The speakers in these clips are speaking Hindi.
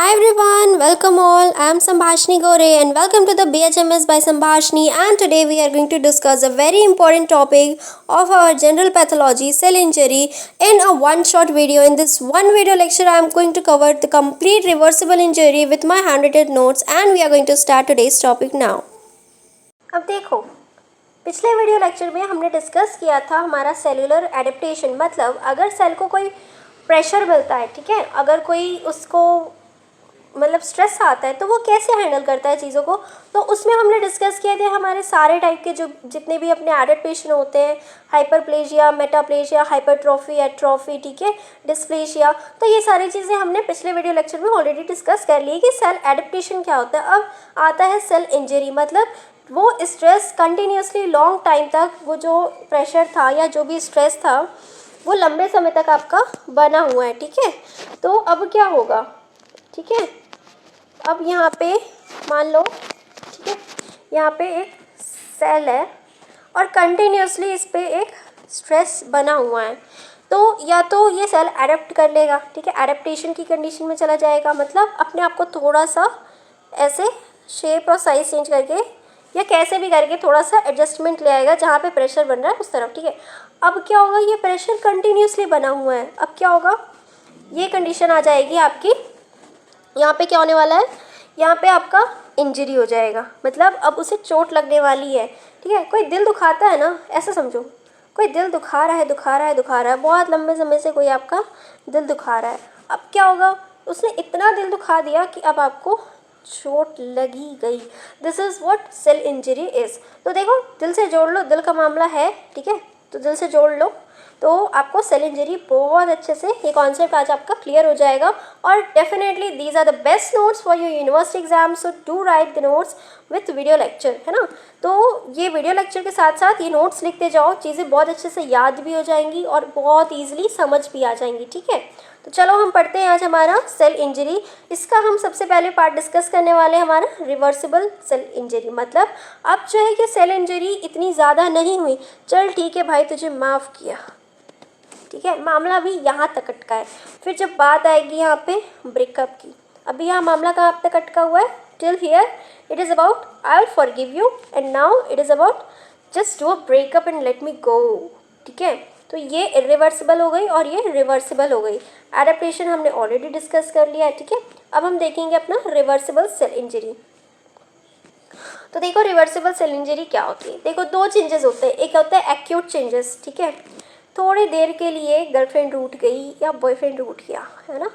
Hi everyone, welcome all. I am Sambhashni Gore and welcome to the BHMS by Sambhashni, and today we are going to discuss a very important topic of our general pathology, cell injury, in a one shot video. In this one video lecture I am going to cover the complete reversible injury with my handwritten notes, and we are going to start today's topic now. अब देखो, पिछले वीडियो लेक्चर में हमने डिस्कस किया था हमारा सेलुलर एडेप्टेशन, मतलब अगर सेल को कोई प्रेशर मिलता है, ठीक है, अगर कोई उसको मतलब स्ट्रेस आता है तो वो कैसे हैंडल करता है चीज़ों को। तो उसमें हमने डिस्कस किए थे हमारे सारे टाइप के जो जितने भी अपने एडेप्टेशन होते हैं, हाइपरप्लेजिया, मेटाप्लेजिया, हाइपरट्रॉफी, एट्रॉफी, ठीक है, डिस्प्लेशिया। तो ये सारी चीज़ें हमने पिछले वीडियो लेक्चर में ऑलरेडी डिस्कस कर ली कि सेल एडेप्टेशन क्या होता है। अब आता है सेल इंजरी, मतलब वो स्ट्रेस कंटिन्यूसली लॉन्ग टाइम तक, वो जो प्रेशर था या जो भी स्ट्रेस था वो लंबे समय तक आपका बना हुआ है, ठीक है। तो अब क्या होगा, ठीक है, अब यहाँ पे मान लो, ठीक है, यहाँ पे एक सेल है और कंटिन्यूसली इस पे एक स्ट्रेस बना हुआ है, तो या तो ये सेल एडेप्ट कर लेगा, ठीक है, एडेप्टेशन की कंडीशन में चला जाएगा, मतलब अपने आप को थोड़ा सा ऐसे शेप और साइज चेंज करके या कैसे भी करके थोड़ा सा एडजस्टमेंट ले आएगा जहाँ पे प्रेशर बन रहा है उस तरफ, ठीक है। अब क्या होगा, ये प्रेशर कंटिन्यूसली बना हुआ है, अब क्या होगा, ये कंडीशन आ जाएगी आपकी, यहाँ पे क्या होने वाला है, यहाँ पे आपका इंजरी हो जाएगा, मतलब अब उसे चोट लगने वाली है, ठीक है। कोई दिल दुखाता है ना, ऐसा समझो, कोई दिल दुखा रहा है, बहुत लंबे समय से कोई आपका दिल दुखा रहा है। अब क्या होगा, उसने इतना दिल दुखा दिया कि अब आपको चोट लगी गई। This is what cell injury is. तो देखो, दिल से जोड़ लो, दिल का मामला है, ठीक है, तो दिल से जोड़ लो तो आपको सेल इंजरी बहुत अच्छे से ये कॉन्सेप्ट आज आपका क्लियर हो जाएगा। और definitely these are the best notes for your university exam, so do write the notes with video lecture, है ना। तो ये वीडियो लेक्चर के साथ साथ ये नोट्स लिखते जाओ, चीज़ें बहुत अच्छे से याद भी हो जाएंगी और बहुत ईजिली समझ भी आ जाएंगी, ठीक है। तो चलो हम पढ़ते हैं आज हमारा सेल इंजरी। इसका हम सबसे पहले पार्ट डिस्कस करने वाले हैं हमारा रिवर्सिबल सेल इंजरी, मतलब अब जो है कि सेल इंजरी इतनी ज़्यादा नहीं हुई, चल ठीक है भाई, तुझे माफ़ किया, ठीक है, मामला अभी यहाँ तक अटका है। फिर जब बात आएगी यहाँ पे ब्रेकअप की, अभी यहाँ मामला कहाँ तक अटका हुआ है, till here it is about I will forgive you and now it is about just do a breakup and let me go, ठीक है। तो ये इरिवर्सिबल हो गई और ये रिवर्सिबल हो गई। एडेप्टेशन हमने ऑलरेडी डिस्कस कर लिया है, ठीक है। अब हम देखेंगे अपना रिवर्सिबल सेल इंजरी। तो देखो, रिवर्सिबल सेल इंजरी क्या होती है। देखो, दो चेंजेस होते हैं, एक होता है एक्यूट चेंजेस, ठीक है, थोड़ी देर के लिए गर्लफ्रेंड रूठ गई या बॉयफ्रेंड रूठ गया, है ना,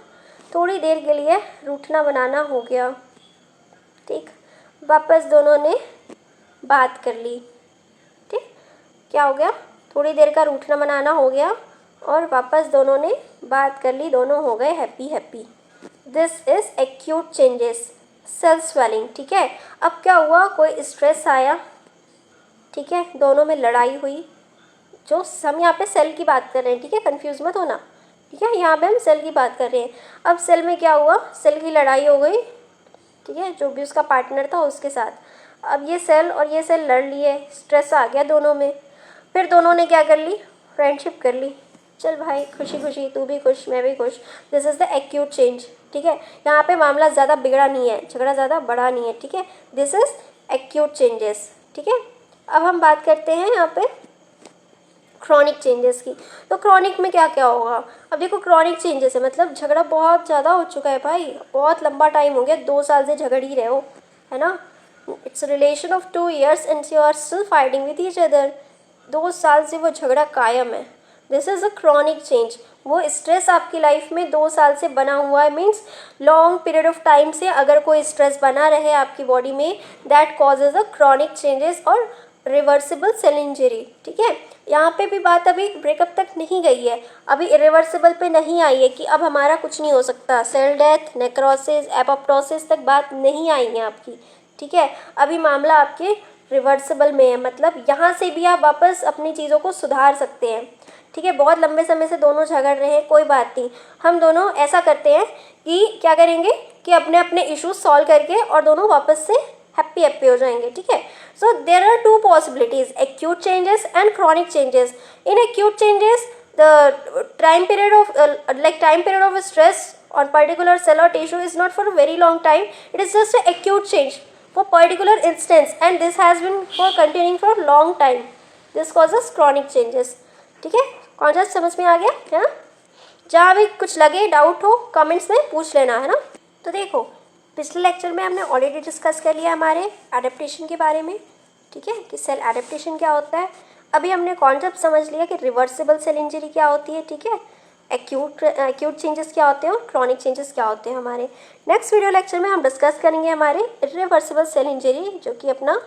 थोड़ी देर के लिए रूठना बनाना हो गया, ठीक, वापस दोनों ने बात कर ली, ठीक, क्या हो गया, थोड़ी देर का रूठना बनाना हो गया और वापस दोनों ने बात कर ली, दोनों हो गए happy happy. This is acute changes, cell swelling, ठीक है। अब क्या हुआ, कोई स्ट्रेस आया, ठीक है, दोनों में लड़ाई हुई, जो हम यहाँ पे सेल की बात कर रहे हैं, ठीक है, कंफ्यूज मत होना, ठीक है, यहाँ पे हम सेल की बात कर रहे हैं। अब सेल में क्या हुआ, सेल की लड़ाई हो गई, ठीक है, जो भी उसका पार्टनर था उसके साथ। अब ये सेल और ये सेल लड़ लिए, स्ट्रेस आ गया दोनों में, फिर दोनों ने क्या कर ली, फ्रेंडशिप कर ली, चल भाई खुशी खुशी, तू भी खुश मैं भी खुश। This is the acute change, ठीक है, यहाँ पे मामला ज़्यादा बिगड़ा नहीं है, झगड़ा ज़्यादा बड़ा नहीं है, ठीक है, दिस इज़ एक्यूट चेंजेस, ठीक है। अब हम बात करते हैं यहाँ पे क्रॉनिक चेंजेस की। तो क्रॉनिक में क्या क्या होगा, अब देखो, क्रॉनिक चेंजेस है मतलब झगड़ा बहुत ज़्यादा हो चुका है भाई, बहुत लंबा टाइम हो गया, 2 साल से झगड़ ही रहे हो, है ना, it's relation of 2 years and you are still fighting with each other, 2 साल से वो झगड़ा कायम है। This is a chronic change, वो स्ट्रेस आपकी लाइफ में 2 साल से बना हुआ है, means long period of time से अगर कोई स्ट्रेस बना रहे आपकी बॉडी में, that causes a chronic changes और रिवर्सिबल सेल इंजरी, ठीक है। यहाँ पे भी बात अभी ब्रेकअप तक नहीं गई है, अभी इरिवर्सिबल पे नहीं आई है कि अब हमारा कुछ नहीं हो सकता, सेल डेथ, नेक्रोसिस, एपोप्टोसिस तक बात नहीं आई है आपकी, ठीक है। अभी मामला आपके रिवर्सिबल में है, मतलब यहाँ से भी आप वापस अपनी चीज़ों को सुधार सकते हैं, ठीक है। बहुत लंबे समय से दोनों झगड़ रहे हैं, कोई बात नहीं, हम दोनों ऐसा करते हैं कि क्या करेंगे कि अपने अपने इश्यूज सॉल्व करके और दोनों वापस से हैप्पी हैप्पी हो जाएंगे, ठीक है। सो there are 2 possibilities, acute changes and chronic changes. In acute changes, the time period of stress on particular cell or tissue is not for a very long time. It is just an acute change for particular instance and this has been for continuing for long time. This causes chronic changes. ठीक है, कॉन्सेप्ट समझ में आ गया है ना? जहाँ भी कुछ लगे डाउट हो कमेंट्स में पूछ लेना है ना. तो देखो पिछले लेक्चर में हमने ऑलरेडी डिस्कस कर लिया हमारे एडेप्टेशन के बारे में. ठीक है, कि सेल एडेप्टेशन क्या होता है. अभी हमने कॉन्सेप्ट समझ लिया कि रिवर्सिबल सेल इंजरी क्या होती है. ठीक है, एक्यूट चेंजेस क्या होते हैं और क्रॉनिक चेंजेस क्या होते हैं. हमारे नेक्स्ट वीडियो लेक्चर में हम डिस्कस करेंगे हमारे इरिवर्सिबल सेल इंजरी जो कि अपना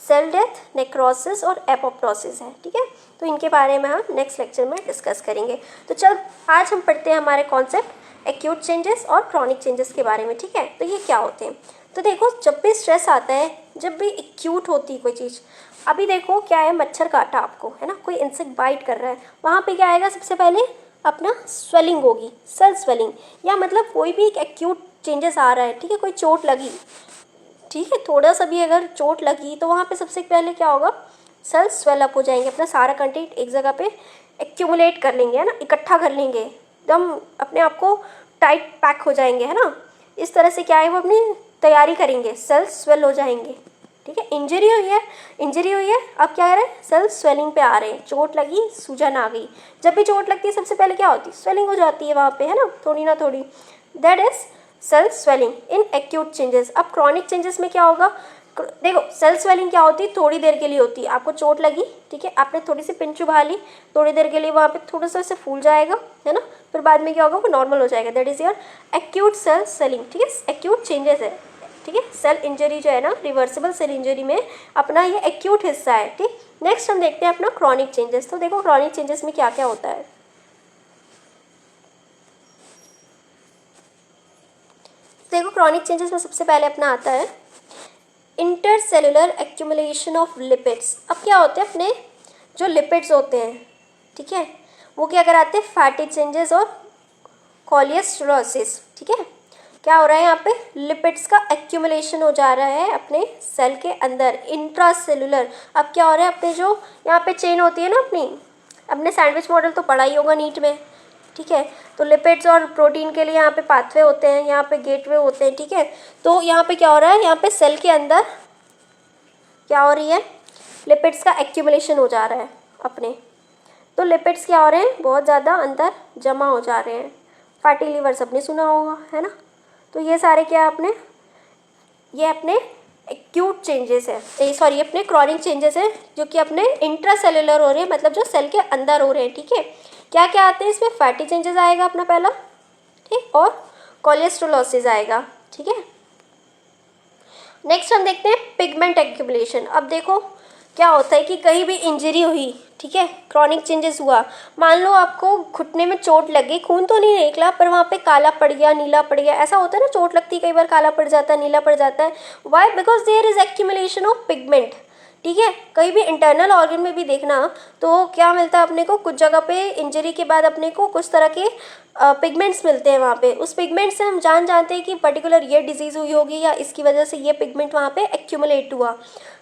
सेल डेथ, नेक्रोसिस और एपोप्टोसिस है. ठीक है, तो इनके बारे में हम नेक्स्ट लेक्चर में डिस्कस करेंगे. तो चल आज हम पढ़ते हैं हमारे कॉन्सेप्ट एक्यूट चेंजेस और क्रॉनिक चेंजेस के बारे में. ठीक है, तो ये क्या होते हैं. तो देखो जब भी स्ट्रेस आता है, जब भी एक्यूट होती है कोई चीज़, अभी देखो क्या है, मच्छर काटा आपको है ना, कोई इंसेक्ट बाइट कर रहा है, वहाँ पे क्या आएगा सबसे पहले अपना स्वेलिंग होगी, सेल स्वेलिंग. या मतलब कोई भी एक एक्यूट चेंजेस आ रहा है. ठीक है, कोई चोट लगी, ठीक है, थोड़ा सा भी अगर चोट लगी तो वहाँ पे सबसे पहले क्या होगा, सेल स्वेल अप हो जाएंगे, अपना सारा कंटेंट एक जगह पे एक्यूमुलेट कर लेंगे है ना, इकट्ठा कर लेंगे, एकदम अपने आप को टाइट पैक हो जाएंगे है ना. इस तरह से क्या है वो अपनी तैयारी करेंगे, सेल स्वेल हो जाएंगे. ठीक है, इंजरी हुई है, अब क्या कर रहे हैं, सेल स्वेलिंग पे आ रहे हैं. चोट लगी, सूजन आ गई. जब भी चोट लगती है सबसे पहले क्या होती है, स्वेलिंग हो जाती है वहाँ पे है ना, थोड़ी ना थोड़ी. That is cell swelling in acute changes. अब क्रॉनिक चेंजेस में क्या होगा, देखो सेल स्वेलिंग क्या होती है, थोड़ी देर के लिए होती है. आपको चोट लगी, ठीक है, आपने थोड़ी सी पिन चुभा ली, थोड़ी देर के लिए वहाँ पे थोड़ा सा ऐसे फूल जाएगा है ना, फिर बाद में क्या होगा, वो नॉर्मल हो जाएगा. That is your acute cell swelling. ठीक है, एक्यूट चेंजेस है. ठीक है, सेल इंजरी जो है ना, रिवर्सिबल सेल इंजरी में अपना ये एक्यूट हिस्सा है. ठीक, नेक्स्ट हम देखते हैं अपना क्रॉनिक चेंजेस. तो देखो क्रॉनिक चेंजेस में क्या क्या होता है. देखो क्रॉनिक चेंजेस में सबसे पहले अपना आता है इंटरसेलुलर एक्यूमुलेशन ऑफ लिपिड्स. अब क्या होते हैं, अपने जो लिपिड्स होते हैं, ठीक है, वो क्या कराते हैं, फैटी चेंजेस और कोलेस्टेरोसिस. ठीक है, क्या हो रहा है यहाँ पे, लिपिड्स का एक्यूमुलेशन हो जा रहा है अपने सेल के अंदर, इंट्रासेलुलर. अब क्या हो रहा है, अपने जो यहाँ पे चेन होती है ना अपने सैंडविच मॉडल तो पढ़ा ही होगा नीट में. ठीक है, तो लिपिड्स और प्रोटीन के लिए यहाँ पे पाथवे होते हैं, यहाँ पे गेटवे होते हैं. ठीक है, तो यहाँ पे क्या हो रहा है, यहाँ पे सेल के अंदर क्या हो रही है, लिपिड्स का एक्यूमुलेशन हो जा रहा है अपने. तो लिपिड्स क्या हो रहे हैं, बहुत ज़्यादा अंदर जमा हो जा रहे हैं. फैटी लीवर सबने सुना होगा है ना. तो ये सारे क्या अपने, ये अपने एक्यूट चेंजेस है, सॉरी अपने क्रॉनिक चेंजेस है जो कि अपने इंट्रासेलुलर हो रहे हैं, मतलब जो सेल के अंदर हो रहे हैं. ठीक है, क्या क्या आते हैं इसमें, फैटी चेंजेस आएगा अपना पहला, ठीक, और कोलेस्टेरोसिस आएगा. ठीक है, नेक्स्ट हम देखते हैं पिगमेंट एक्यूमुलेशन. अब देखो क्या होता है कि कहीं भी इंजरी हुई, ठीक है, क्रॉनिक चेंजेस हुआ, मान लो आपको घुटने में चोट लग गई, खून तो नहीं निकला पर वहाँ पे काला पड़ गया, नीला पड़ गया, ऐसा होता है ना, चोट लगती है कई बार काला पड़ जाता है, नीला पड़ जाता है. Why, because there is accumulation of pigment. ठीक है, कहीं भी इंटरनल ऑर्गन में भी देखना तो क्या मिलता है अपने को, कुछ जगह पे इंजरी के बाद अपने को कुछ तरह के पिगमेंट्स मिलते हैं वहाँ पे. उस पिगमेंट से हम जानते हैं कि पर्टिकुलर ये डिजीज़ हुई होगी या इसकी वजह से ये पिगमेंट वहाँ पे एक्यूमुलेट हुआ.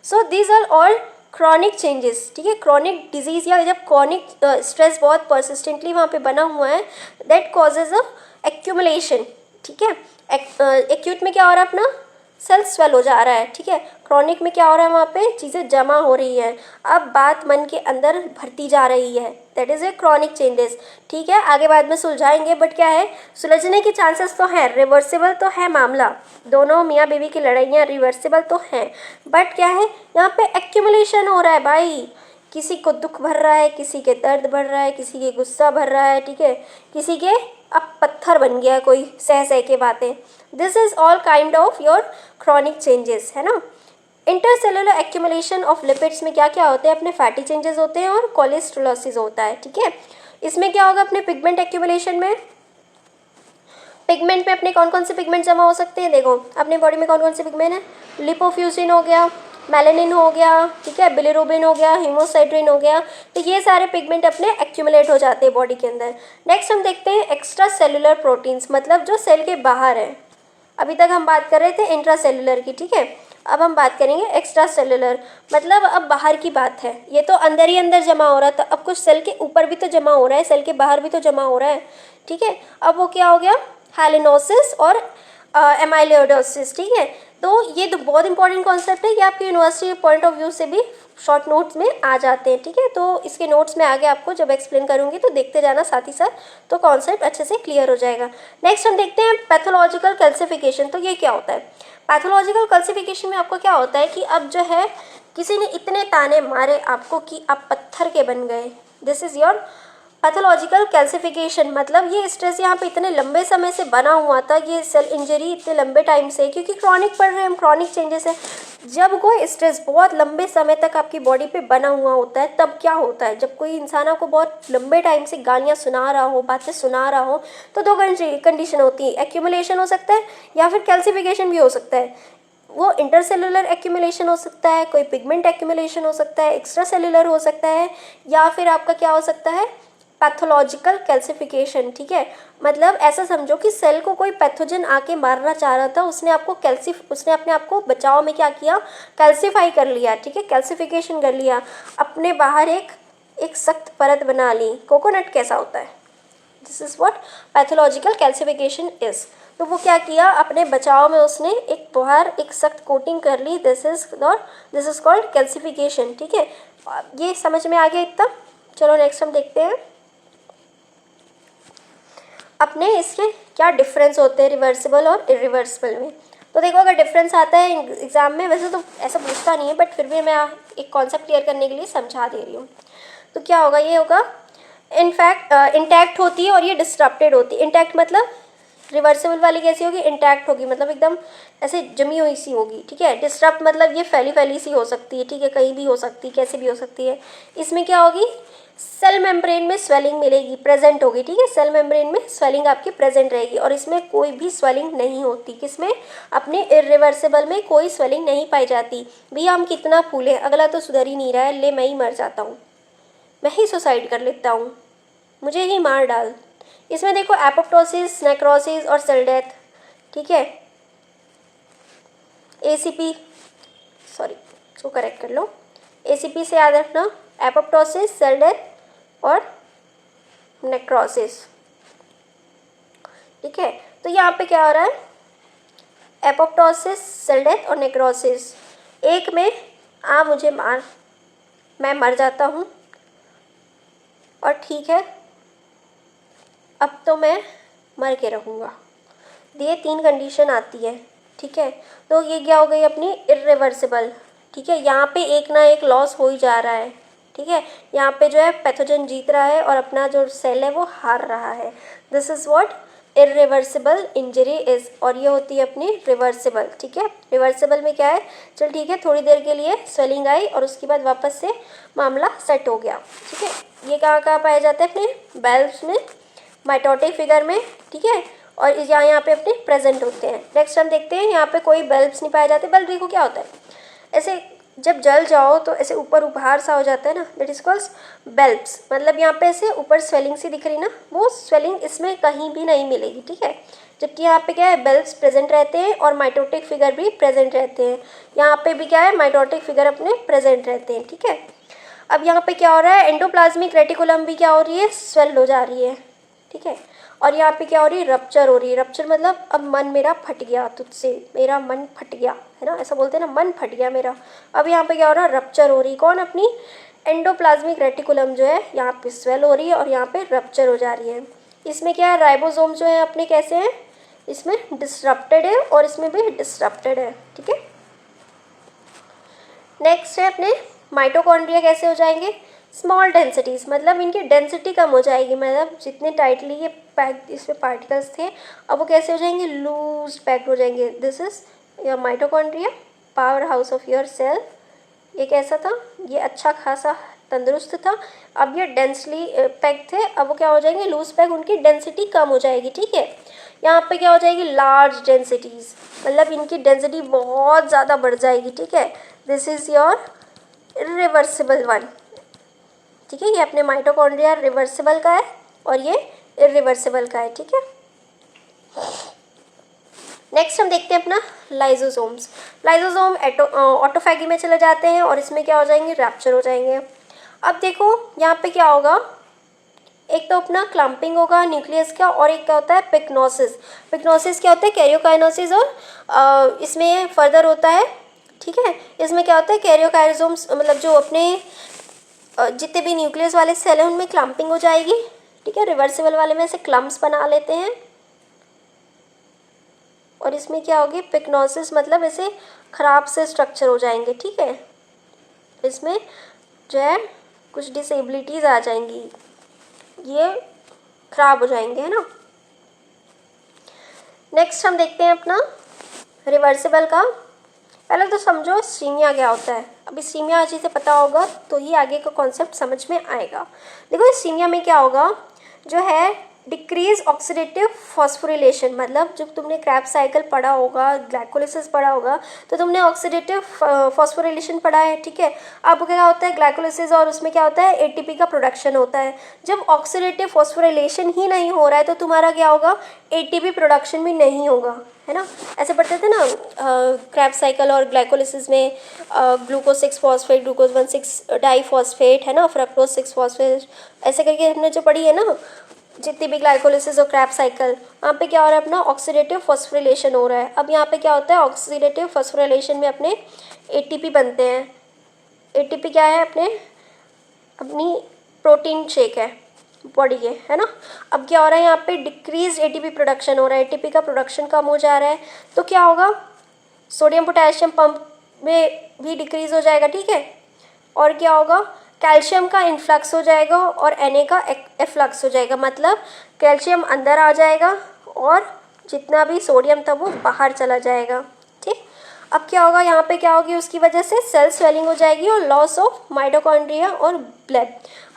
So these are all chronic changes. ठीक है, क्रॉनिक डिजीज़ या जब क्रॉनिक स्ट्रेस बहुत परसिस्टेंटली वहाँ पे बना हुआ है, दैट कॉजेज अ एक्यूमुलेशन. ठीक है, एक्यूट में क्या हो रहा है, अपना सेल स्वेल हो जा रहा है. ठीक है, क्रॉनिक में क्या हो रहा है, वहाँ पे चीज़ें जमा हो रही हैं, अब बात मन के अंदर भरती जा रही है. That is a chronic changes. ठीक है, आगे बाद में सुलझाएंगे, बट क्या है, सुलझने के चांसेस तो हैं, रिवर्सिबल तो है मामला, दोनों मियाँ बीवी की लड़ाइयाँ रिवर्सिबल तो हैं, बट क्या है, यहाँ पे एक्यूमुलेशन हो रहा है भाई. किसी को दुख भर रहा है, किसी के दर्द भर रहा है, किसी के गुस्सा भर रहा है. ठीक है, किसी के अब पत्थर बन गया कोई सह के बातें. This is all kind of your chronic changes है ना. इंटरसेलुलर एक्यूमुलेशन ऑफ लिपिड्स में क्या क्या होते हैं, अपने फैटी चेंजेस होते हैं और कोलेस्टेरोसिस होता है. ठीक है, इसमें क्या होगा, अपने पिगमेंट एक्यूमुलेशन में, पिगमेंट में अपने कौन कौन से पिगमेंट जमा हो सकते हैं, देखो अपने बॉडी में कौन कौन से पिगमेंट हैं, लिपोफ्यूजिन हो गया, मेलानिन हो गया, ठीक है, बिलिरुबिन हो गया, हीमोसाइट्रिन हो गया. तो ये सारे पिगमेंट अपने एक्यूमुलेट हो जाते हैं बॉडी के अंदर. नेक्स्ट हम देखते हैं एक्स्ट्रा सेलुलर प्रोटीन्स, मतलब जो सेल के बाहर है. अभी तक हम बात कर रहे थे इंट्रा सेलुलर की. ठीक है, अब हम बात करेंगे एक्स्ट्रा सेलुलर, मतलब अब बाहर की बात है. ये तो अंदर ही अंदर जमा हो रहा था, अब कुछ सेल के ऊपर भी तो जमा हो रहा है, सेल के बाहर भी तो जमा हो रहा है. ठीक है, अब वो क्या हो गया, हेलिनोसिस और एमाइलोइडोसिस, ठीक है। तो ये तो बहुत इंपॉर्टेंट कॉन्सेप्ट है, ये आपकी यूनिवर्सिटी पॉइंट ऑफ व्यू से भी शॉर्ट नोट्स में आ जाते हैं, ठीक है। तो इसके नोट्स में आगे आपको जब एक्सप्लेन करूँगी तो देखते जाना साथ ही साथ, तो कॉन्सेप्ट अच्छे से क्लियर हो जाएगा। नेक्स्ट हम देखते हैं पैथोलॉजिकल कैल्सिफिकेशन। तो ये क्या होता है? पैथोलॉजिकल कैल्सिफिकेशन में आपको क्या होता है कि अब जो है किसी ने इतने ताने मारे आपको कि आप पत्थर के बन गए, this is your pathological calcification. मतलब ये स्ट्रेस यहाँ पे इतने लंबे समय से बना हुआ था, ये सेल इंजरी इतने लंबे टाइम से, क्योंकि क्रॉनिक पढ़ रहे हैं हम, क्रॉनिक चेंजेस है। जब कोई स्ट्रेस बहुत लंबे समय तक आपकी बॉडी पे बना हुआ होता है तब क्या होता है, जब कोई इंसान आपको बहुत लंबे टाइम से गालियाँ सुना रहा हो, बातें सुना रहा हो, तो दो कंडीशन होती है, एक्यूमुलेशन हो सकता है या फिर कैल्सिफिकेशन भी हो सकता है। वो इंटरसेलुलर एक्यूमुलेशन हो सकता है, कोई पिगमेंट एक्यूमुलेशन हो सकता है, एक्स्ट्रा सेलुलर हो सकता है, या फिर आपका क्या हो सकता है, पैथोलॉजिकल कैल्सिफिकेशन, ठीक है। मतलब ऐसा समझो कि सेल को कोई पैथोजन आके मारना चाह रहा था, उसने अपने आप को बचाव में क्या किया, कैल्सिफाई कर लिया, ठीक है, कैल्सिफिकेशन कर लिया, अपने बाहर एक सख्त परत बना ली। कोकोनट कैसा होता है, this is what pathological calcification is. तो वो क्या किया, अपने बचाव में उसने एक बाहर एक सख्त कोटिंग कर ली, दिस इज कॉल्ड कैल्सिफिकेशन, ठीक है। ये समझ में आ गया इतना। चलो नेक्स्ट हम देखते हैं अपने इसके क्या डिफरेंस होते हैं रिवर्सिबल और इरिवर्सिबल में। तो देखो अगर डिफरेंस आता है एग्जाम में, वैसे तो ऐसा पूछता नहीं है बट फिर भी मैं एक कॉन्सेप्ट क्लियर करने के लिए समझा दे रही हूँ। तो क्या होगा, ये होगा इनफैक्ट इंटैक्ट होती है और ये डिस्टर्प्टेड होती है। इंटैक्ट मतलब रिवर्सिबल वाली कैसी होगी, इंटैक्ट होगी, मतलब एकदम ऐसे जमी हुई सी होगी, ठीक है। डिस्टर्ब मतलब ये फैली फैली सी हो सकती है, ठीक है, कहीं भी हो सकती है, कैसे भी हो सकती है। इसमें क्या होगी, सेल मेम्ब्रेन में स्वेलिंग मिलेगी, प्रेजेंट होगी, ठीक है, सेल मेम्ब्रेन में स्वेलिंग आपकी प्रेजेंट रहेगी, और इसमें कोई भी स्वेलिंग नहीं होती। किसमें, अपने इरिवर्सिबल में कोई स्वेलिंग नहीं पाई जाती। भैया हम कितना फूले, अगला तो सुधर ही नहीं रहा है, ले मैं ही मर जाता हूँ, मैं ही सुसाइड कर लेता हूँ, मुझे ही मार डाल। इसमें देखो एपोप्टोसिस, नेक्रोसिस और सेल डेथ, ठीक है, एसीपी, सॉरी इसको करेक्ट कर लो, एसीपी से याद रखना, एपोप्टोसिस, सेल डेथ और नेक्रोसिस, ठीक है। तो यहाँ पे क्या हो रहा है, एपोप्टोसिस, सेल डेथ और नेक्रोसिस, एक में मुझे मार, मैं मर जाता हूँ और ठीक है अब तो मैं मर के रहूँगा, ये तीन कंडीशन आती है, ठीक है। तो ये क्या हो गई अपनी इरिवर्सिबल, ठीक है। यहाँ पे एक ना एक लॉस हो ही जा रहा है, ठीक है, यहाँ पे जो है पैथोजन जीत रहा है और अपना जो सेल है वो हार रहा है, this is what irreversible injury is. और ये होती है अपनी रिवर्सिबल, ठीक है। रिवर्सिबल में क्या है, चल ठीक है थोड़ी देर के लिए स्वेलिंग आई और उसके बाद वापस से मामला सेट हो गया, ठीक है। ये कहाँ पाए जाते हैं, अपने बेल्स में, माइटोटिक फिगर में, ठीक है, और यहाँ पे अपने प्रेजेंट होते हैं। नेक्स्ट हम देखते हैं, यहाँ पे कोई बल्ब्स नहीं पाए जाते। बल्ब देखो क्या होता है, ऐसे जब जल जाओ तो ऐसे ऊपर उभार सा हो जाता है ना, दैट इज कॉल्ड बल्ब्स। मतलब यहाँ पे ऐसे ऊपर स्वेलिंग सी दिख रही ना, वो स्वेलिंग इसमें कहीं भी नहीं मिलेगी, ठीक है। जबकि यहाँ पे क्या है, बल्ब्स प्रेजेंट रहते हैं और माइटोटिक फिगर भी प्रेजेंट रहते हैं। यहाँ पे भी क्या है, माइटोटिक फिगर अपने प्रेजेंट रहते हैं, ठीक है। अब यहाँ पे क्या हो रहा है, एंडोप्लाज्मिक रेटिकुलम भी क्या हो रही है, स्वेल हो जा रही है, ठीक है। और यहाँ पे क्या हो रही है, रप्चर हो रही है। रप्चर मतलब अब मन मेरा फट गया तुझसे, मेरा मन फट गया, है ना, ऐसा बोलते हैं ना, मन फट गया मेरा। अब यहाँ पे क्या हो रहा है, रप्चर हो रही है, कौन, अपनी एंडोप्लाज्मिक रेटिकुलम जो है यहाँ पे स्वेल हो रही है और यहाँ पे रप्चर हो जा रही है। इसमें क्या है, राइबोसोम जो है अपने कैसे हैं, इसमें डिसरप्टेड है और इसमें भी डिसरप्टेड है, ठीक है। नेक्स्ट है अपने माइटोकॉन्ड्रिया कैसे हो जाएंगे, स्मॉल डेंसिटीज़, मतलब इनकी डेंसिटी कम हो जाएगी, मतलब जितने टाइटली ये पैक इसमें पार्टिकल्स थे अब वो कैसे हो जाएंगे, लूज पैक्ड हो जाएंगे। This is your mitochondria, power house of your cell. ये कैसा था, ये अच्छा खासा तंदुरुस्त था, अब ये डेंसली पैक्ड थे, अब वो क्या हो जाएंगे, लूज पैक, उनकी डेंसिटी कम हो जाएगी, ठीक है। यहाँ पे क्या हो जाएगी, लार्ज डेंसिटीज़, मतलब इनकी डेंसिटी बहुत ज़्यादा बढ़ जाएगी, ठीक है। This is your irreversible one, ठीक है। ये अपने माइटोकॉन्ड्रिया रिवर्सिबल का है और ये इरिवर्सिबल का है, ठीक है। नेक्स्ट हम देखते हैं अपना लाइजोसोम्स। लाइजोसोम ऑटोफैगी में चले जाते हैं और इसमें क्या हो जाएंगे, रैप्चर हो जाएंगे। अब देखो यहाँ पे क्या होगा, एक तो अपना क्लम्पिंग होगा न्यूक्लियस का, और एक क्या होता है पिक्नोसिस। पिक्नोसिस क्या होता है कैरियोकाइनोसिस, और इसमें फर्दर होता है, ठीक है। इसमें क्या होता है कैरियोकाइजोम्स, मतलब जो अपने जितने भी न्यूक्लियस वाले सेल हैं उनमें क्लम्पिंग हो जाएगी, ठीक है। रिवर्सिबल वाले में से क्लम्प्स बना लेते हैं, और इसमें क्या होगी पिक्नोसिस, मतलब ऐसे ख़राब से स्ट्रक्चर हो जाएंगे, ठीक है। इसमें जो है कुछ डिसेबिलिटीज़ आ जाएंगी, ये ख़राब हो जाएंगे, है ना। नेक्स्ट हम देखते हैं अपना रिवर्सिबल का। पहले तो समझो इस्कीमिया क्या होता है। अब इस्कीमिया अच्छे से पता होगा तो ही आगे का कॉन्सेप्ट समझ में आएगा। देखो इस्कीमिया में क्या होगा, जो है डिक्रीज ऑक्सीडेटिव फॉस्फोरिलेशन, मतलब जब तुमने क्रैब साइकिल पढ़ा होगा, ग्लाइकोलिसिस पढ़ा होगा, तो तुमने ऑक्सीडेटिव फॉस्फोरिलेशन पढ़ा है, ठीक है। अब क्या होता है ग्लाइकोलिसिस, और उसमें क्या होता है एटीपी का प्रोडक्शन होता है। जब ऑक्सीडेटिव फॉस्फोरिलेशन ही नहीं हो रहा है तो तुम्हारा क्या होगा एटीपी प्रोडक्शन भी नहीं होगा, है ना। ऐसे पढ़ते थे ना क्रैब साइकिल और ग्लाइकोलिसिस में ग्लूकोज 6 फॉस्फेट, ग्लूकोज 1,6 डाइफॉस्फेट, है ना, फ्रक्टोज 6 फॉस्फेट, ऐसे करके हमने जो पढ़ी है ना जितनी भी ग्लाइकोलिसिस और क्रैब साइकिल, वहाँ पे क्या हो रहा है अपना ऑक्सीडेटिव फॉस्फोरिलेशन हो रहा है। अब यहाँ पे क्या होता है ऑक्सीडेटिव फॉस्फोरिलेशन में अपने एटीपी बनते हैं। एटीपी क्या है अपनी प्रोटीन शेक है बॉडी के, है ना। अब क्या हो रहा है यहाँ पे डिक्रीज एटीपी प्रोडक्शन हो रहा है, एटीपी का प्रोडक्शन कम हो जा रहा है, तो क्या होगा सोडियम पोटेशियम पंप में भी डिक्रीज हो जाएगा, ठीक है। और क्या होगा कैल्शियम का इन्फ्लक्स हो जाएगा और Na का एफ्लक्स हो जाएगा, मतलब कैल्शियम अंदर आ जाएगा और जितना भी सोडियम था वो बाहर चला जाएगा, ठीक। अब क्या होगा यहाँ पे क्या होगी उसकी वजह से सेल स्वेलिंग हो जाएगी और लॉस ऑफ माइटोकॉन्ड्रिया और ब्लड।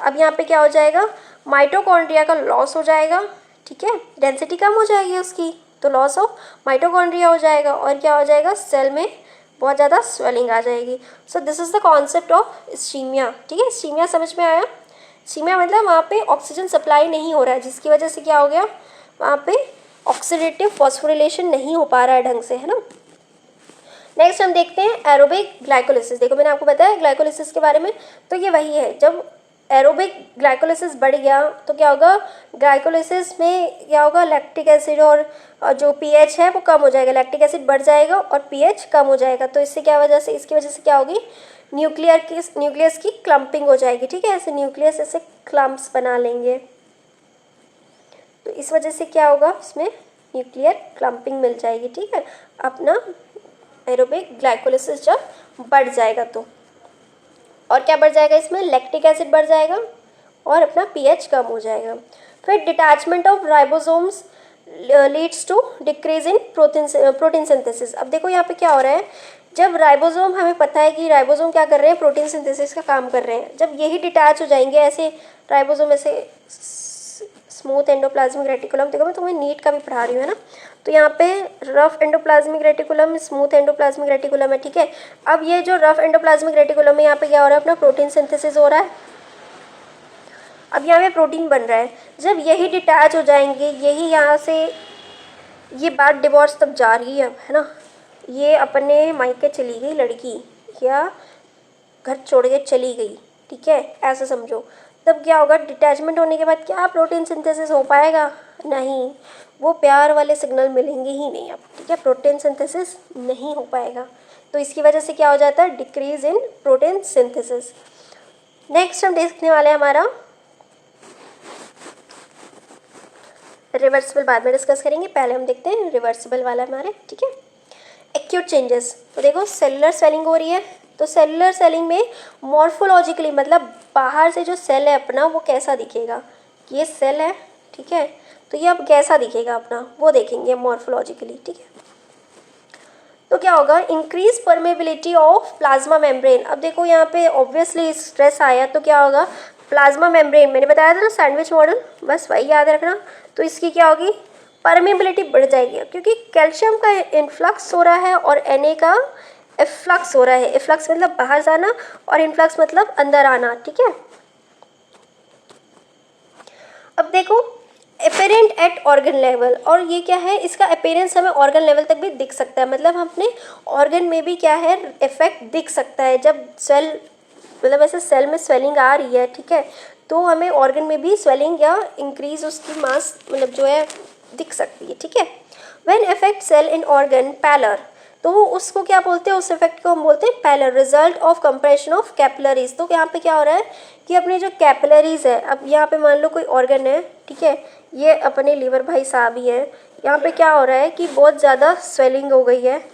अब यहाँ पे क्या हो जाएगा माइटोकॉन्ड्रिया का लॉस हो जाएगा, ठीक है, डेंसिटी कम हो जाएगी उसकी, तो लॉस ऑफ माइटोकॉन्ड्रिया हो जाएगा, और क्या हो जाएगा सेल में बहुत ज़्यादा स्वेलिंग आ जाएगी। So this is the concept of ischaemia, ठीक है। इस्कीमिया समझ में आया। इस्कीमिया मतलब वहाँ पे ऑक्सीजन सप्लाई नहीं हो रहा है, जिसकी वजह से क्या हो गया वहाँ पे ऑक्सीडेटिव फॉस्फोरिलेशन नहीं हो पा रहा है ढंग से, है ना। नेक्स्ट हम देखते हैं एरोबिक ग्लाइकोलिसिस। देखो मैंने आपको बताया ग्लाइकोलिसिस के बारे में, तो ये वही है जब एरोबिक ग्लाइकोलिसिस बढ़ गया तो क्या होगा ग्लाइकोलिसिस में क्या होगा लैक्टिक एसिड और जो पीएच है वो कम हो जाएगा, लैक्टिक एसिड बढ़ जाएगा और पीएच कम हो जाएगा। तो इससे क्या वजह से इसकी वजह से क्या होगी न्यूक्लियस की क्लम्पिंग हो जाएगी, ठीक है। ऐसे न्यूक्लियस ऐसे क्लम्प्स बना लेंगे, तो इस वजह से क्या होगा इसमें न्यूक्लियर क्लम्पिंग मिल जाएगी, ठीक है। अपना एरोबिक ग्लाइकोलिसिस जब बढ़ जाएगा तो, और क्या बढ़ जाएगा इसमें लैक्टिक एसिड बढ़ जाएगा और अपना पीएच कम हो जाएगा। फिर detachment of ribosomes leads to decrease in protein synthesis. अब देखो यहाँ पे क्या हो रहा है जब राइबोसोम, हमें पता है कि राइबोसोम क्या कर रहे हैं प्रोटीन सिंथेसिस का काम कर रहे हैं, जब यही डिटैच हो जाएंगे ऐसे राइबोसोम ऐसे स्मूथ एंडोप्लाज्मिक रेटिकुलम, देखो मैं तुम्हें नीट का भी पढ़ा रही हूँ, है ना। तो यहाँ पे rough endoplasmic reticulum smooth endoplasmic reticulum है, ठीक है। अब ये जो रफ एंडोप्लाज्मिक रेटिकुलम है यहाँ पे क्या हो रहा है अपना प्रोटीन सिंथेसिस हो रहा है। अब यहाँ पे प्रोटीन बन रहा है, जब यही डिटैच हो जाएंगे, यही यहाँ से ये बात डिवोर्स तक जा रही है, है ना। ये अपने मायके चली गई लड़की या घर छोड़ के चली गई, ठीक है, ऐसा समझो। तब क्या होगा डिटैचमेंट होने के बाद क्या प्रोटीन सिंथेसिस हो पाएगा, नहीं, वो प्यार वाले सिग्नल मिलेंगे ही नहीं अब, ठीक है, प्रोटीन सिंथेसिस नहीं हो पाएगा। तो इसकी वजह से क्या हो जाता है decrease in protein synthesis. Next हम देखने वाले हैं हमारा रिवर्सिबल, बाद में डिस्कस करेंगे, पहले हम देखते हैं रिवर्सिबल वाला हमारे, ठीक है। एक्यूट चेंजेस, तो देखो सेलुलर स्वेलिंग हो रही है, तो सेलुलर सेलिंग में मॉर्फोलॉजिकली मतलब बाहर से जो सेल है अपना वो कैसा दिखेगा, ये सेल है, ठीक है, तो ये अब कैसा दिखेगा अपना वो देखेंगे मॉर्फोलॉजिकली, ठीक है। तो क्या होगा increase permeability of plasma membrane. अब देखो यहाँ पे ऑब्वियसली स्ट्रेस आया तो क्या होगा प्लाज्मा मेम्ब्रेन, मैंने बताया था ना सैंडविच मॉडल, बस वही याद रखना। तो इसकी क्या होगी परमेबिलिटी बढ़ जाएगी क्योंकि कैल्शियम का इन्फ्लक्स हो रहा है और Na का एफ्लक्स हो रहा है। एफ्लक्स मतलब बाहर जाना और इन्फ्लक्स मतलब अंदर आना, ठीक है। अब देखो अपेरेंट एट ऑर्गन लेवल, और ये क्या है इसका अपेरेंस हमें ऑर्गन लेवल तक भी दिख सकता है, मतलब अपने ऑर्गन में भी क्या है इफेक्ट दिख सकता है। जब सेल मतलब ऐसे सेल में स्वेलिंग आ रही है, ठीक है, तो हमें ऑर्गन में भी स्वेलिंग या इंक्रीज उसकी मास मतलब जो है दिख सकती है, ठीक है। When affect cell in organ pallor, तो उसको क्या बोलते हैं, उस इफेक्ट को हम बोलते हैं pallor, result of compression of capillaries. तो यहाँ पे क्या हो रहा है कि अपने जो कैपिलरीज है, अब यहाँ पे मान लो कोई ऑर्गन है, ठीक है, ये अपने लीवर भाई साहब ही है, यहाँ पे क्या हो रहा है कि बहुत ज़्यादा स्वेलिंग हो गई है।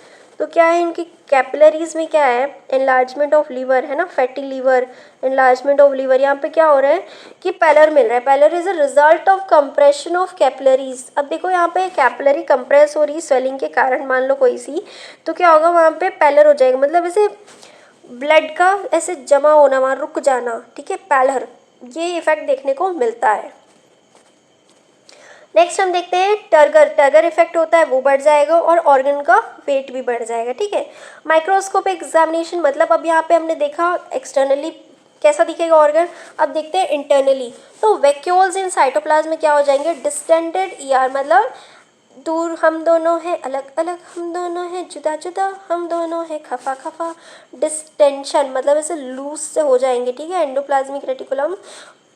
तो क्या है इनकी कैपिलरीज में क्या है, एनलार्जमेंट ऑफ लीवर है ना, fatty liver, enlargement of liver. यहाँ पे क्या हो रहा है कि पैलर मिल रहा है। Pallor is a result of compression of capillaries. अब देखो यहाँ पे कैपिलरी कंप्रेस हो रही है स्वेलिंग के कारण, मान लो कोई सी, तो क्या होगा वहाँ पे पैलर हो जाएगा, मतलब ऐसे ब्लड का ऐसे जमा होना, वहाँ रुक जाना, ठीक है, पैलर, ये इफेक्ट देखने को मिलता है। नेक्स्ट हम देखते हैं टर्गर। टर्गर इफेक्ट होता है वो बढ़ जाएगा और ऑर्गन का वेट भी बढ़ जाएगा, ठीक है। माइक्रोस्कोप एग्जामिनेशन, मतलब अब यहाँ पे हमने देखा एक्सटर्नली कैसा दिखेगा ऑर्गन, अब देखते हैं इंटरनली। तो वैक्यूल्स इन साइटोप्लाज्म में क्या हो जाएंगे, डिस्टेंडेड ईआर, मतलब दूर हम दोनों हैं, अलग अलग हम दोनों हैं, जुदा जुदा हम दोनों हैं, खफा खफा। डिस्टेंशन मतलब ऐसे लूज से हो जाएंगे, ठीक है। एंडोप्लाज्मिक रेटिकुलम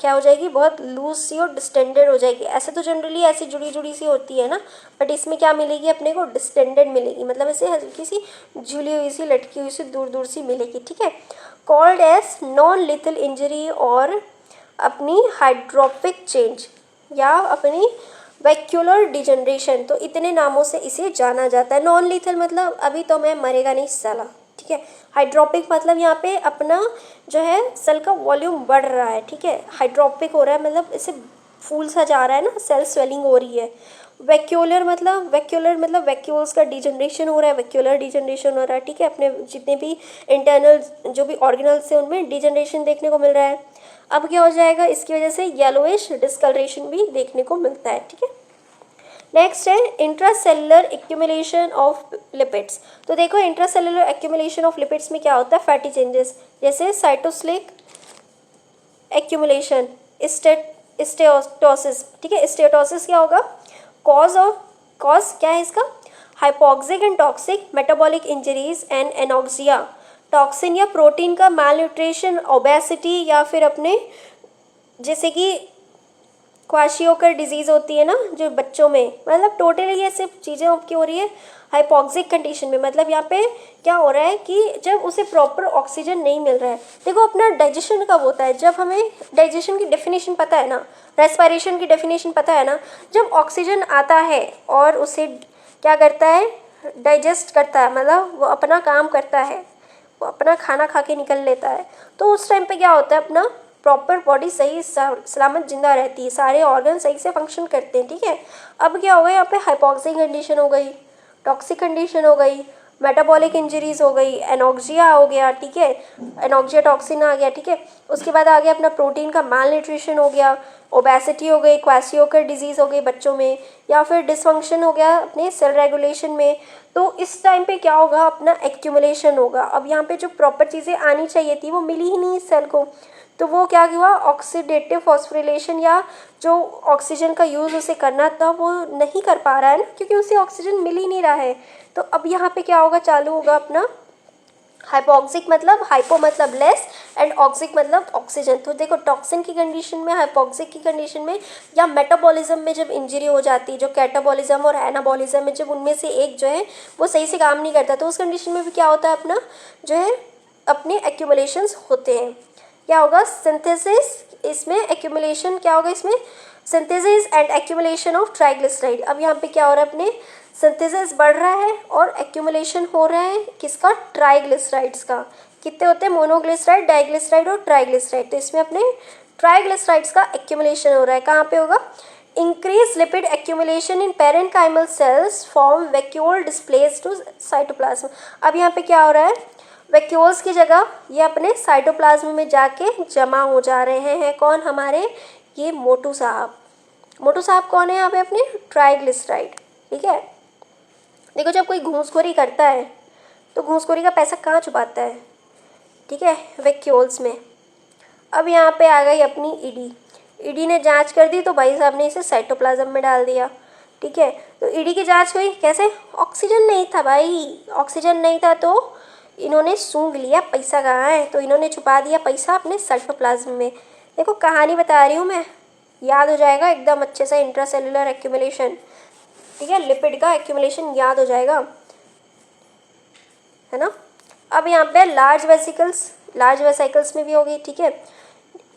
क्या हो जाएगी, बहुत लूज सी और डिस्टेंडेड हो जाएगी। ऐसे तो जनरली ऐसी जुड़ी जुड़ी सी होती है ना, बट इसमें क्या मिलेगी अपने को, डिस्टेंडेड मिलेगी, मतलब ऐसे हल्की सी झूली हुई सी, लटकी हुई सी, दूर दूर सी मिलेगी, ठीक है। Called as non lethal injury और अपनी हाइड्रोपिक चेंज या अपनी वैक्यूलर डिजनरेशन, तो इतने नामों से इसे जाना जाता है। नॉन लीथल मतलब अभी तो मैं मरेगा नहीं साला, ठीक है। हाइड्रोपिक मतलब यहाँ पे अपना जो है सेल का वॉल्यूम बढ़ रहा है, ठीक है, हाइड्रोपिक हो रहा है, मतलब इसे फूल सा जा रहा है ना, सेल स्वेलिंग हो रही है। वैक्यूलर मतलब वैक्यूल्स का डिजनरेशन हो रहा है, वैक्यूलर डिजनरेशन हो रहा है, ठीक है। अपने जितने भी इंटरनल जो भी ऑर्गेनल्स है उनमें डिजनरेशन देखने को मिल रहा है। अब क्या हो जाएगा, इसकी वजह से येलोइश डिस्कलरेशन भी देखने को मिलता है, ठीक है। नेक्स्ट है इंट्रासेलुलर एक्यूमुलेशन ऑफ लिपिड्स। तो देखो इंट्रासेलुलर एक्यूमुलेशन ऑफ लिपिड्स में क्या होता है, फैटी चेंजेस, जैसे साइटोस्लिक एक्यूमुलेशन, स्टेटोसिस, ठीक है। स्टेटोसिस क्या होगा, कॉज क्या है इसका, hypoxic and toxic metabolic injuries and anoxia, toxin या प्रोटीन का माल न्यूट्रिशन, ओबेसिटी, या फिर अपने जैसे कि क्वाशियोकर डिजीज़ होती है ना जो बच्चों में, मतलब टोटली ये सब चीज़ें आपकी हो रही है हाइपोक्सिक कंडीशन में। मतलब यहाँ पे क्या हो रहा है कि जब उसे प्रॉपर ऑक्सीजन नहीं मिल रहा है। देखो अपना डाइजेशन कब होता है, जब हमें डाइजेशन की डेफिनेशन पता है ना, रेस्पिरेशन की डेफिनेशन पता है ना, जब ऑक्सीजन आता है और उसे क्या करता है, डाइजेस्ट करता है, मतलब वो अपना काम करता है, वो अपना खाना खा के निकल लेता है। तो उस टाइम पे क्या होता है, अपना प्रॉपर बॉडी सही सलामत जिंदा रहती है, सारे ऑर्गन सही से फंक्शन करते हैं, ठीक है। अब क्या हो गया, यहाँ पे हाइपोक्सिक कंडीशन हो गई, टॉक्सिक कंडीशन हो गई, मेटाबॉलिक इंजरीज हो गई, एनॉक्सिया हो गया, ठीक है, एनॉक्सिया टॉक्सिन आ गया, ठीक है। उसके बाद आ गया अपना प्रोटीन का माल न्यूट्रिशन हो गया, ओबेसिटी हो गई, क्वाशियोकर डिजीज़ हो गई बच्चों में, या फिर डिसफंक्शन हो गया अपने सेल रेगुलेशन में। तो इस टाइम पे क्या होगा, अपना एक्यूमुलेशन होगा। अब यहाँ पे जो प्रॉपर चीज़ें आनी चाहिए थी वो मिली ही नहीं इस सेल को, तो वो क्या हुआ, ऑक्सीडेटिव फॉस्फोरिलेशन या जो ऑक्सीजन का यूज़ उसे करना था वो नहीं कर पा रहा है ना, क्योंकि उसे ऑक्सीजन मिल ही नहीं रहा है। तो अब यहाँ पे क्या होगा, चालू होगा अपना हाइपोक्सिक मतलब हाइपो मतलब लेस एंड ऑक्सिक मतलब ऑक्सीजन। तो देखो टॉक्सिन की कंडीशन में, हाइपोक्सिक की कंडीशन में, या मेटाबॉलिज्म में जब इंजरी हो जाती है, जो कैटाबॉलिज्म और एनाबॉलिज्म में जब उनमें से एक जो है वो सही से काम नहीं करता, तो उस कंडीशन में भी क्या होता है, अपना जो है अपने एक्यूमुलेशंस होते हैं। क्या होगा, सिंथेसिस, इसमें एक्यूमुलेशन क्या होगा, इसमें synthesis and accumulation of triglyceride. अब यहाँ पे क्या हो रहा है, अपने सिंथेसिस बढ़ रहा है और एक्यूमुलेशन हो रहा है किसका, ट्राइग्लिसराइड्स का। कितने होते हैं, मोनोग्लिसराइड, डाइग्लिसराइड और ट्राइग्लिसराइड। तो इसमें अपने ट्राइग्लिसराइड्स का एक्यूमुलेशन हो रहा है, कहाँ पे होगा, increase lipid accumulation in parenchymal cells form vacuole displace to cytoplasm. अब यहाँ पे क्या हो रहा है, वैक्यूल्स की जगह ये अपने साइटोप्लाज्म में जाके जमा हो जा रहे हैं। कौन, हमारे ये मोटू साहब। मोटू साहब कौन है यहाँ पे, अपने ट्राइग्लिसराइड, ठीक है। देखो जब कोई घूसखोरी करता है तो घूसखोरी का पैसा कहाँ छुपाता है, ठीक है, वैक्यूल्स में। अब यहाँ पे आ गई अपनी ईडी। ईडी ने जांच कर दी तो भाई साहब ने इसे साइटोप्लाज्म में डाल दिया, ठीक है। तो ईडी की जांच हुई कैसे, ऑक्सीजन नहीं था भाई, ऑक्सीजन नहीं था तो इन्होंने सूंघ लिया पैसा कहाँ है, तो इन्होंने छुपा दिया पैसा अपने साइटोप्लाज्म में। देखो कहानी बता रही हूँ मैं, याद हो जाएगा एकदम अच्छे से, इंट्रासेल्युलर एक्यूमुलेशन, ठीक है, लिपिड का एक्यूमुलेशन याद हो जाएगा, है ना। अब यहाँ पे लार्ज वेसिकल्स में भी होगी, ठीक है।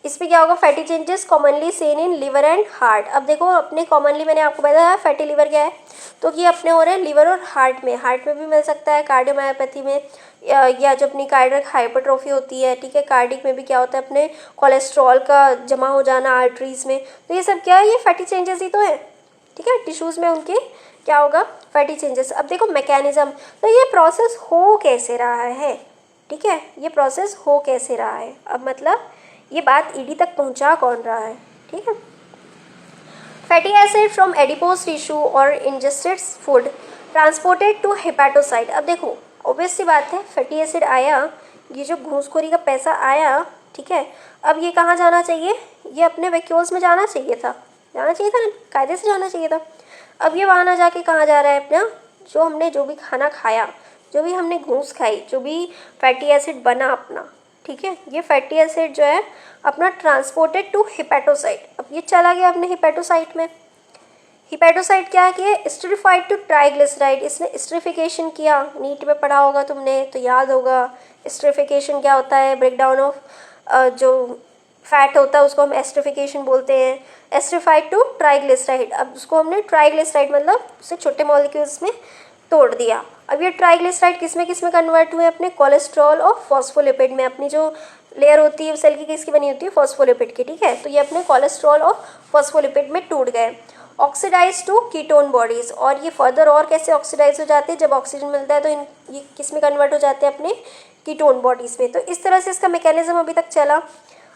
इसमें क्या होगा, fatty changes commonly Sen in liver and heart. अब देखो अपने कॉमनली मैंने आपको बताया फैटी लिवर क्या है, तो ये अपने हो रहे हैं लिवर और हार्ट में भी मिल सकता है, कार्डियोमायोपैथी में, या जो अपनी कार्डियक हाइपरट्रोफी होती है, ठीक है, कार्डिक में भी क्या होता है अपने कोलेस्ट्रॉल का जमा हो जाना आर्टरीज में, तो ये सब क्या है, ये फैटी चेंजेस ही तो है, ठीक है। टिश्यूज़ में उनके क्या होगा, फैटी चेंजेस। अब देखो मैकेनिज्म, तो ये प्रोसेस हो कैसे रहा है, ठीक है, ये प्रोसेस हो कैसे रहा है, अब मतलब ये बात ईडी तक पहुंचा कौन रहा है, ठीक है। Fatty acid from adipose tissue और ingested food transported to hepatocyte. अब देखो ऑब्वियस सी बात है, फैटी एसिड आया, ये जो घूसखोरी का पैसा आया, ठीक है, अब ये कहाँ जाना चाहिए, ये अपने वैक्यूल्स में जाना चाहिए था ना, कायदे से जाना चाहिए था। अब ये वहाँ ना जाके कहाँ जा रहा है, अपना जो हमने जो भी खाना खाया, जो भी हमने घूस खाई, जो भी फैटी एसिड बना अपना, ठीक है, ये फैटी एसिड जो है अपना ट्रांसपोर्टेड टू हिपेटोसाइट। अब ये चला गया अपने हिपेटोसाइट में। हिपेटोसाइट क्या किया, एस्टरिफाइड टू ट्राइग्लिसराइड, इसने एस्टरिफिकेशन किया, नीट में पढ़ा होगा तुमने तो याद होगा। एस्टरिफिकेशन क्या होता है, ब्रेकडाउन ऑफ जो फैट होता है उसको हम एस्टरिफिकेशन बोलते हैं। एस्टरिफाइड टू ट्राइग्लिसराइड, अब उसको हमने ट्राइग्लिसराइड मतलब उससे छोटे मॉलिक्यूल्स में तोड़ दिया। अब ये ट्राइग्लिसराइड किस में कन्वर्ट हुए, अपने कोलेस्ट्रॉल और फॉस्फोलिपिड में। अपनी जो लेयर होती है सेल की किसकी बनी होती है, फॉस्फोलिपिड की, ठीक है, तो ये अपने कोलेस्ट्रॉल और फॉस्फोलिपिड में टूट गए। ऑक्सीडाइज टू कीटोन बॉडीज, और ये फर्दर और कैसे ऑक्सीडाइज हो जाते हैं, जब ऑक्सीजन मिलता है तो ये किस में कन्वर्ट हो जाते हैं, अपने कीटोन बॉडीज में। तो इस तरह से इसका मैकेनिज्म अभी तक चला।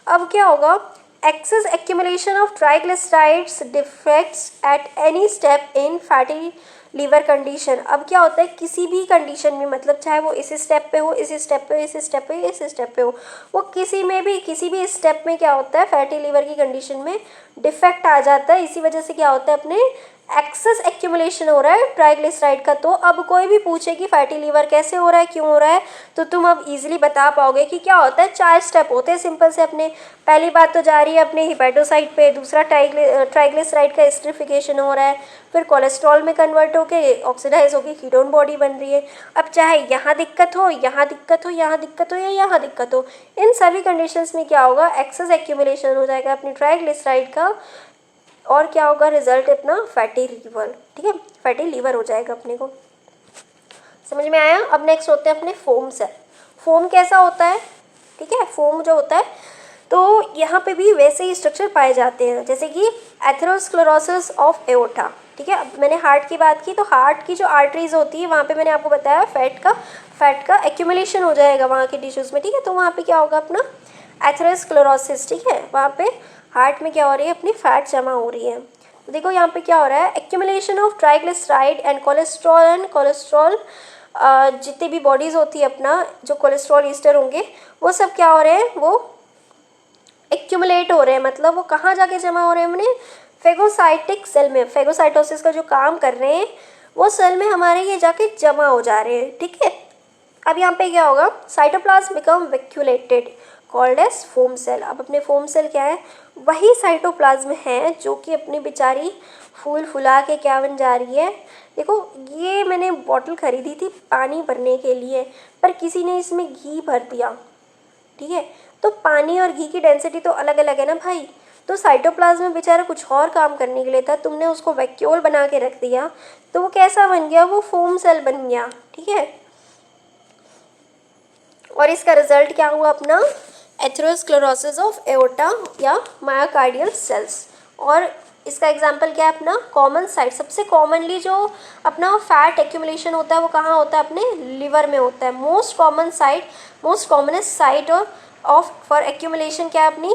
अब क्या होगा, excess accumulation of triglycerides defects at any step in fatty liver condition। अब क्या होता है, किसी भी कंडीशन में, मतलब चाहे वो इस स्टेप पे हो, इस स्टेप पे, इस स्टेप पे, इस स्टेप पे हो, वो किसी भी स्टेप में क्या होता है, फैटी लीवर की कंडीशन में डिफेक्ट आ जाता है। इसी वजह से क्या होता है, अपने एक्सेस एक्यूमुलेशन हो रहा है ट्राइग्लिसराइड का। तो अब कोई भी पूछे कि फैटी लीवर कैसे हो रहा है, क्यों हो रहा है, तो तुम अब इजीली बता पाओगे कि क्या होता है। 4 स्टेप होते हैं सिंपल से अपने। पहली बात तो जा रही है अपने हिपेटोसाइट पे, दूसरा ट्राइग्लिसराइड का एस्टरिफिकेशन हो रहा है, फिर कोलेस्ट्रॉल में कन्वर्ट होकर ऑक्सीडाइज होकर कीटोन बॉडी बन रही है। अब चाहे यहाँ दिक्कत हो, यहाँ दिक्कत हो, यहाँ दिक्कत हो, या यहाँ दिक्कत हो, इन सभी कंडीशंस में क्या होगा, एक्सेस एक्यूमुलेशन हो जाएगा अपनी ट्राइग्लिसराइड का, और क्या होगा रिजल्ट अपना फैटी लीवर, ठीक है, फैटी लीवर हो जाएगा अपने को। समझ में आया। अब नेक्स्ट होते हैं अपने फोम सेल। फोम कैसा होता है, ठीक है, फोम जो होता है तो यहाँ पे भी वैसे ही स्ट्रक्चर पाए जाते हैं जैसे कि एथेरोस्क्लेरोसिस ऑफ एओर्टा, ठीक है। अब मैंने हार्ट की बात की, तो हार्ट की जो आर्टरीज होती है वहाँ पे मैंने आपको बताया फैट का एक्यूमुलेशन हो जाएगा वहाँ के टिश्यूज़ में, ठीक है, तो वहाँ पे क्या होगा अपना एथेरोस्क्लेरोसिस, ठीक है, वहाँ पे हार्ट में क्या हो रही है, अपनी फैट जमा हो रही है। तो देखो यहाँ पे क्या हो रहा है, accumulation of triglyceride and cholesterol जितनी भी बॉडीज़ होती है अपना, जो कोलेस्ट्रॉल ईस्टर होंगे वो सब क्या हो रहे हैं, वो एक्यूमुलेट हो रहे हैं। मतलब वो कहाँ जाके जमा हो रहे हैं, हमने फेगोसाइटिक सेल में, फेगोसाइटोसिस का जो काम कर रहे हैं वो सेल में हमारे ये जाके जमा हो जा रहे हैं, ठीक है। अब यहाँ पे क्या होगा, cytoplasm become vacuolated called as foam cell. अब अपने फोम सेल क्या है, वही साइटोप्लाज्म है जो कि अपनी बेचारी फूल फुला के क्या बन जा रही है। देखो ये मैंने बॉटल खरीदी थी पानी भरने के लिए, पर किसी ने इसमें घी भर दिया, ठीक है, तो पानी और घी की डेंसिटी तो अलग अलग है ना भाई। तो साइटोप्लाज्म में बेचारा कुछ और काम करने के लिए था, तुमने उसको वैक्यूल बना के रख दिया, तो वो कैसा बन गया, वो फोम सेल बन गया, ठीक है। और इसका रिजल्ट क्या हुआ, अपना एथेरोस्क्लेरोसिस ऑफ एओर्टा या मायोकार्डियल सेल्स। और इसका एग्जाम्पल क्या है, अपना कॉमन साइट, सबसे कॉमनली जो अपना फैट एक्यूमुलेशन होता है वो कहाँ होता है, अपने लिवर में होता है। Most commonest site of for accumulation क्या है, अपनी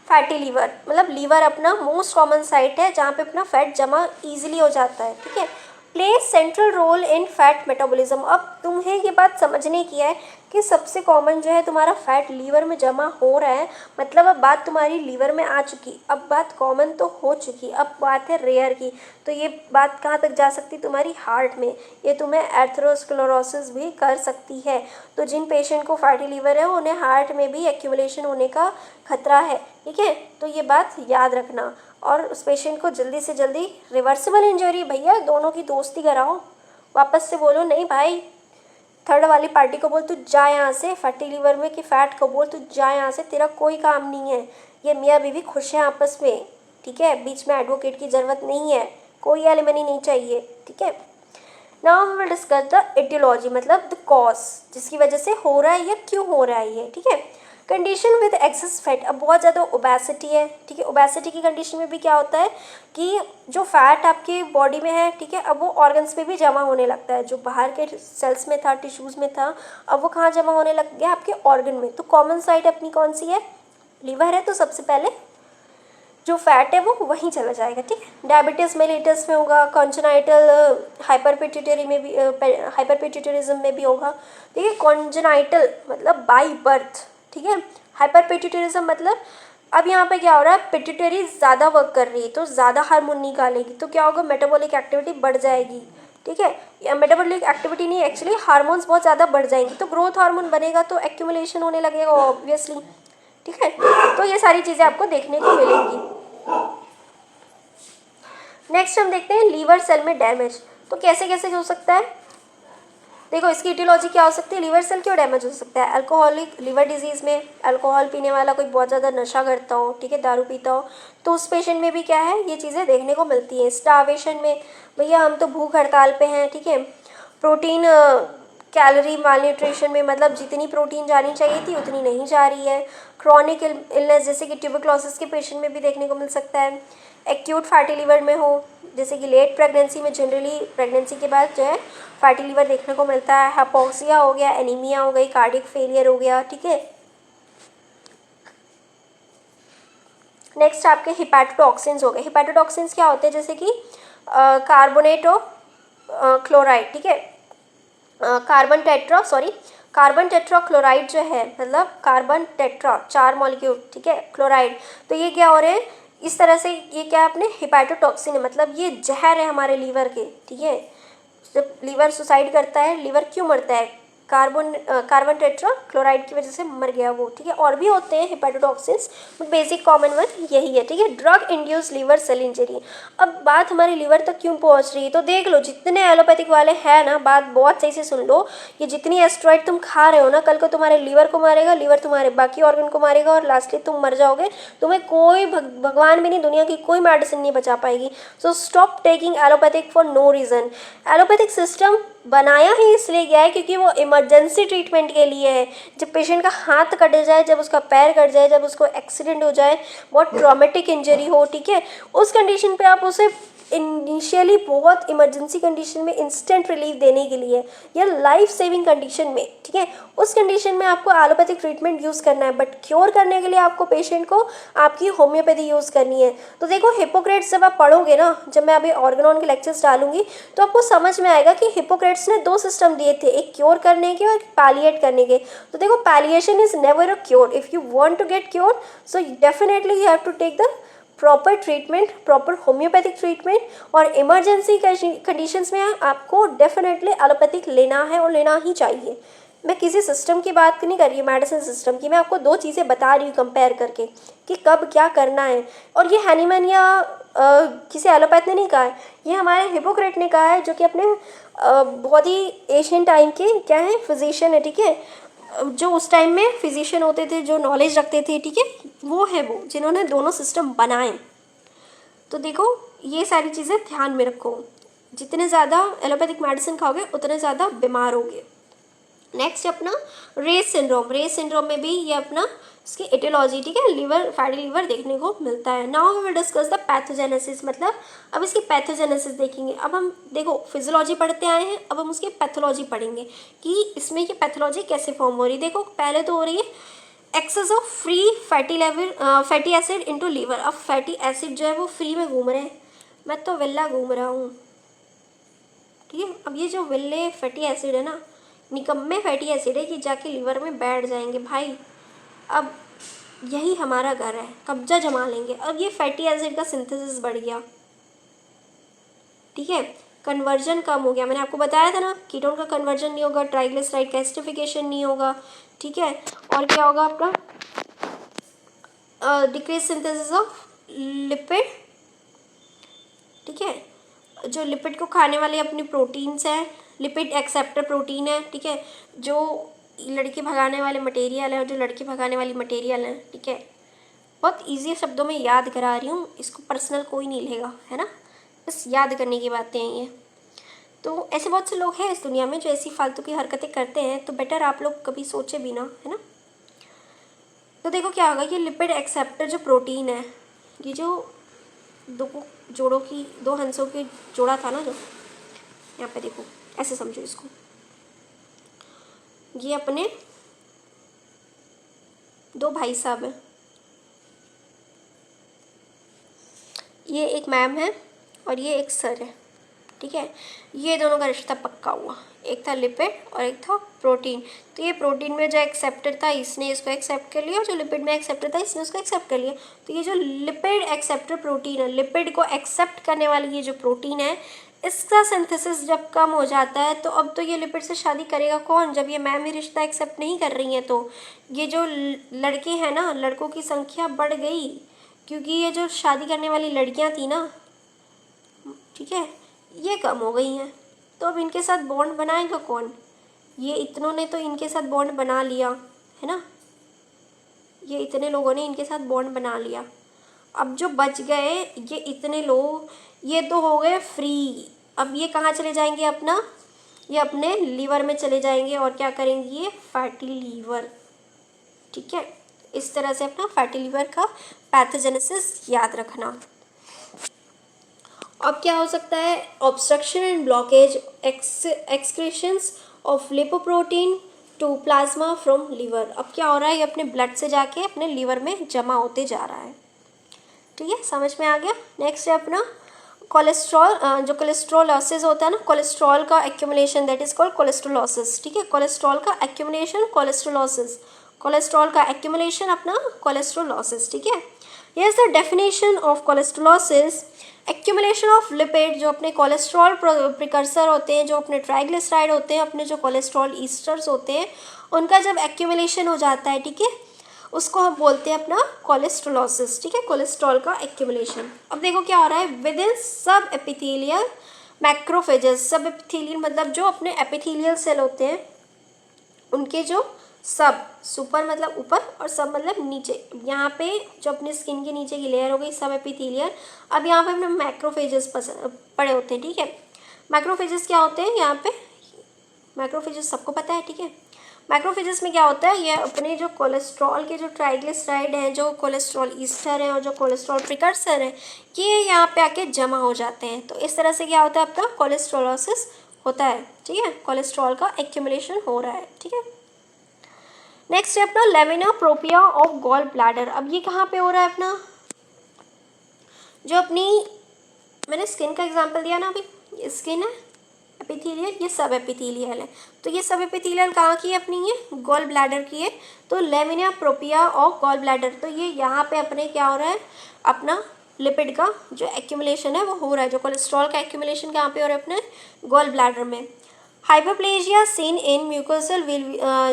फैटी लीवर, मतलब लीवर अपना मोस्ट कॉमन साइट है जहाँ पे अपना फैट जमा ईजिली हो जाता है, ठीक है। Play central role in fat metabolism. अब तुम्हें ये बात समझने की है कि सबसे कॉमन जो है तुम्हारा फैट लीवर में जमा हो रहा है, मतलब अब बात तुम्हारी लीवर में आ चुकी, अब बात कॉमन तो हो चुकी, अब बात है रेयर की। तो ये बात कहाँ तक जा सकती, तुम्हारी हार्ट में, ये तुम्हें एथेरोस्क्लेरोसिस भी कर सकती है। तो जिन पेशेंट को फैटी लीवर है उन्हें हार्ट में भी एक्यूमुलेशन होने का खतरा है, ठीक है, तो ये बात याद रखना। और उस पेशेंट को जल्दी से जल्दी, रिवर्सिबल इंजरी भैया, दोनों की दोस्ती कराओ, वापस से बोलो नहीं भाई, थर्ड वाली पार्टी को बोल तू जा यहाँ से, फैटी लिवर में कि फैट को बोल तू जा यहाँ से, तेरा कोई काम नहीं है, ये मियाँ बीवी खुश हैं आपस में, ठीक है, बीच में एडवोकेट की ज़रूरत नहीं है, कोई एलिमनी नहीं चाहिए, ठीक है। Now we will discuss the aetiology, मतलब द कॉज, जिसकी वजह से हो रहा है या क्यों हो रहा है ये, ठीक है। कंडीशन विद एक्सेस फैट, अब बहुत ज़्यादा ओबेसिटी है, ठीक है, ओबेसिटी की कंडीशन में भी क्या होता है कि जो फैट आपकी बॉडी में है, ठीक है, अब वो ऑर्गन्स में भी जमा होने लगता है, जो बाहर के सेल्स में था, टिश्यूज़ में था, अब वो कहाँ जमा होने लग गया, आपके ऑर्गन में। तो कॉमन साइट अपनी कौन सी है, लीवर है, तो सबसे पहले जो फैट है वो वहीं चला जाएगा, ठीक है। डायबिटीज़ मेलिटस में होगा, कॉन्जेनाइटल हाइपरपिट्यूटरी में भी, हाइपरपिट्यूटरिज्म में भी होगा, ठीक है। कॉन्जेनाइटल मतलब बाई बर्थ, ठीक है। हाइपरपिट्यूटरिज्म मतलब अब यहाँ पे क्या हो रहा है, पिट्यूटरी ज़्यादा वर्क कर रही है तो ज़्यादा हार्मोन निकालेगी, तो क्या होगा, मेटाबॉलिक एक्टिविटी बढ़ जाएगी, ठीक है। मेटाबॉलिक एक्टिविटी नहीं, एक्चुअली हार्मोन्स बहुत ज़्यादा बढ़ जाएंगी, तो ग्रोथ हार्मोन बनेगा तो एक्यूमुलेशन होने लगेगा ऑब्वियसली, ठीक है। तो ये सारी चीज़ें आपको देखने को मिलेंगी। नेक्स्ट हम देखते हैं लीवर सेल में डैमेज, तो कैसे कैसे हो सकता है, देखो इसकी इटियोलॉजी क्या हो सकती है, लीवर सेल क्यों डैमेज हो सकता है, अल्कोहलिक लीवर डिजीज़ में, अल्कोहल पीने वाला कोई बहुत ज़्यादा नशा करता हो, ठीक है, दारू पीता हो, तो उस पेशेंट में भी क्या है, ये चीज़ें देखने को मिलती हैं। स्टार्वेशन में, भैया हम तो भूख हड़ताल पे हैं, ठीक है, प्रोटीन कैलोरी मालन्यूट्रिशन में, मतलब जितनी प्रोटीन जानी चाहिए थी उतनी नहीं जा रही है। क्रॉनिक इलनेस जैसे कि ट्यूबरक्लोसिस के पेशेंट में भी देखने को मिल सकता है। एक्यूट फैटी लिवर में हो, जैसे कि लेट प्रेगनेंसी में, जनरली प्रेगनेंसी के बाद जो है फैटी लिवर देखने को मिलता है। हाइपोक्सिया हो गया, एनीमिया हो गई, कार्डियक फेलियर हो गया, ठीक है। नेक्स्ट आपके हिपैटोटॉक्सिन्स हो गए। हिपैटोटॉक्सिन्स क्या होते हैं, जैसे कि कार्बोनेट ऑफ क्लोराइड, ठीक है, कार्बन टेट्रा क्लोराइड जो है, मतलब कार्बन टेट्रा 4 मॉलिक्यूल, ठीक है, क्लोराइड, तो ये क्या हो रहे हैं इस तरह से, ये क्या है अपने हिपैटोटॉक्सिन है, मतलब ये जहर है हमारे लीवर के, ठीक है। जब लीवर सुसाइड करता है, लीवर क्यों मरता है, कार्बन टेट्रा क्लोराइड की वजह से मर गया वो, ठीक है। और भी होते हैं hepatotoxins, but basic common one यही है, ठीक है। Drug induce liver cell injury, अब बात हमारे लीवर तक क्यों पहुंच रही है, तो देख लो जितने एलोपैथिक वाले हैं ना, बात बहुत सही से सुन लो, ये जितनी एस्ट्रॉइड तुम खा रहे हो ना, कल को तुम्हारे लीवर को मारेगा, लीवर तुम्हारे बाकी ऑर्गन को मारेगा, और लास्टली तुम मर जाओगे, तुम्हें कोई भगवान भी नहीं, दुनिया की कोई मेडिसिन नहीं बचा पाएगी। So stop taking allopathic for no reason. Allopathic system बनाया ही इसलिए गया है क्योंकि वो इमरजेंसी ट्रीटमेंट के लिए है। जब पेशेंट का हाथ कट जाए, जब उसका पैर कट जाए, जब उसको एक्सीडेंट हो जाए, बहुत ट्रॉमेटिक इंजरी हो, ठीक है, उस कंडीशन पे आप उसे इनिशियली बहुत इमरजेंसी कंडीशन में इंस्टेंट रिलीफ देने के लिए या लाइफ सेविंग कंडीशन में, ठीक है, उस कंडीशन में आपको एलोपैथिक ट्रीटमेंट यूज़ करना है। बट क्योर करने के लिए आपको पेशेंट को आपकी होम्योपैथी यूज़ करनी है। तो देखो हिपोक्रेट्स जब आप पढ़ोगे ना, जब मैं अभी ऑर्गेनॉन के लेक्चर्स डालूंगी तो आपको समझ में आएगा कि हिपोक्रेट्स ने 2 सिस्टम दिए थे, एक क्योर करने के और एक पैलिएट करने के। तो देखो palliation is never a cure, if you want to get cure so definitely you have to take the proper treatment, proper homoeopathic treatment, और इमरजेंसी कंडीशंस में आपको डेफिनेटली एलोपैथिक लेना है और लेना ही चाहिए। मैं किसी सिस्टम की बात नहीं कर रही हूँ, मेडिसिन सिस्टम की, मैं आपको 2 चीज़ें बता रही हूँ कंपेयर करके कि कब क्या करना है। और ये हैनीमैन या किसी एलोपैथ ने नहीं कहा है, ये हमारे हिपोक्रेट ने कहा है, जो कि अपने बहुत ही एशियन टाइम के क्या है, फिजिशियन है, ठीक है, जो उस टाइम में फिजिशियन होते थे, जो नॉलेज रखते थे, ठीक है, वो है वो जिन्होंने दोनों सिस्टम बनाए। तो देखो ये सारी चीज़ें ध्यान में रखो, जितने ज़्यादा एलोपैथिक मेडिसिन खाओगे उतने ज़्यादा बीमार होगे। नेक्स्ट अपना रेस सिंड्रोम, रेस सिंड्रोम में भी ये अपना इसकी एटियोलॉजी, ठीक है, लीवर फैटी लीवर देखने को मिलता है। Now we will discuss the pathogenesis, मतलब अब इसकी पैथोजेनेसिस देखेंगे। अब हम देखो फिजियोलॉजी पढ़ते आए हैं, अब हम उसकी पैथोलॉजी पढ़ेंगे कि इसमें ये पैथोलॉजी कैसे फॉर्म हो रही है। देखो पहले तो हो रही है excess of free fatty acid into liver. अब फैटी एसिड जो है वो फ्री में घूम रहे हैं, मैं तो विल्ला घूम रहा हूँ, ठीक है। अब ये जो विल्ले फैटी एसिड है ना, निकम्मे फैटी एसिड है कि जाके लीवर में बैठ जाएंगे भाई, अब यही हमारा घर है, कब्जा जमा लेंगे। अब ये फैटी एसिड का सिंथेसिस बढ़ गया, ठीक है, कन्वर्जन कम हो गया, मैंने आपको बताया था ना, कीटोन का कन्वर्जन नहीं होगा, ट्राइग्लिसराइड का एस्टरिफिकेशन नहीं होगा, ठीक है, और क्या होगा अपना डिक्रीज सिंथेसिस ऑफ लिपिड, ठीक है। जो लिपिड को खाने वाले अपनी प्रोटीन्स हैं, लिपिड एक्सेप्टर प्रोटीन है, ठीक है। जो लड़के भगाने वाले मटेरियल है, जो लड़के भगाने वाली मटेरियल है, ठीक है। बहुत ईजी शब्दों में याद करा रही हूँ, इसको पर्सनल कोई नहीं लेगा, है ना। बस याद करने की बातें हैं ये। तो ऐसे बहुत से लोग हैं इस दुनिया में जो ऐसी फालतू की हरकतें करते हैं, तो बेटर आप लोग कभी सोचे भी ना, है ना। तो देखो क्या होगा, ये लिपिड एक्सेप्टर जो प्रोटीन है, ये जो दो हंसों की जोड़ा था ना, जो यहाँ पे देखो, ऐसे समझो इसको, ये अपने दो भाई साहब हैं, ये एक मैम है और ये एक सर है, ठीक है। ये दोनों का रिश्ता पक्का हुआ, एक था लिपिड और एक था प्रोटीन। तो ये प्रोटीन में जो एक्सेप्टर था इसने इसको एक्सेप्ट कर लिया, जो लिपिड में एक्सेप्टर था इसने उसको एक्सेप्ट कर लिया। तो ये जो लिपिड एक्सेप्टर प्रोटीन है, लिपिड को एक्सेप्ट करने वाली ये जो प्रोटीन है, इसका सिंथेसिस जब कम हो जाता है, तो अब तो ये लिपिड से शादी करेगा कौन, जब ये मैम ही रिश्ता एक्सेप्ट नहीं कर रही हैं। तो ये जो लड़के हैं ना, लड़कों की संख्या बढ़ गई, क्योंकि ये जो शादी करने वाली लड़कियां थी ना, ठीक है, ये कम हो गई हैं। तो अब इनके साथ बॉन्ड बनाएगा कौन, ये इतनों ने तो इनके साथ बॉन्ड बना लिया, है ना। ये इतने लोगों ने इनके साथ बॉन्ड बना लिया। अब जो बच गए ये इतने लोग, ये तो हो गए फ्री। अब ये कहाँ चले जाएंगे अपना, ये अपने लीवर में चले जाएंगे और क्या करेंगे, ये फैटी लीवर, ठीक है। इस तरह से अपना फैटी लीवर का पैथोजेनेसिस याद रखना। अब क्या हो सकता है, obstruction and blockage excretions of lipoprotein to plasma from liver. अब क्या हो रहा है, ये अपने ब्लड से जाके अपने लीवर में जमा होते जा रहा है, ठीक है, समझ में आ गया। नेक्स्ट है अपना कोलेस्ट्रॉल, जो कोलेस्ट्रोलोसिस होता है ना, कोलेस्ट्रॉल का accumulation, that is called cholesterolosis, ठीक है। कोलेस्ट्रॉल का एक्यूमुलेशन कोलेस्ट्रोलोसिस, कोलेस्ट्रॉल का एक्यूमुलेशन अपना कोलेस्ट्रोलोसिस, ठीक है। Here is the definition of cholesterolosis, accumulation of lipid, जो अपने कोलेस्ट्रॉल प्रिकर्सर होते हैं, जो अपने ट्राइग्लिसराइड होते हैं, अपने जो कोलेस्ट्रॉल ईस्टर्स होते हैं, उनका जब एक्यूमुलेशन हो जाता है, ठीक है, उसको हम बोलते हैं अपना कोलेस्ट्रोलोसिस, ठीक है, कोलेस्ट्रॉल का एक्यूमुलेशन। अब देखो क्या हो रहा है, विद इन सब एपिथेलियल मैक्रोफेजेस, सब एपिथेलियल मतलब जो अपने एपिथेलियल सेल होते हैं, उनके जो सब, सुपर मतलब ऊपर और सब मतलब नीचे, यहाँ पे जो अपने स्किन के नीचे की लेयर हो गई सब एपिथेलियल। अब यहाँ पे अपने मैक्रोफेजेस पड़े होते हैं, ठीक है। मैक्रोफेजेस क्या होते हैं, यहाँ पे मैक्रोफेजेस सबको पता है, ठीक है। मैक्रोफेजेस में क्या होता है, ये अपने जो कोलेस्ट्रॉल के जो ट्राइग्लिसराइड हैं, जो कोलेस्ट्रॉल ईस्टर हैं और जो कोलेस्ट्रॉल प्रिकर्सर हैं, ये यहाँ पे आके जमा हो जाते हैं। तो इस तरह से क्या होता है, अपना कोलेस्ट्रोलोसिस होता है, ठीक है, कोलेस्ट्रॉल का एक्यूमुलेशन हो रहा है, ठीक है। नेक्स्ट है अपना लेमिना प्रोपिया ऑफ गॉल ब्लैडर। अब ये कहाँ पे हो रहा है अपना, जो अपनी मैंने स्किन का एग्जांपल दिया ना, अभी ये स्किन है, एपिथेलियल, ये सब एपिथेलियल है। तो ये सब एपिथेलियल कहाँ की है अपनी, ये गॉल ब्लैडर की है। तो लेमिना प्रोपिया ऑफ गॉल ब्लैडर, तो ये यहाँ पे अपने क्या हो रहा है, अपना लिपिड का जो एक्यूमुलेशन है वो हो रहा है, जो कोलेस्ट्रॉल का एक्यूमुलेशन कहाँ पे हो रहा है, अपने गॉल ब्लैडर में। हाइपरप्लेजिया सीन इन म्यूकोसल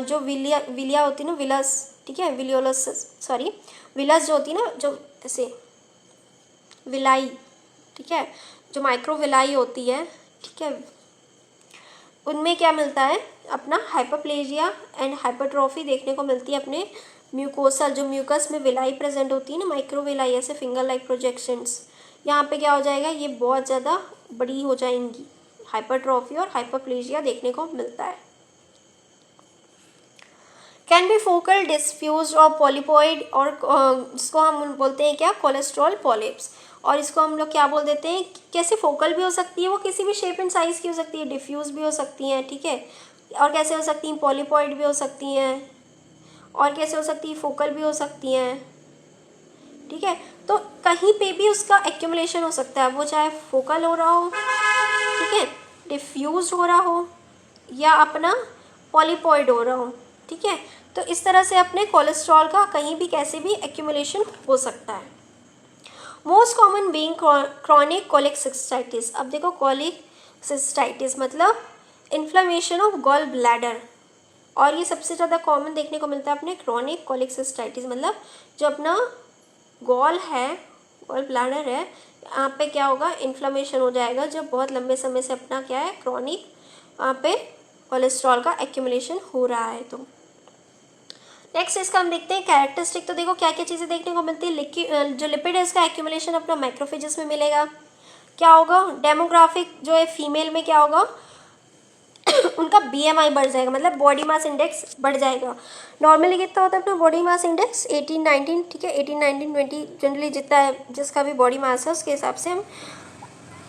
जो विलिया होती है ना, विलस, ठीक है, विलियोलस, सॉरी विलस जो होती है ना, जो ऐसे विलाई, ठीक है, जो माइक्रोविलाई होती है, ठीक है, उनमें क्या मिलता है, अपना हाइपरप्लेजिया एंड हाइपरट्रॉफी देखने को मिलती है अपने म्यूकोसल, जो म्यूकस में विलाई प्रेजेंट होती है ना, माइक्रोविलाई, ऐसे फिंगर लाइक प्रोजेक्शंस, यहाँ पे क्या हो जाएगा, ये बहुत ज़्यादा बड़ी हो जाएंगी, हाइपरट्रॉफी और हाइपरप्लेजिया देखने को मिलता है। कैन बी फोकल डिस्फ्यूज और पॉलीपॉइड, और जिसको हम बोलते हैं क्या, कोलेस्ट्रॉल पॉलिप्स, और इसको हम लोग क्या बोल देते हैं, कैसे फोकल भी हो सकती है, वो किसी भी शेप एंड साइज़ की हो सकती है, डिफ्यूज भी हो सकती हैं, ठीक है, और कैसे हो सकती हैं, पॉलीपॉइड भी हो सकती हैं, और कैसे हो सकती है, फोकल भी हो सकती हैं, ठीक है। तो कहीं पे भी उसका एक्यूमुलेशन हो सकता है, वो चाहे फोकल हो रहा हो, ठीक है, डिफ्यूज हो रहा हो, या अपना पॉलीपॉइड हो रहा हो, ठीक है। तो इस तरह से अपने कोलेस्ट्रॉल का कहीं भी कैसे भी एक्यूमुलेशन हो सकता है। Most common being chronic colic cystitis. अब देखो, कोलिक सिस्टाइटिस मतलब इन्फ्लेमेशन ऑफ गॉल ब्लैडर, और ये सबसे ज़्यादा कॉमन देखने को मिलता है अपने क्रॉनिक कोलिक सिस्टाइटिस, मतलब जो अपना गॉल है, गॉल ब्लैडर है, यहाँ पे क्या होगा, इन्फ्लेमेशन हो जाएगा जब बहुत लंबे समय से अपना क्या है, क्रॉनिक वहाँ पे कोलेस्ट्रॉल का एक्यूमुलेशन हो रहा है। तो नेक्स्ट इसका हम देखते हैं कैरेक्टरिस्टिक। तो देखो क्या क्या चीज़ें देखने को मिलती है। जो लिपिड है इसका एक्यूमुलेशन अपना मैक्रोफेजेस में मिलेगा। क्या होगा, डेमोग्राफिक जो है फीमेल में क्या होगा उनका BMI बढ़ जाएगा, मतलब बॉडी मास इंडेक्स बढ़ जाएगा। नॉर्मली कितना होता है अपना बॉडी मास इंडेक्स 18-19, ठीक है, 18-19-20 जनरली जितना है, जिसका भी बॉडी मास है उसके हिसाब से हम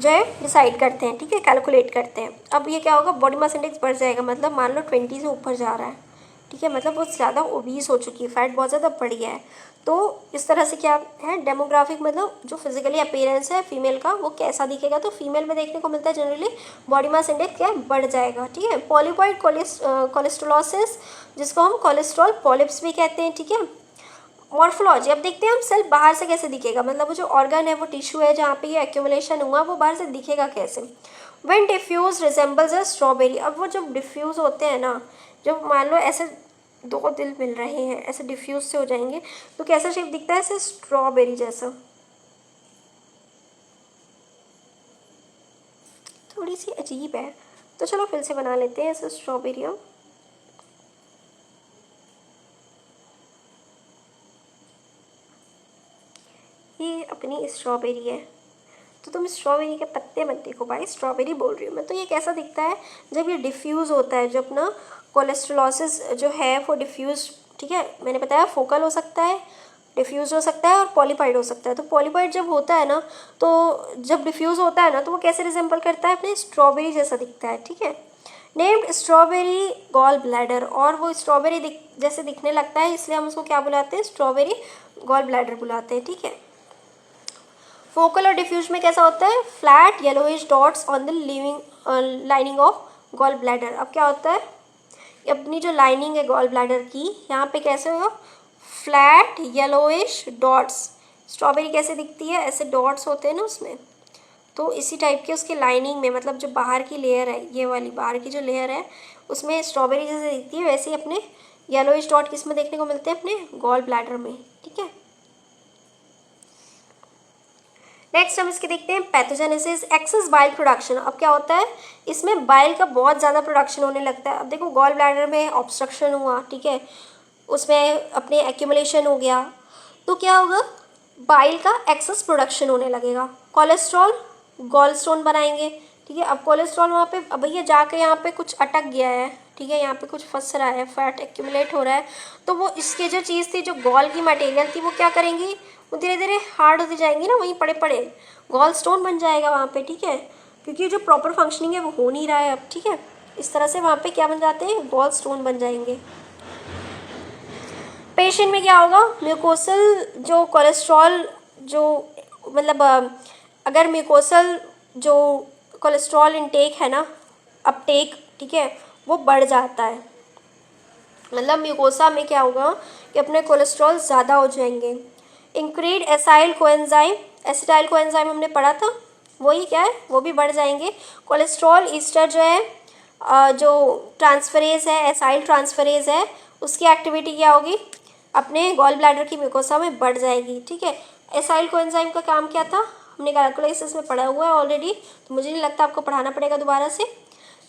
जो है डिसाइड करते हैं, ठीक है, कैलकुलेट करते हैं। अब ये क्या होगा, बॉडी मास इंडेक्स बढ़ जाएगा, मतलब मान लो 20 से ऊपर जा रहा है, ठीक है, मतलब बहुत ज़्यादा ओबीस हो चुकी है, फैट बहुत ज़्यादा बढ़ गया है। तो इस तरह से क्या है, डेमोग्राफिक मतलब जो फिजिकली अपीयरेंस है फीमेल का वो कैसा दिखेगा, तो फीमेल में देखने को मिलता है जनरली बॉडी मास इंडेक्स क्या बढ़ जाएगा, ठीक है। पॉलीपॉइड कोलेस्ट्रोलोसिस, जिसको हम कोलेस्ट्रॉल पॉलिप्स भी कहते हैं, ठीक है। मॉर्फोलॉजी, अब देखते हैं हम सेल बाहर से कैसे दिखेगा, मतलब वो जो ऑर्गन है, वो टिश्यू है जहाँ पे ये एक्यूमुलेशन हुआ, वो बाहर से दिखेगा कैसे। When diffuse resembles a strawberry, अब वो जब डिफ्यूज़ होते हैं ना, जब मान लो ऐसे दो दिल मिल रहे हैं, ऐसे डिफ्यूज से हो जाएंगे, तो कैसा शेप दिखता है, ऐसे स्ट्रॉबेरी जैसा, थोड़ी सी अजीब है, तो चलो फिर से बना लेते हैं ऐसे स्ट्रॉबेरी हम। ये अपनी स्ट्रॉबेरी है, तो तुम स्ट्रॉबेरी के पत्ते मत देखो भाई, स्ट्रॉबेरी बोल रही हूँ मैं। तो ये कैसा दिखता है जब ये डिफ्यूज़ होता है, जब ना कोलेस्ट्रोलोसिस जो है वो डिफ्यूज़, ठीक है, मैंने बताया फोकल हो सकता है, डिफ्यूज हो सकता है और पॉलीपाइड हो सकता है। तो पॉलीपाइड जब होता है ना, तो जब डिफ्यूज़ होता है ना, तो वो कैसे रिजेंबल करता है, अपने स्ट्रॉबेरी जैसा दिखता है, ठीक है। नेम्ड स्ट्रॉबेरी गॉल ब्लैडर, और वो स्ट्रॉबेरी जैसे दिखने लगता है, इसलिए हम उसको क्या बुलाते हैं, स्ट्रॉबेरी गॉल ब्लैडर बुलाते हैं, ठीक है। फोकल और डिफ्यूज में कैसा होता है, flat yellowish dots on the living lining of gall bladder. अब क्या होता है, अपनी जो लाइनिंग है गॉल ब्लैडर की, यहाँ पे कैसे होगा, फ्लैट येलोइश डॉट्स। स्ट्रॉबेरी कैसे दिखती है, ऐसे डॉट्स होते हैं ना उसमें, तो इसी टाइप के उसकी लाइनिंग में, मतलब जो बाहर की लेयर है, ये वाली बाहर की जो लेयर है, उसमें स्ट्रॉबेरी जैसे दिखती है, वैसे ही अपने येलोइश डॉट किस में देखने को मिलते हैं, अपने गॉल ब्लैडर में, ठीक है। नेक्स्ट हम इसके देखते हैं पैथोजेनेसिस, एक्सेस बाइल प्रोडक्शन। अब क्या होता है, इसमें बाइल का बहुत ज़्यादा प्रोडक्शन होने लगता है। अब देखो गॉल ब्लैडर में ऑब्स्ट्रक्शन हुआ, ठीक है, उसमें अपने एक्यूमुलेशन हो गया, तो क्या होगा, बाइल का एक्सेस प्रोडक्शन होने लगेगा। कोलेस्ट्रॉल गॉल स्टोन बनाएंगे, ठीक है। अब कोलेस्ट्रॉल वहाँ पे, अब भैया जाके यहाँ पे कुछ अटक गया है, ठीक है, यहाँ पे कुछ फंस रहा है, फैट एक्यूमुलेट हो रहा है, तो वो इसके जो चीज़ थी, जो गॉल की मटेरियल थी, वो क्या करेंगी, वो धीरे धीरे हार्ड होती जाएंगी ना, वहीं पड़े पड़े गॉल स्टोन बन जाएगा वहाँ पे, ठीक है, क्योंकि जो प्रॉपर फंक्शनिंग है वो हो नहीं रहा है अब, ठीक है। इस तरह से वहाँ पे क्या बन जाते हैं, गॉल स्टोन बन जाएंगे। पेशेंट में क्या होगा, म्यूकोसल जो कोलेस्ट्रॉल जो मतलब अगर म्यूकोसल जो कोलेस्ट्रॉल इनटेक है ना, अपटेक, ठीक है, वो बढ़ जाता है, मतलब म्यूकोसा में क्या होगा कि अपने कोलेस्ट्रॉल ज़्यादा हो जाएंगे। इंक्रीड एसाइल कोएंजाइम, एसिटाइल कोएंजाइम हमने पढ़ा था, वही क्या है, वो भी बढ़ जाएंगे। कोलेस्ट्रॉल ईस्टर जो है जो ट्रांसफरेज है, एसाइल ट्रांसफरेज है, उसकी एक्टिविटी क्या होगी, अपने गॉल ब्लैडर की म्यूकोसा में बढ़ जाएगी, ठीक है। एसाइल कोएंजाइम का काम क्या था, हमने कैलकुलेसिस में पढ़ा हुआ है ऑलरेडी, तो मुझे नहीं लगता आपको पढ़ाना पड़ेगा दोबारा से।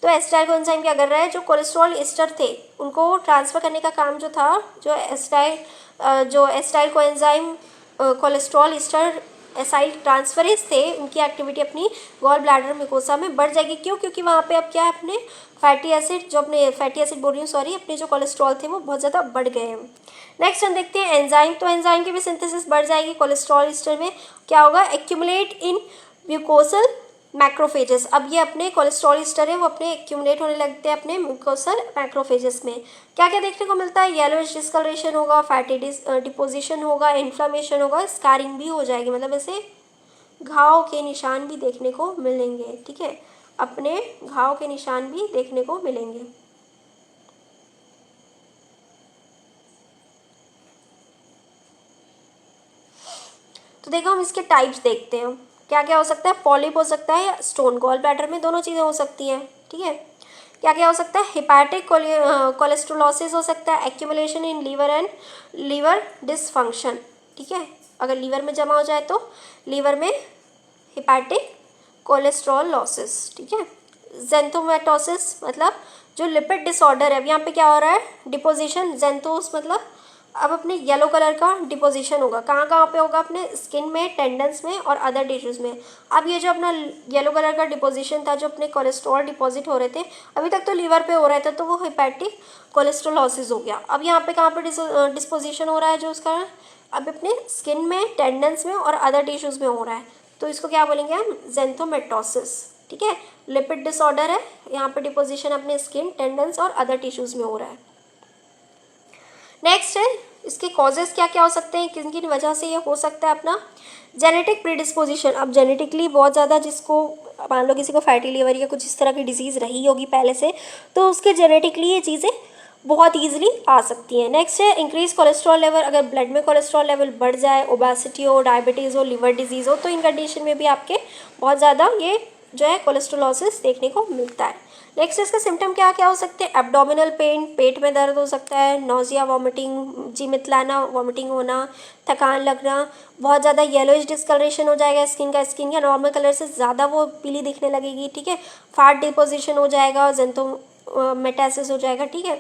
तो एसिटाइल कोएंजाइम क्या कर रहा है, जो कोलेस्ट्रॉल ईस्टर थे उनको ट्रांसफ़र करने का काम जो था, जो acetyl coenzyme cholesterol Easter acyl transferase थे, उनकी एक्टिविटी अपनी गॉल ब्लैडर म्यूकोसा में बढ़ जाएगी। क्यों, क्योंकि वहाँ पे अब क्या है, अपने फैटी एसिड, जो अपने फैटी एसिड बोल रही हूँ सॉरी, अपने जो कोलेस्ट्रॉल थे वो बहुत ज़्यादा बढ़ गए हैं। नेक्स्ट हम देखते हैं एंजाइम, तो एंजाइम की भी सिंथेसिस बढ़ जाएगी। कोलेस्ट्रॉल ईस्टर में क्या होगा, एक्यूमुलेट इन म्यूकोसल मैक्रोफेजेस। अब ये अपने कोलेस्ट्रॉल ईस्टर है, वो अपने एक्यूमुलेट होने लगते हैं अपने म्यूकोसल मैक्रोफेजेस में। क्या क्या देखने को मिलता है, येलोइश डिस्कलरेशन होगा, फैटी डिपोजिशन होगा, इन्फ्लामेशन होगा, स्कारिंग भी हो जाएगी, मतलब ऐसे घाव के निशान भी देखने को मिलेंगे, ठीक है, अपने घाव के निशान भी देखने को मिलेंगे। तो देखो हम इसके टाइप्स देखते हैं, क्या क्या हो सकता है, पॉलिप हो सकता है या स्टोन, गॉल ब्लैडर में दोनों चीज़ें हो सकती हैं, ठीक है। क्या क्या हो सकता है, हेपाटिक कोलेस्ट्रोलोसिस हो सकता है, accumulation in liver and liver dysfunction, ठीक है, अगर लीवर में जमा हो जाए तो लीवर में हेपेटिक कोलेस्ट्रॉल लॉसेस, ठीक है। ज़ेंथोमेटोसिस मतलब जो लिपिड डिसऑर्डर है, अब यहाँ पे क्या हो रहा है, डिपोजिशन, ज़ेंथोस मतलब अब अपने येलो कलर का डिपोजिशन होगा, कहाँ कहाँ पे होगा, अपने स्किन में, टेंडन्स में और अदर टिश्यूज़ में। अब ये जो अपना येलो कलर का डिपोजिशन था, जो अपने कोलेस्ट्रॉल डिपॉजिट हो रहे थे, अभी तक तो लीवर पे हो रहे थे, तो वो हेपेटिक कोलेस्ट्रोलॉसिस हो गया। अब यहाँ पे कहाँ पे डिस्पोजिशन हो रहा है जो उसका, अब अपने स्किन में, टेंडन्स में और अदर टिश्यूज़ में हो रहा है, तो इसको क्या बोलेंगे हम, ज़ेंथोमेटोसिस, ठीक है। लिपिड डिसऑर्डर है, यहाँ पे डिपोजिशन अपने स्किन, टेंडन्स और अदर टिश्यूज़ में हो रहा है। नेक्स्ट है, इसके कॉजेज़ क्या क्या हो सकते हैं, किन किन वजह से ये हो सकता है अपना, जेनेटिक प्रीडिस्पोजिशन। अब जेनेटिकली बहुत ज़्यादा, जिसको मान लो किसी को फैटी लीवर या कुछ इस तरह की डिजीज़ रही होगी पहले से, तो उसके जेनेटिकली ये चीज़ें बहुत ईजिली आ सकती हैं। नेक्स्ट है इंक्रीज कोलेस्ट्रॉल लेवल, अगर ब्लड में कोलेस्ट्रॉल लेवल बढ़ जाए, ओबेसिटी हो, डायबिटीज़ हो, लिवर डिजीज़ हो, तो इन कंडीशन में भी आपके बहुत ज़्यादा ये जो है कोलेस्ट्रोलॉसिस देखने को मिलता है। नेक्स्ट इसके सिम्टम क्या क्या हो सकते हैं, एब्डोमिनल पेन, पेट में दर्द हो सकता है, नोजिया, वॉमिटिंग, जी मितलाना, वॉमिटिंग होना, थकान लगना, बहुत ज़्यादा येलोइश डिस्कलरेशन हो जाएगा स्किन का, स्किन या नॉर्मल कलर से ज़्यादा वो पीली दिखने लगेगी, ठीक है। फैट डिपोजिशन हो जाएगा, ज़ेंथोमेटासिस हो जाएगा, ठीक है।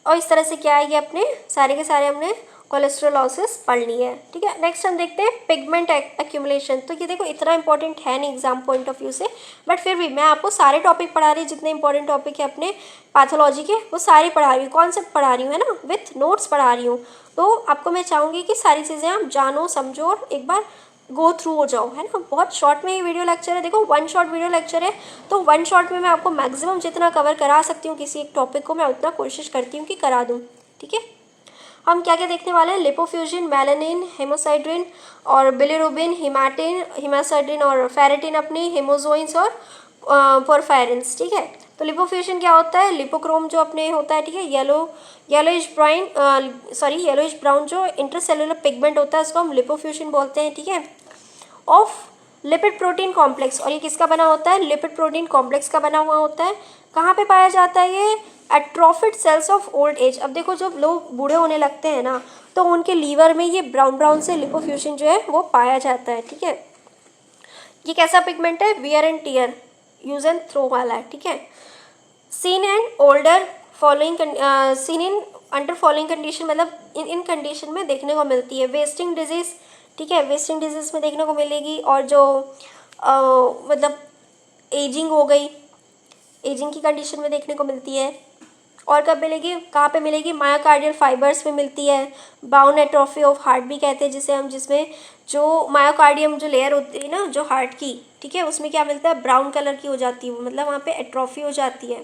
और इस तरह से क्या है, ये अपने सारे के सारे हमने कोलेस्ट्रोलॉसिस पढ़ ली है, ठीक है। नेक्स्ट हम देखते हैं पिगमेंट एक्यूमुलेशन। तो ये देखो इतना इंपॉर्टेंट है नहीं एग्जाम पॉइंट ऑफ व्यू से, बट फिर भी मैं आपको सारे टॉपिक पढ़ा रही हूँ, जितने इंपॉर्टेंट टॉपिक है अपने पैथोलॉजी के, वो सारी पढ़ा रही हूँ, कॉन्सेप्ट पढ़ा रही हूँ, है ना, विथ नोट्स पढ़ा रही हूँ। तो आपको मैं चाहूँगी कि सारी चीज़ें आप जानो, समझो और एक बार गो थ्रू हो जाओ, है ना। बहुत शॉर्ट में ये वीडियो लेक्चर है, देखो 1 शॉट वीडियो लेक्चर है, तो 1 शॉट में मैं आपको मैक्सिमम जितना कवर करा सकती हूँ किसी एक टॉपिक को, मैं उतना कोशिश करती हूँ कि करा दूँ, ठीक है। हम क्या क्या देखने वाले हैं, लिपोफ्यूजन, मेलानिन, हेमोसाइड्रिन और बिलिरुबिन, हिमाटिन, हिमासाइड्रिन और फेरेटिन, अपनी हेमोजोइंस और पोरफायरिन्स, ठीक है। तो लिपोफ्यूजन क्या होता है, लिपोक्रोम जो अपने होता है, ठीक है, येलोइश ब्राउन जो इंटरसेलुलर पिगमेंट होता है, उसको हम लिपोफ्यूजन बोलते हैं, ठीक है, ऑफ लिपिड प्रोटीन कॉम्प्लेक्स। और ये किसका बना होता है, लिपिड प्रोटीन कॉम्प्लेक्स का बना हुआ होता है। कहाँ पे पाया जाता है ये, एट्रोफिड सेल्स ऑफ ओल्ड एज। अब देखो जब लोग बूढ़े होने लगते हैं ना, तो उनके लीवर में ये ब्राउन ब्राउन से लिपोफ्यूजन जो है वो पाया जाता है, ठीक है। ये कैसा पिगमेंट है, wear and tear, use and throw वाला है, ठीक है। Seen and older following, seen in under following condition, मतलब इन कंडीशन में देखने को मिलती है। वेस्टिंग डिजीज़, ठीक है, वेस्टिंग डिजीज़ में देखने को मिलेगी। और जो मतलब एजिंग हो गई, एजिंग की कंडीशन में देखने को मिलती है। और कब मिलेगी, कहाँ पे मिलेगी, मायोकार्डियल फाइबर्स में मिलती है। बाउन एट्रोफी ऑफ हार्ट भी कहते हैं जिसे हम, जिसमें जो मायोकार्डियम जो लेयर होती है ना जो हार्ट की, ठीक है, उसमें क्या मिलता है, ब्राउन कलर की हो जाती है वो, मतलब वहाँ पे एट्रोफी हो जाती है।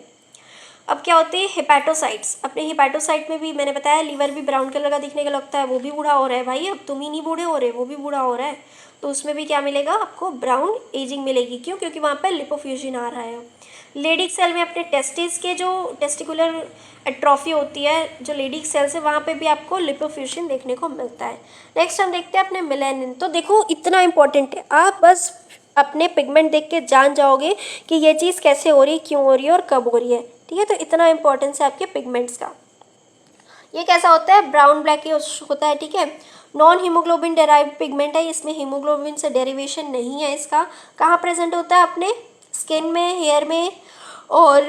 अब क्या होते हैं हेपेटोसाइट्स, अपने हेपेटोसाइट में भी मैंने बताया लीवर भी ब्राउन कलर का दिखने का लगता है, वो भी बूढ़ा हो रहा है भाई, अब तुम ही नहीं बूढ़े हो रहे, वो भी बूढ़ा हो रहा है, तो उसमें भी क्या मिलेगा आपको, ब्राउन एजिंग मिलेगी। क्यों, क्योंकि वहाँ पर लिपोफ्यूजन आ रहा है। लेडिक सेल में अपने टेस्टिस के जो टेस्टिकुलर एट्रोफी होती है, जो लेडिक सेल्स है, वहाँ पे भी आपको लिपोफ्यूजन देखने को मिलता है। नेक्स्ट हम देखते हैं अपने मेलानिन। तो देखो इतना इंपॉर्टेंट है, आप बस अपने पिगमेंट देख के जान जाओगे कि ये चीज़ कैसे हो रही है, क्यों हो रही है और कब हो रही है, ठीक है। तो इतना इंपॉर्टेंस है आपके पिगमेंट्स का। ये कैसा होता है, ब्राउन ब्लैक होता है, ठीक है। नॉन हीमोग्लोबिन डेराइव्ड पिगमेंट है, इसमें हीमोग्लोबिन से डेरिवेशन नहीं है इसका। कहाँ प्रेजेंट होता है, अपने स्किन में, हेयर में और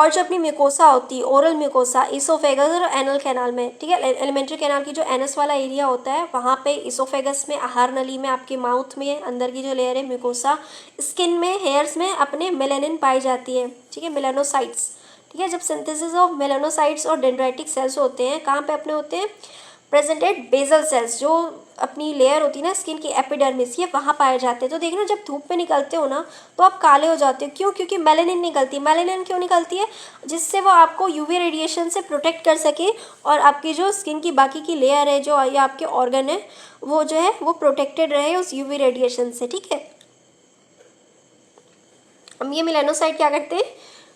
जो अपनी म्यूकोसा होती है, ओरल म्यूकोसा, इसोफेगस और एनल कैनाल में, ठीक है। एलिमेंट्री कैनाल की जो एनस वाला एरिया होता है, वहाँ पे इसोफेगस में, आहार नली में, आपके माउथ में अंदर की जो लेयर है म्यूकोसा, स्किन में, हेयर्स में अपने मेलानिन पाई जाती है, ठीक है, मेलानोसाइट्स, ठीक है। जब सिंथेसिस ऑफ मेलानोसाइट्स और डेंड्राइटिक सेल्स होते हैं, कहाँ पे अपने होते हैं, प्रेजेंटेड बेसल सेल्स, जो अपनी लेयर होती है ना स्किन की, एपिडर्मिस, ये वहाँ पाए जाते हैं। तो देखना जब धूप पे निकलते हो ना, तो आप काले हो जाते हो, क्यों, क्योंकि मेलानिन निकलती है। मेलानिन क्यों निकलती है, जिससे वो आपको यूवी रेडिएशन से प्रोटेक्ट कर सके, और आपकी जो स्किन की बाकी की लेयर है, जो या आपके ऑर्गन है, वो जो है वो प्रोटेक्टेड रहे उस यूवी रेडिएशन से, ठीक है। हम ये मेलानोसाइट क्या करते हैं,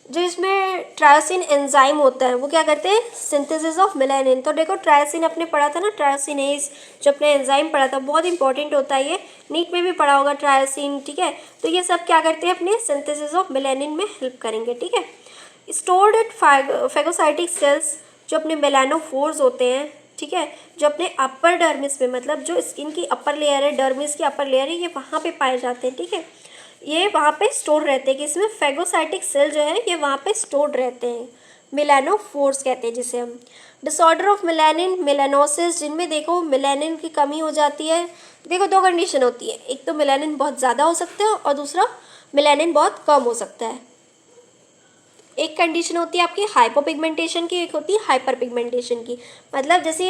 जो इसमें ट्रायोसिन एंजाइम होता है, वो क्या करते हैं, सिंथेसिस ऑफ मेलानिन। तो देखो ट्रायोसिन अपने पढ़ा था ना, ट्रायोसिनेज जो अपने एंजाइम पढ़ा था, बहुत इंपॉर्टेंट होता है ये, नीट में भी पढ़ा होगा ट्रायोसिन, ठीक है। तो ये सब क्या करते हैं, अपने सिंथेसिस ऑफ मेलानिन में हेल्प करेंगे, ठीक है। स्टोर्ड एट फैगोसाइटिक सेल्स, जो अपने मेलानोफोर्स होते हैं, ठीक है, जो अपने अपर डर्मिस में, मतलब जो स्किन की अपर लेयर है, डर्मिस की अपर लेयर है, ये वहाँ पे पाए जाते हैं। ठीक है, ये वहाँ पे स्टोर रहते हैं कि इसमें फेगोसाइटिक सेल जो है ये वहाँ पे स्टोर रहते हैं, मेलानोफोर्स कहते हैं जिसे हम। डिसऑर्डर ऑफ मेलानिन, मेलानोसिस, जिनमें देखो मेलानिन की कमी हो जाती है। देखो दो कंडीशन होती है, एक तो मेलानिन बहुत ज़्यादा हो सकता है और दूसरा मेलानिन बहुत कम हो सकता है। एक कंडीशन होती है आपकी हाइपोपिगमेंटेशन की, एक होती है हाइपर पिगमेंटेशन की। मतलब जैसे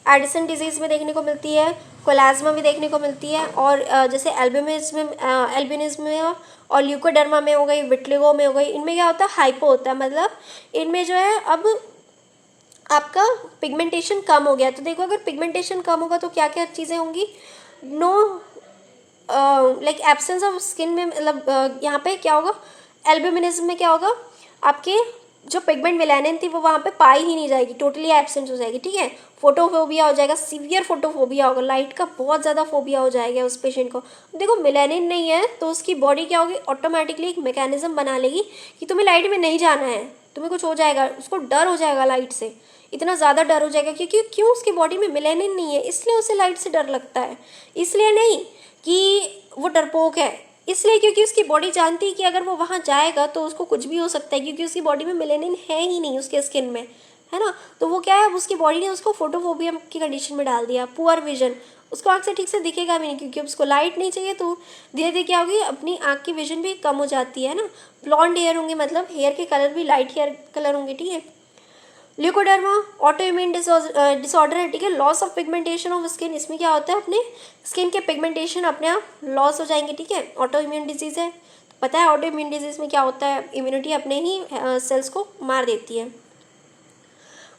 एडिसन डिजीज़ में देखने को मिलती है, कोलाज्मा में देखने को मिलती है, और जैसे एल्बिनिज्म में और ल्यूकोडर्मा में हो गई, विट्लिगो में हो गई, इनमें क्या होता है, हाइपो होता है, मतलब इनमें जो है अब आपका पिगमेंटेशन कम हो गया। तो देखो अगर पिगमेंटेशन कम होगा तो क्या क्या चीज़ें होंगी, know like absence of skin में, मतलब यहाँ पे क्या होगा, एल्ब्यूमिनिज्म में क्या होगा, आपके जो पिगमेंट मेलानिन थी वो वहाँ पे पाई ही नहीं जाएगी, टोटली एब्सेंट हो जाएगी। ठीक है, फोटोफोबिया हो जाएगा, सीवियर फोटोफोबिया होगा, लाइट का बहुत ज़्यादा फोबिया हो जाएगा उस पेशेंट को। देखो मेलानिन नहीं है तो उसकी बॉडी क्या होगी, ऑटोमेटिकली एक मैकेनिज्म बना लेगी कि तुम्हें लाइट में नहीं जाना है, तुम्हें कुछ हो जाएगा, उसको डर हो जाएगा लाइट से, इतना ज़्यादा डर हो जाएगा क्योंकि क्यों, उसकी बॉडी में मेलानिन नहीं है, इसलिए उसे लाइट से डर लगता है। इसलिए नहीं कि वो डरपोक है, इसलिए क्योंकि उसकी बॉडी जानती है कि अगर वो वहाँ जाएगा तो उसको कुछ भी हो सकता है, क्योंकि उसकी बॉडी में मेलानिन है ही नहीं उसके स्किन में, है ना। तो वो क्या है, उसकी बॉडी ने उसको फोटोफोबिया की कंडीशन में डाल दिया, पुअर विजन, उसको आँख से ठीक से दिखेगा भी नहीं क्योंकि उसको लाइट नहीं चाहिए। तो धीरे धीरे क्या होगी, अपनी आँख की विजन भी कम हो जाती है ना। ब्लॉन्ड हेयर होंगे, मतलब हेयर के कलर भी लाइट हेयर कलर होंगे। ठीक है, ल्यूकोडर्मा ऑटो इम्यून डिसऑर्डर है। ठीक है, loss of pigmentation of skin, इसमें क्या होता है, अपने स्किन के पिगमेंटेशन अपने आप लॉस हो जाएंगे। ठीक है, ऑटो इम्यून डिजीज़ है, पता है ऑटो इम्यून डिजीज़ में क्या होता है, इम्यूनिटी अपने ही सेल्स को मार देती है।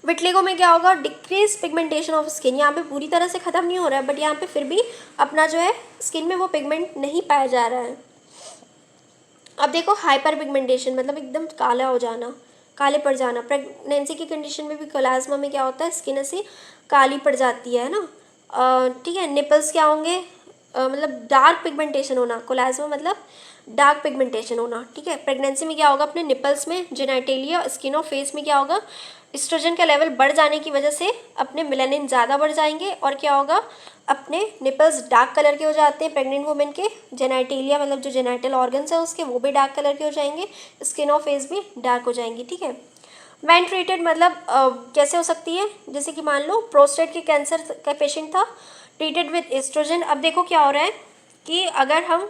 विटलिगो में क्या होगा, डिक्रीज पिगमेंटेशन ऑफ स्किन, यहाँ पे पूरी तरह से ख़त्म नहीं हो रहा है बट यहाँ पे फिर भी अपना जो है स्किन में वो पिगमेंट नहीं पाया जा रहा है। अब देखो हाइपर पिगमेंटेशन, मतलब एकदम काला हो जाना, काले पड़ जाना। प्रेगनेंसी की कंडीशन में भी कोलाज्मा में क्या होता है, स्किन ऐसी काली पड़ जाती है ना। ठीक है, निपल्स क्या होंगे, मतलब डार्क पिगमेंटेशन होना, कोलाज्मा मतलब डार्क पिगमेंटेशन होना। ठीक है, प्रेगनेंसी में क्या होगा, अपने निपल्स में, जेनाइटेलिया, स्किन और फेस में क्या होगा, एस्ट्रोजन का लेवल बढ़ जाने की वजह से अपने मेलानिन ज़्यादा बढ़ जाएंगे और क्या होगा, अपने निपल्स डार्क कलर के हो जाते हैं प्रेग्नेंट वुमेन के, जेनाइटेलिया मतलब जो जेनाइटल ऑर्गन्स है उसके वो भी डार्क कलर के हो जाएंगे, स्किन और फेस भी डार्क हो जाएंगी। ठीक है, वैन ट्रीटेड मतलब कैसे हो सकती है, जैसे कि मान लो प्रोस्टेट के कैंसर का पेशेंट था, ट्रीटेड विद एस्ट्रोजन। अब देखो क्या हो रहा है कि अगर हम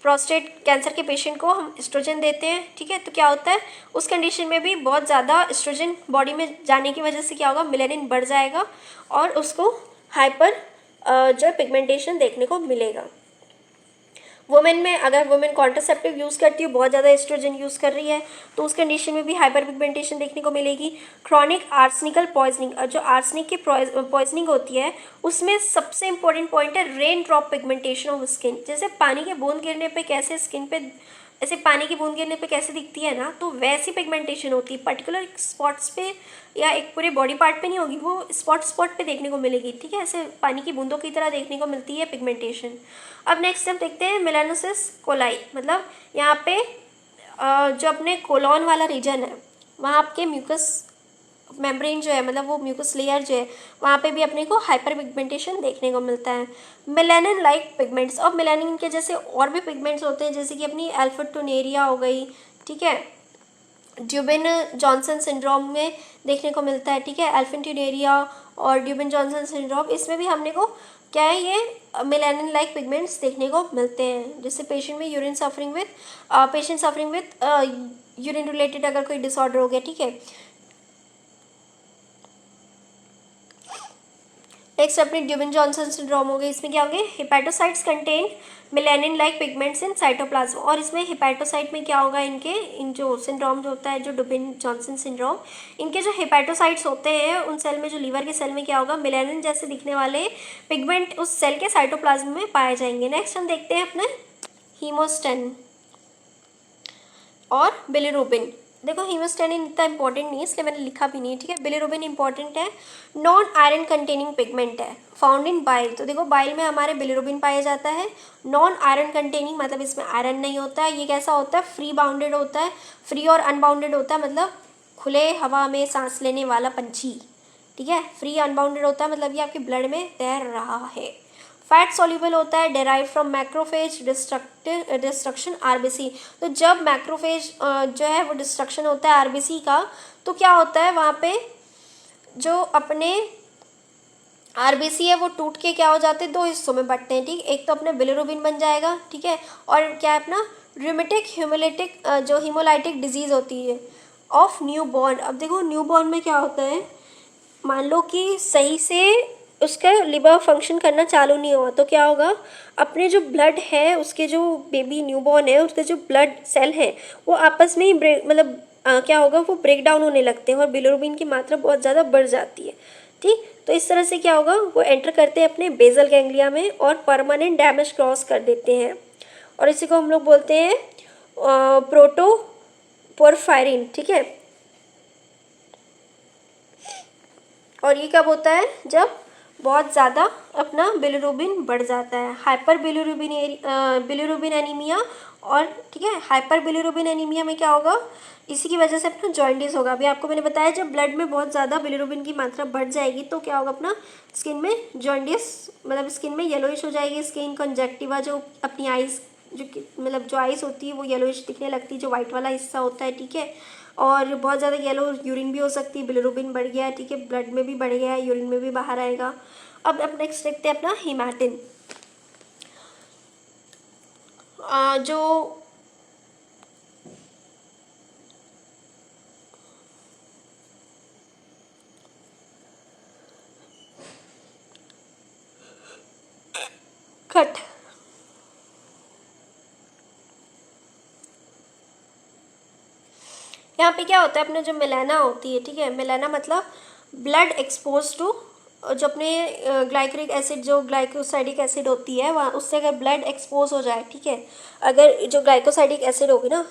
प्रोस्टेट कैंसर के पेशेंट को हम एस्ट्रोजन देते हैं, ठीक है, तो क्या होता है उस कंडीशन में भी बहुत ज़्यादा एस्ट्रोजन बॉडी में जाने की वजह से क्या होगा, मेलानिन बढ़ जाएगा और उसको हाइपर जो पिगमेंटेशन देखने को मिलेगा। वुमेन में अगर वुमेन कॉन्ट्रासेप्टिव यूज़ करती है, बहुत ज़्यादा एस्ट्रोजन यूज़ कर रही है, तो उस कंडीशन में भी हाइपर पिगमेंटेशन देखने को मिलेगी। क्रॉनिक आर्सनिकल पॉइजनिंग, जो आर्सनिक की पॉइजनिंग होती है उसमें सबसे इंपॉर्टेंट पॉइंट है rain drop pigmentation of skin. जैसे पानी के बूंद गिरने पे कैसे स्किन पे, ऐसे पानी की बूंद गिरने पे कैसे दिखती है ना, तो वैसी पिगमेंटेशन होती है, पर्टिकुलर स्पॉट्स पे या एक पूरे बॉडी पार्ट पे नहीं होगी, वो स्पॉट स्पॉट पे देखने को मिलेगी। ठीक है, ऐसे पानी की बूंदों की तरह देखने को मिलती है पिगमेंटेशन। अब नेक्स्ट हम देखते हैं मेलानोसिस कोलाई, मतलब यहाँ पे जो अपने कोलॉन वाला रीजन है वहाँ आपके म्यूकस मेम्ब्रेन जो है, मतलब वो म्यूकस लेयर जो है वहाँ पे भी अपने को हाइपर पिगमेंटेशन देखने को मिलता है। मेलानिन लाइक पिगमेंट्स, और मेलानिन के जैसे और भी पिगमेंट्स होते हैं जैसे कि अपनी अल्फा-टोनेरिया हो गई। ठीक है, ड्यूबिन जॉनसन सिंड्रोम में देखने को मिलता है। ठीक है, अल्फा-टोनेरिया और ड्यूबिन जॉनसन सिंड्रोम, इसमें भी हमने को क्या है, ये मेलानिन लाइक पिगमेंट्स देखने को मिलते हैं। जैसे पेशेंट में urine suffering with urine related अगर कोई डिसऑर्डर हो गया। ठीक है, नेक्स्ट अपनी ड्यूबिन जॉनसन सिंड्रोम हो गई, इसमें क्या होंगे, hepatocytes contain melanin like pigments in cytoplasm, और इसमें हेपेटोसाइट में क्या होगा, इन जो सिंड्रोम जो होता है, जो ड्यूबिन जॉनसन सिंड्रोम, इनके जो हेपेटोसाइट्स होते हैं उन सेल में, जो लीवर के सेल में क्या होगा, मेलानिन जैसे दिखने वाले पिगमेंट उस सेल के साइटोप्लाज्म में पाए जाएंगे। नेक्स्ट हम देखते हैं अपने हीमोस्टेन और बिलिरुबिन। देखो हीमोस्टेनिन इतना इंपॉर्टेंट नहीं है इसलिए मैंने लिखा भी नहीं है। ठीक है, बिलिरुबिन इंपॉर्टेंट है, नॉन आयरन कंटेनिंग पिगमेंट है, फाउंड इन बाइल। तो देखो बाइल में हमारे बिलिरुबिन पाया जाता है, नॉन आयरन कंटेनिंग मतलब इसमें आयरन नहीं होता है। ये कैसा होता है, फ्री बाउंडेड होता है, फ्री और अनबाउंडेड होता है, मतलब खुले हवा में सांस लेने वाला पंछी, ठीक है। फ्री अनबाउंडेड होता है मतलब ये आपके ब्लड में तैर रहा है। फैट सॉल्युबल होता है, derive from macrophage destruction RBC. तो जब मैक्रोफेज जो है वो डिस्ट्रक्शन होता है आरबीसी का, तो क्या होता है वहाँ पे जो अपने आरबीसी है वो टूट के क्या हो जाते हैं, दो हिस्सों में बंटते हैं। ठीक, एक तो अपने बिलिरुबिन बन जाएगा, ठीक है, और क्या है अपना रूमेटिक ह्यूमोलाइटिक जो हीमोलाइटिक डिजीज होती है ऑफ न्यू बॉर्न। अब देखो न्यू बॉर्न में क्या होता है, मान लो कि सही से उसका लिवर फंक्शन करना चालू नहीं हुआ, तो क्या होगा, अपने जो ब्लड है उसके जो बेबी न्यूबॉर्न है उसके जो ब्लड सेल है वो आपस में ही मतलब क्या होगा, वो ब्रेक डाउन होने लगते हैं और बिलिरुबिन की मात्रा बहुत ज़्यादा बढ़ जाती है। ठीक, तो इस तरह से क्या होगा, वो एंटर करते हैं अपने बेसल गैंग्लिया में और परमानेंट डैमेज क्रॉस कर देते हैं, और इसी को हम लोग बोलते हैं प्रोटोपोरफायरिन। ठीक है, और ये कब होता है, जब बहुत ज़्यादा अपना बिलिरुबिन बढ़ जाता है, हाइपर बिलिरुबिन एनीमिया। और ठीक है, हाइपर बिलिरुबिन एनीमिया में क्या होगा, इसी की वजह से अपना जॉइंडिस होगा। अभी आपको मैंने बताया जब ब्लड में बहुत ज़्यादा बिलिरुबिन की मात्रा बढ़ जाएगी तो क्या होगा, अपना स्किन में जॉइंडिस, मतलब स्किन में येलोइश हो जाएगी स्किन, कंजक्टिवा जो अपनी आइज़ जो मतलब जो आइस होती है वो येलोइश दिखने लगती है, जो वाइट वाला हिस्सा होता है। ठीक है, और बहुत ज़्यादा येलो यूरिन भी हो सकती है, बिलिरुबिन बढ़ गया है, ठीक है, ब्लड में भी बढ़ गया है, यूरिन में भी बाहर आएगा। अब नेक्स्ट देखते हैं अपना हीमैटिन। जो कट यहाँ पे क्या होता है, अपने जो मेलाना होती है, ठीक है, मेलाना मतलब ब्लड एक्सपोज टू जो अपने ग्लाइकोलिक एसिड जो ग्लाइकोसाइडिक एसिड होती है वहाँ, उससे अगर ब्लड एक्सपोज हो जाए, ठीक है, अगर जो ग्लाइकोसाइडिक एसिड होगी ना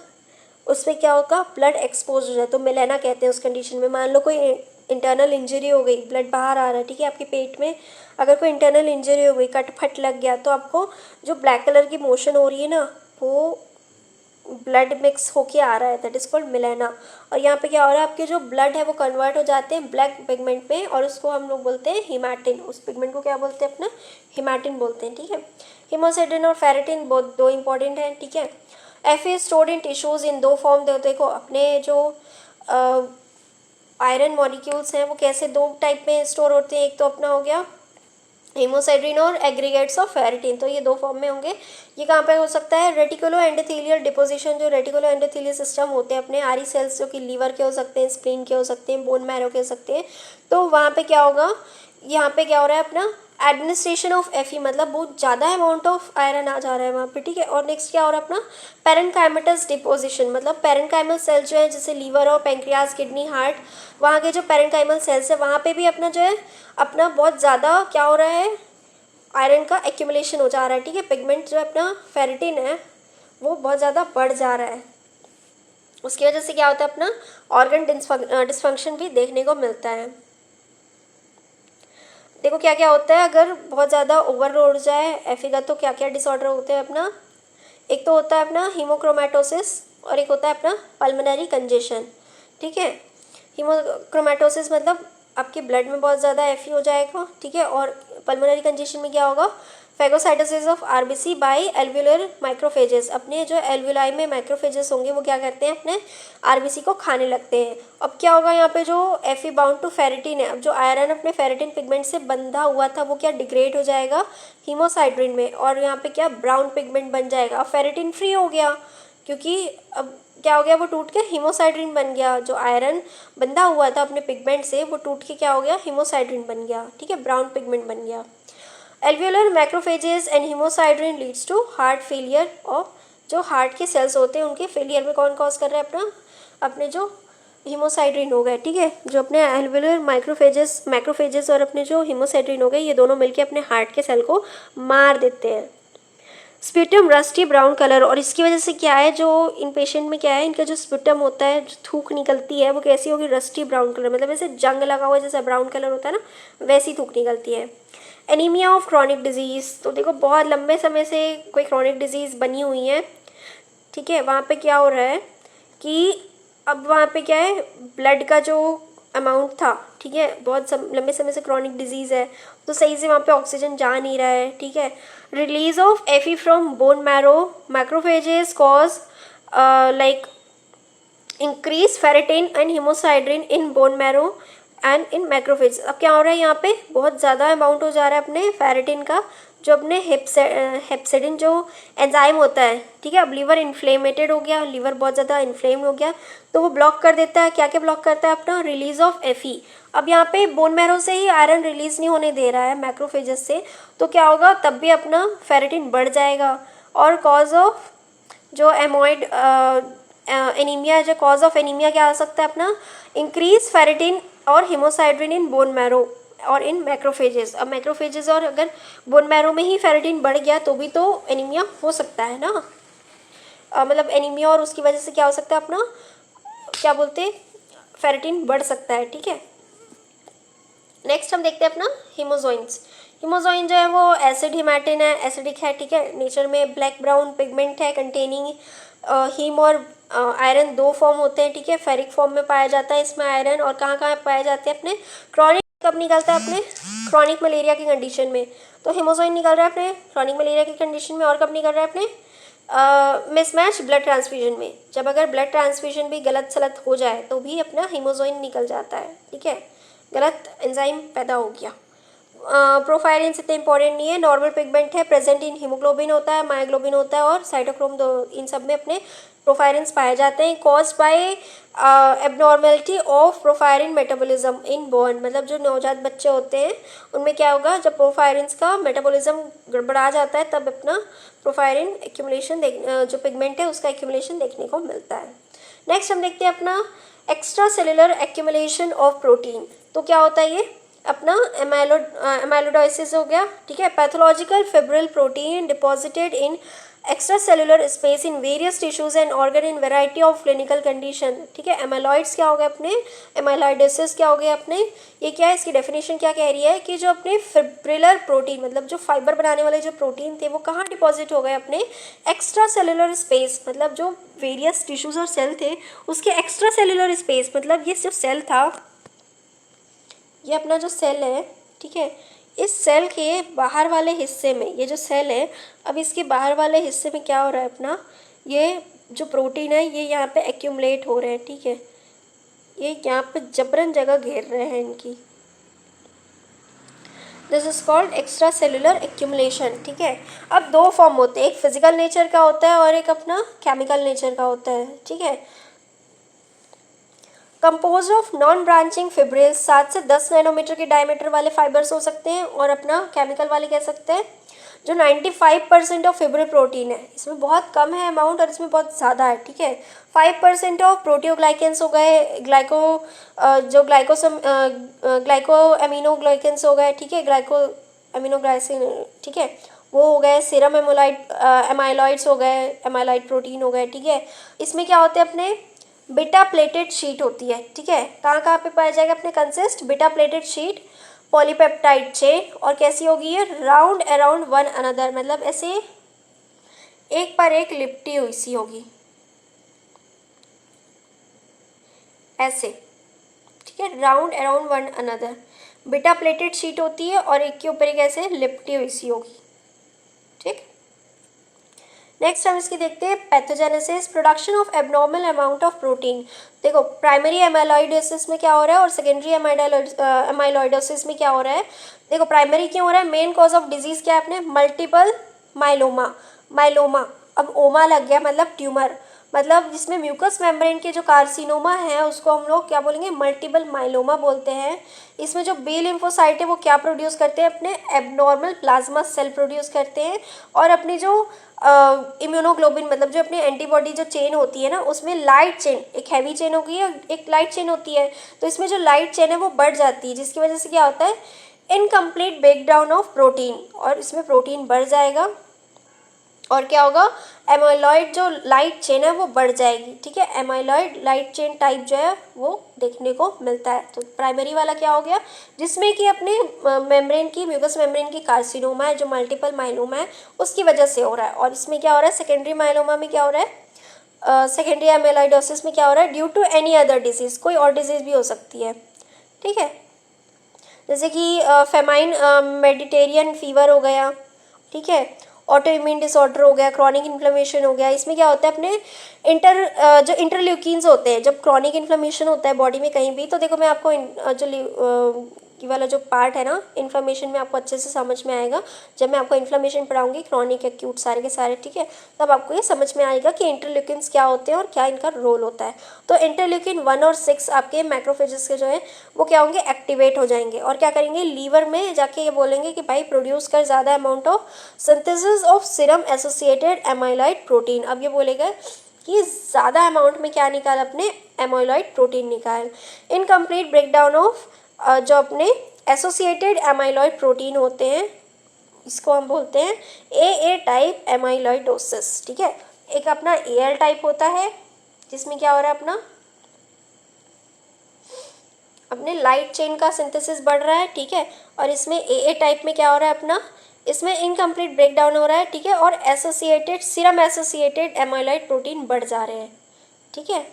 उस पर क्या होगा, ब्लड एक्सपोज हो जाए तो मेलाना कहते हैं उस कंडीशन में। मान लो कोई इंटरनल इंजरी हो गई, ब्लड बाहर आ रहा है, ठीक है, आपके पेट में अगर कोई इंटरनल इंजरी हो गई, कट फट लग गया, तो आपको जो ब्लैक कलर की मोशन हो रही है ना वो ब्लड मिक्स होके आ रहा है, दैट इज कॉल्ड मिलेना। और यहाँ पे क्या हो रहा है, आपके जो ब्लड है वो कन्वर्ट हो जाते हैं ब्लैक पिगमेंट में और उसको हम लोग बोलते हैं हीमैटिन। उस पिगमेंट को क्या बोलते हैं, अपना हीमैटिन बोलते हैं। ठीक है, हीमोसाइटिन और फेरेटिन बहुत दो इंपॉर्टेंट हैं। ठीक है, F is stored in tissues इन दो फॉर्म। देखो अपने जो आयरन मॉलिक्यूल्स हैं वो कैसे दो टाइप में स्टोर होते हैं, एक तो अपना हो गया हेमोसाइड्रिन और एग्रीगेट्स ऑफ फेरेटिन, तो ये दो फॉर्म में होंगे। ये कहाँ पे हो सकता है, रेटिकुलो एंडोथेलियल डिपोजिशन, जो रेटिकुलो एंडोथेलियल सिस्टम होते हैं अपने आरी सेल्स जो कि लीवर के हो सकते हैं, स्प्लीन के हो सकते हैं, बोन मैरो के हो सकते हैं, तो वहाँ पे क्या होगा, यहाँ पे क्या हो रहा है, अपना एडमिनिस्ट्रेशन ऑफ एफी मतलब बहुत ज़्यादा अमाउंट ऑफ आयरन आ जा रहा है वहाँ पे। ठीक है, और नेक्स्ट क्या हो रहा है, अपना पेरेंकाइमेटस डिपोजिशन, मतलब पेरेंकाइमल सेल जो है जैसे लीवर और पेंक्रियाज, किडनी, हार्ट, वहाँ के जो पेरेंकाइमल सेल्स है वहाँ पे भी अपना जो है अपना बहुत ज़्यादा क्या हो रहा है, आयरन का एक्यूमुलेशन हो जा रहा है। ठीक है, पिगमेंट जो है अपना फेरेटिन है वो बहुत ज़्यादा बढ़ जा रहा है, उसकी वजह से क्या होता है, अपना ऑर्गन डिस्फंक्शन भी देखने को मिलता है। देखो क्या क्या होता है अगर बहुत ज़्यादा ओवरलोड जाए एफी का, तो क्या क्या डिसऑर्डर होते हैं अपना, एक तो होता है अपना हीमोक्रोमेटोसिस और एक होता है अपना पल्मोनरी कंजेशन। ठीक है, हीमोक्रोमेटोसिस मतलब आपके ब्लड में बहुत ज़्यादा एफी हो जाएगा। ठीक है, और पल्मोनरी कंजेशन में क्या होगा, phagocytosis of RBC by alveolar macrophages, अपने जो एल्वुलाई में माइक्रोफेजेस होंगे वो क्या करते हैं, अपने आरबीसी को खाने लगते हैं। अब क्या होगा, यहाँ पे जो एफी बाउंड टू फेरेटिन है, अब जो आयरन अपने फेरेटिन पिगमेंट से बंधा हुआ था वो क्या डिग्रेड हो जाएगा हीमोसाइड्रिन में, और यहाँ पे क्या ब्राउन पिगमेंट बन जाएगा। अब फेरेटिन फ्री हो गया क्योंकि अब क्या हो गया, वो टूट के हीमोसाइड्रिन बन गया, जो आयरन बंधा हुआ था अपने पिगमेंट से वो टूट के क्या हो गया, हीमोसाइड्रिन बन गया। ठीक है, ब्राउन पिगमेंट बन गया। Alveolar macrophages and haemosiderin leads to heart failure, और जो हार्ट के सेल्स होते हैं उनके फेलियर में कौन कॉज कर रहा है, अपने जो हीमोसाइड्रिन हो गए। ठीक है, जो अपने एल्वियोलर मैक्रोफेजेस और अपने जो हीमोसाइड्रिन हो गए ये दोनों मिलके अपने हार्ट के सेल को मार देते हैं। स्प्यूटम रस्टी ब्राउन कलर, और इसकी वजह से क्या है, जो इन पेशेंट में क्या है, इनका जो स्प्यूटम होता है, जो थूक निकलती है वो कैसी होगी, रस्टी ब्राउन कलर, मतलब जैसे जंग लगा हुआ जैसा ब्राउन कलर होता है ना वैसी थूक निकलती है। एनीमिया ऑफ क्रॉनिक डिजीज़, तो देखो बहुत लंबे समय से कोई क्रॉनिक डिजीज़ बनी हुई है। ठीक है, वहाँ पे क्या हो रहा है कि अब वहाँ पे क्या है, ब्लड का जो अमाउंट था, ठीक है, बहुत लंबे समय से क्रॉनिक डिजीज़ है, तो सही से वहाँ पे ऑक्सीजन जा नहीं रहा है, ठीक है। Release of Fe from bone marrow, macrophages cause like increase ferritin and haemosiderin in bone marrow and in macrophage. अब क्या हो रहा है यहाँ पे, बहुत ज़्यादा अमाउंट हो जा रहा है अपने फेरेटिन का, जो अपने हेप्सिडिन जो एंजाइम होता है, ठीक है। अब लीवर इन्फ्लेमेटेड हो गया, लीवर बहुत ज़्यादा इन्फ्लेम हो गया, तो वो ब्लॉक कर देता है, क्या क्या ब्लॉक करता है अपना, रिलीज ऑफ एफी। अब यहाँ पे बोन मैरो से ही आयरन रिलीज नहीं होने दे रहा है मैक्रोफेजेस से, तो क्या होगा, तब भी अपना फेरेटिन बढ़ जाएगा, और कॉज ऑफ जो एमोइड एनीमिया, जो कॉज ऑफ एनीमिया क्या आ सकता है अपना, इंक्रीज फेरेटिन और हिमोसाइड्रिन इन बोन मैरो और इन मैक्रोफेजेस। अब मैक्रोफेजेस और अगर बोन मैरो में ही फेरेटिन बढ़ गया तो भी तो एनीमिया हो सकता है ना, मतलब एनीमिया, और उसकी वजह से क्या हो सकता है अपना, क्या बोलते हैं, फेरेटिन बढ़ सकता है, ठीक है। नेक्स्ट हम देखते हैं अपना हीमोजोइंस। हीमोजोइन जो है वो एसिड हिमैटिन है, एसिडिक है, ठीक है, नेचर में ब्लैक ब्राउन पिगमेंट है कंटेनिंग हीम और आयरन, दो फॉर्म होते हैं, ठीक है। फेरिक फॉर्म में पाया जाता है इसमें आयरन, और कहाँ कहाँ पाए जाते हैं अपने क्रॉनिक, कब निकलता है अपने क्रॉनिक मलेरिया की कंडीशन में, तो हीमोजोइन निकल रहा है अपने क्रॉनिक मलेरिया की कंडीशन में, और कब निकल रहा है अपने मिसमैच ब्लड ट्रांसफ्यूजन में, जब अगर ब्लड ट्रांसफ्यूजन भी गलत सलत हो जाए तो भी अपना हीमोजोइन निकल जाता है, ठीक है, गलत एंजाइम पैदा हो गया। प्रोफाइलिन इतने इंपॉर्टेंट नहीं है, नॉर्मल पिगमेंट है, प्रेजेंट इन हीमोग्लोबिन होता है, मायोग्लोबिन होता है, और साइटोक्रोम, दो इन सब में अपने प्रोफाइलिन्स पाए जाते हैं। Cause by abnormality of porphyrin metabolism in born, मतलब जो नवजात बच्चे होते हैं उनमें क्या होगा, जब प्रोफाइलिन्स का मेटाबॉलिज्म गड़बड़ा जाता है तब अपना प्रोफाइलिन एक्यूमुलेशन जो पिगमेंट है उसका एक्यूमुलेशन देखने को मिलता है। नेक्स्ट हम देखते हैं अपना extra cellular accumulation of protein. तो क्या होता है ये अपना एमाइलोडाइसिस हो गया, ठीक है, pathological fibril protein deposited in extra cellular space in various tissues and organ in variety of clinical condition, ठीक है। एमाइलॉइड्स क्या हो गए अपने, एमाइलॉइडोसिस क्या हो गए अपने, ये क्या है, इसकी डेफिनेशन क्या कह रही है कि जो अपने फिब्रिलर प्रोटीन, मतलब जो फाइबर बनाने वाले जो प्रोटीन थे वो कहाँ डिपॉजिट हो गए अपने एक्स्ट्रा सेलुलर स्पेस, मतलब जो वेरियस टिश्यूज और सेल थे उसके एक्स्ट्रा सेलुलर स्पेस, मतलब ये जो सेल था, ये अपना जो सेल है, ठीक है, इस सेल के बाहर वाले हिस्से में, ये जो सेल है अब इसके बाहर वाले हिस्से में क्या हो रहा है अपना, ये जो प्रोटीन है ये यहाँ पे एक्यूमुलेट हो रहे हैं, ठीक है, ये यहाँ पे जबरन जगह घेर रहे हैं इनकी, this is called extra cellular accumulation, ठीक है। अब दो फॉर्म होते हैं, एक फिजिकल नेचर का होता है और एक अपना केमिकल नेचर का होता है, ठीक है। Compose of non branching fibrils, 7 से 10 नैनोमीटर के डायमीटर वाले फाइबर्स हो सकते हैं, और अपना केमिकल वाले कह सकते हैं जो 95% ऑफ फिब्रिल प्रोटीन है, इसमें बहुत कम है अमाउंट और इसमें बहुत ज़्यादा है, ठीक है। 5% ऑफ प्रोटियोग्लाइकेंस हो गए, जो ग्लाइको एमिनोग्लाइकेंस हो गए, ठीक है, ग्लाइको एमिनोग्लाइसिन, ठीक है, वो हो गए, सीरम एमाइलॉइड्स हो गए, एमाइलॉइड प्रोटीन हो गए, ठीक है। इसमें क्या होते हैं अपने बीटा प्लेटेड शीट होती है, ठीक है, कहाँ कहाँ पे पाया जाएगा अपने consist, beta pleated sheet, polypeptide chain, और कैसी होगी ये, राउंड अराउंड वन अनदर, मतलब ऐसे एक पर एक लिपटी हुई सी होगी, ऐसे, ठीक है, round around one another, beta pleated sheet होती है और एक के ऊपर एक ऐसे लिपटी हुई सी होगी, ठीक। नेक्स्ट हम इसकी देखते हैं pathogenesis, production of abnormal amount of protein. देखो प्राइमरी एमाइलॉइडोसिस में क्या हो रहा है और सेकेंडरी एमाइलॉइडोसिस में क्या हो रहा है। देखो प्राइमरी क्यों हो रहा है, मेन कॉज ऑफ डिजीज क्या है अपने, मल्टीपल माइलोमा। अब ओमा लग गया मतलब ट्यूमर, मतलब जिसमें म्यूकस मेम्ब्रेन के जो कार्सिनोमा है उसको हम लोग क्या बोलेंगे, मल्टीपल माइलोमा बोलते हैं। इसमें जो बी लिम्फोसाइट है वो क्या प्रोड्यूस करते हैं, अपने एबनॉर्मल प्लाज्मा सेल प्रोड्यूस करते हैं, और अपनी जो इम्यूनोग्लोबिन, मतलब जो अपनी एंटीबॉडी जो चेन होती है ना उसमें लाइट चेन, एक हैवी चेन होगी और एक लाइट चेन होती है, तो इसमें जो लाइट चेन है वो बढ़ जाती है, जिसकी वजह से क्या होता है, इनकम्प्लीट ब्रेकडाउन ऑफ प्रोटीन, और इसमें प्रोटीन बढ़ जाएगा और क्या होगा, एमाइलॉइड जो लाइट चेन है वो बढ़ जाएगी, ठीक है, एमाइलॉइड लाइट चेन टाइप जो है वो देखने को मिलता है। तो प्राइमरी वाला क्या हो गया, जिसमें कि अपने मेम्ब्रेन की, म्यूकस मेम्ब्रेन की कार्सिनोमा है जो मल्टीपल माइलोमा है उसकी वजह से हो रहा है, और इसमें क्या हो रहा है, सेकेंडरी माइलोमा में क्या हो रहा है, सेकेंडरी एमाइलॉइडोसिस में क्या हो रहा है, due to any other disease, कोई और डिजीज़ भी हो सकती है। ठीक है। जैसे कि फेमाइन मेडिटेरियन फीवर हो गया, ठीक है, ऑटो इम्यून डिसऑर्डर हो गया, क्रॉनिक इन्फ्लेमेशन हो गया। इसमें क्या होता है अपने जो इंटरल्यूकिन्स होते हैं, जब क्रॉनिक इन्फ्लेमेशन होता है बॉडी में कहीं भी, तो देखो मैं आपको ये वाला जो पार्ट है ना इन्फ्लेमेशन में, आपको अच्छे से समझ में आएगा जब मैं आपको इन्फ्लेमेशन पढ़ाऊंगी, क्रॉनिक एक्यूट सारे के सारे, ठीक है, तब आपको ये समझ में आएगा कि इंटरल्यूकिन्स क्या होते हैं और क्या इनका रोल होता है। तो इंटरल्यूकिन 1 और 6 आपके मैक्रोफेजेस के जो है वो क्या होंगे, एक्टिवेट हो जाएंगे और क्या करेंगे, लीवर में जाके ये बोलेंगे कि भाई प्रोड्यूस कर ज़्यादा amount of synthesis of serum associated amyloid protein. अब ये बोलेगा कि ज़्यादा अमाउंट में क्या निकाल, अपने एमाइलॉइड प्रोटीन निकाल। इनकम्प्लीट ब्रेकडाउन ऑफ जो अपने एसोसिएटेड एमाइलॉइड प्रोटीन होते हैं, इसको हम बोलते हैं ए टाइप एमाइलॉइडोसिस, ठीक है। एक अपना एल टाइप होता है जिसमें क्या हो रहा है, अपने लाइट चेन का सिंथेसिस बढ़ रहा है, ठीक है, और इसमें ए टाइप में क्या हो रहा है अपना, इसमें इनकम्प्लीट ब्रेकडाउन हो रहा है, ठीक है, और associated serum associated amyloid protein बढ़ जा रहे हैं, ठीक है।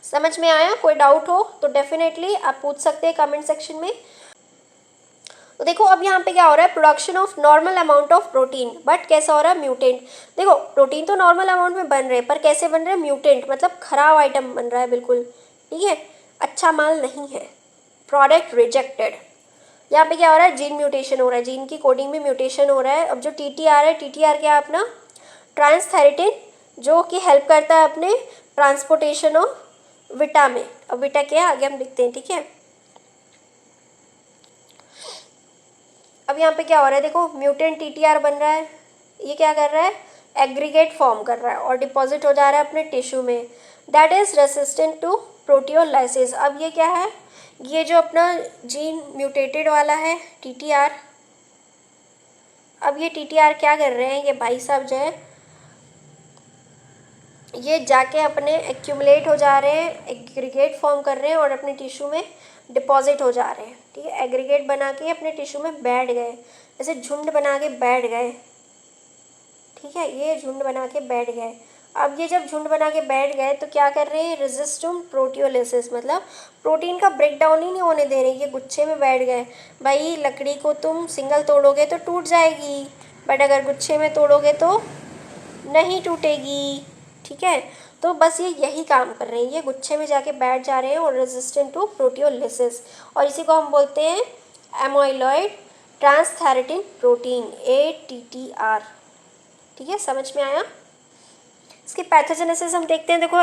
समझ में आया? कोई डाउट हो तो डेफिनेटली आप पूछ सकते हैं कमेंट सेक्शन में। तो देखो अब यहाँ पे क्या हो रहा है, production of normal amount of protein, but कैसा हो रहा है, म्यूटेंट। देखो प्रोटीन तो नॉर्मल अमाउंट में बन रहे हैं, पर कैसे बन रहे हैं, म्यूटेंट, मतलब खराब आइटम बन रहा है बिल्कुल, ठीक है, अच्छा माल नहीं है, प्रोडक्ट रिजेक्टेड। यहाँ पे क्या हो रहा है, जीन म्यूटेशन हो रहा है, जीन की कोडिंग में म्यूटेशन हो रहा है। अब जो TTR है, TTR क्या है अपना, ट्रांसथेरेटिन, जो कि हेल्प करता है अपने ट्रांसपोर्टेशन ऑफ विटा में। अब विटा क्या है आगे हम लिखते हैं, ठीक है। अब यहाँ पे क्या हो रहा है, देखो म्यूटेंट TTR बन रहा है, ये क्या कर रहा है, एग्रीगेट फॉर्म कर रहा है और डिपॉजिट हो जा रहा है अपने टिश्यू में, that is resistant to proteolysis. अब ये क्या है, ये जो अपना जीन म्यूटेटेड वाला है TTR, अब ये TTR क्या कर रहे हैं, ये भाई साहब जो है ये जाके अपने एक्यूमुलेट हो जा रहे हैं, एग्रीगेट फॉर्म कर रहे हैं और अपने टिश्यू में डिपॉजिट हो जा रहे हैं, ठीक है। एग्रीगेट बना के अपने टिश्यू में बैठ गए, ऐसे झुंड बना के बैठ गए, ठीक है, ये झुंड बना के बैठ गए। अब ये जब झुंड बना के बैठ गए तो क्या कर रहे हैं, रेजिस्टेंट प्रोटियोलिसिस, मतलब प्रोटीन का ब्रेकडाउन ही नहीं होने दे रहे, ये गुच्छे में बैठ गए। भाई लकड़ी को तुम सिंगल तोड़ोगे तो टूट जाएगी, बट अगर गुच्छे में तोड़ोगे तो नहीं टूटेगी, ठीक है। तो बस ये यही काम कर रहे हैं, ये गुच्छे में जाके बैठ जा रहे हैं और रेजिस्टेंट टू प्रोटियोलिसिस, और इसी को हम बोलते हैं एमाइलॉइड ट्रांसथेरेटिन प्रोटीन, ATTR, ठीक है। समझ में आया? इसकी पैथोजेनेसिस हम देखते हैं। देखो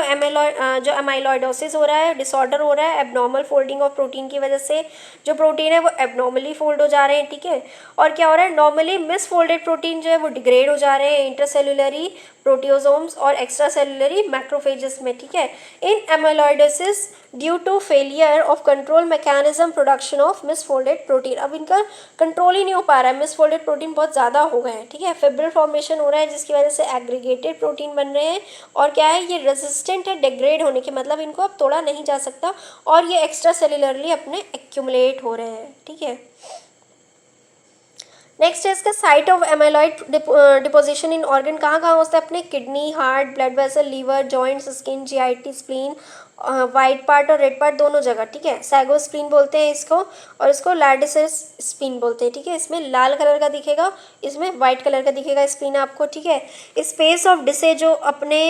जो एमाइलॉइडोसिस हो रहा है, डिसऑर्डर हो रहा है एबनॉर्मल फोल्डिंग ऑफ प्रोटीन की वजह से, जो प्रोटीन है वो एबनॉर्मली फोल्ड हो जा रहे हैं, ठीक है। और क्या हो रहा है, नॉर्मली मिसफोल्डेड प्रोटीन जो है वो डिग्रेड हो जा रहे हैं इंटरसेलुलरी प्रोटियोसोम्स और एक्स्ट्रा सेलुलरी मैक्रोफेजेस में, ठीक है। In amyloidosis due to failure of control mechanism production of misfolded protein, अब इनका कंट्रोल ही नहीं हो पा रहा है, मिसफोल्डेड प्रोटीन बहुत ज़्यादा हो गए हैं, ठीक है। फिब्रिल फॉर्मेशन हो रहा है जिसकी वजह से एग्रीगेटेड प्रोटीन बन रहे हैं, और क्या है, ये रेजिस्टेंट है डिग्रेड होने के, मतलब इनको अब तोड़ा नहीं जा सकता, और ये एक्स्ट्रा सेलुलरली अपने एक्यूमुलेट हो रहे हैं, ठीक है। नेक्स्ट है इसका site of amyloid deposition in organ, कहाँ कहाँ होता है, अपने kidney, heart, blood vessel, liver, joints, skin, GIT, spleen, white part और रेड पार्ट दोनों जगह, ठीक है। साइगोस्प्लीन बोलते हैं इसको, और इसको लैडिसिस स्प्लीन बोलते हैं, ठीक है। इसमें लाल कलर का दिखेगा, इसमें वाइट कलर का दिखेगा स्प्लीन आपको, ठीक है। स्पेस ऑफ डिसे जो अपने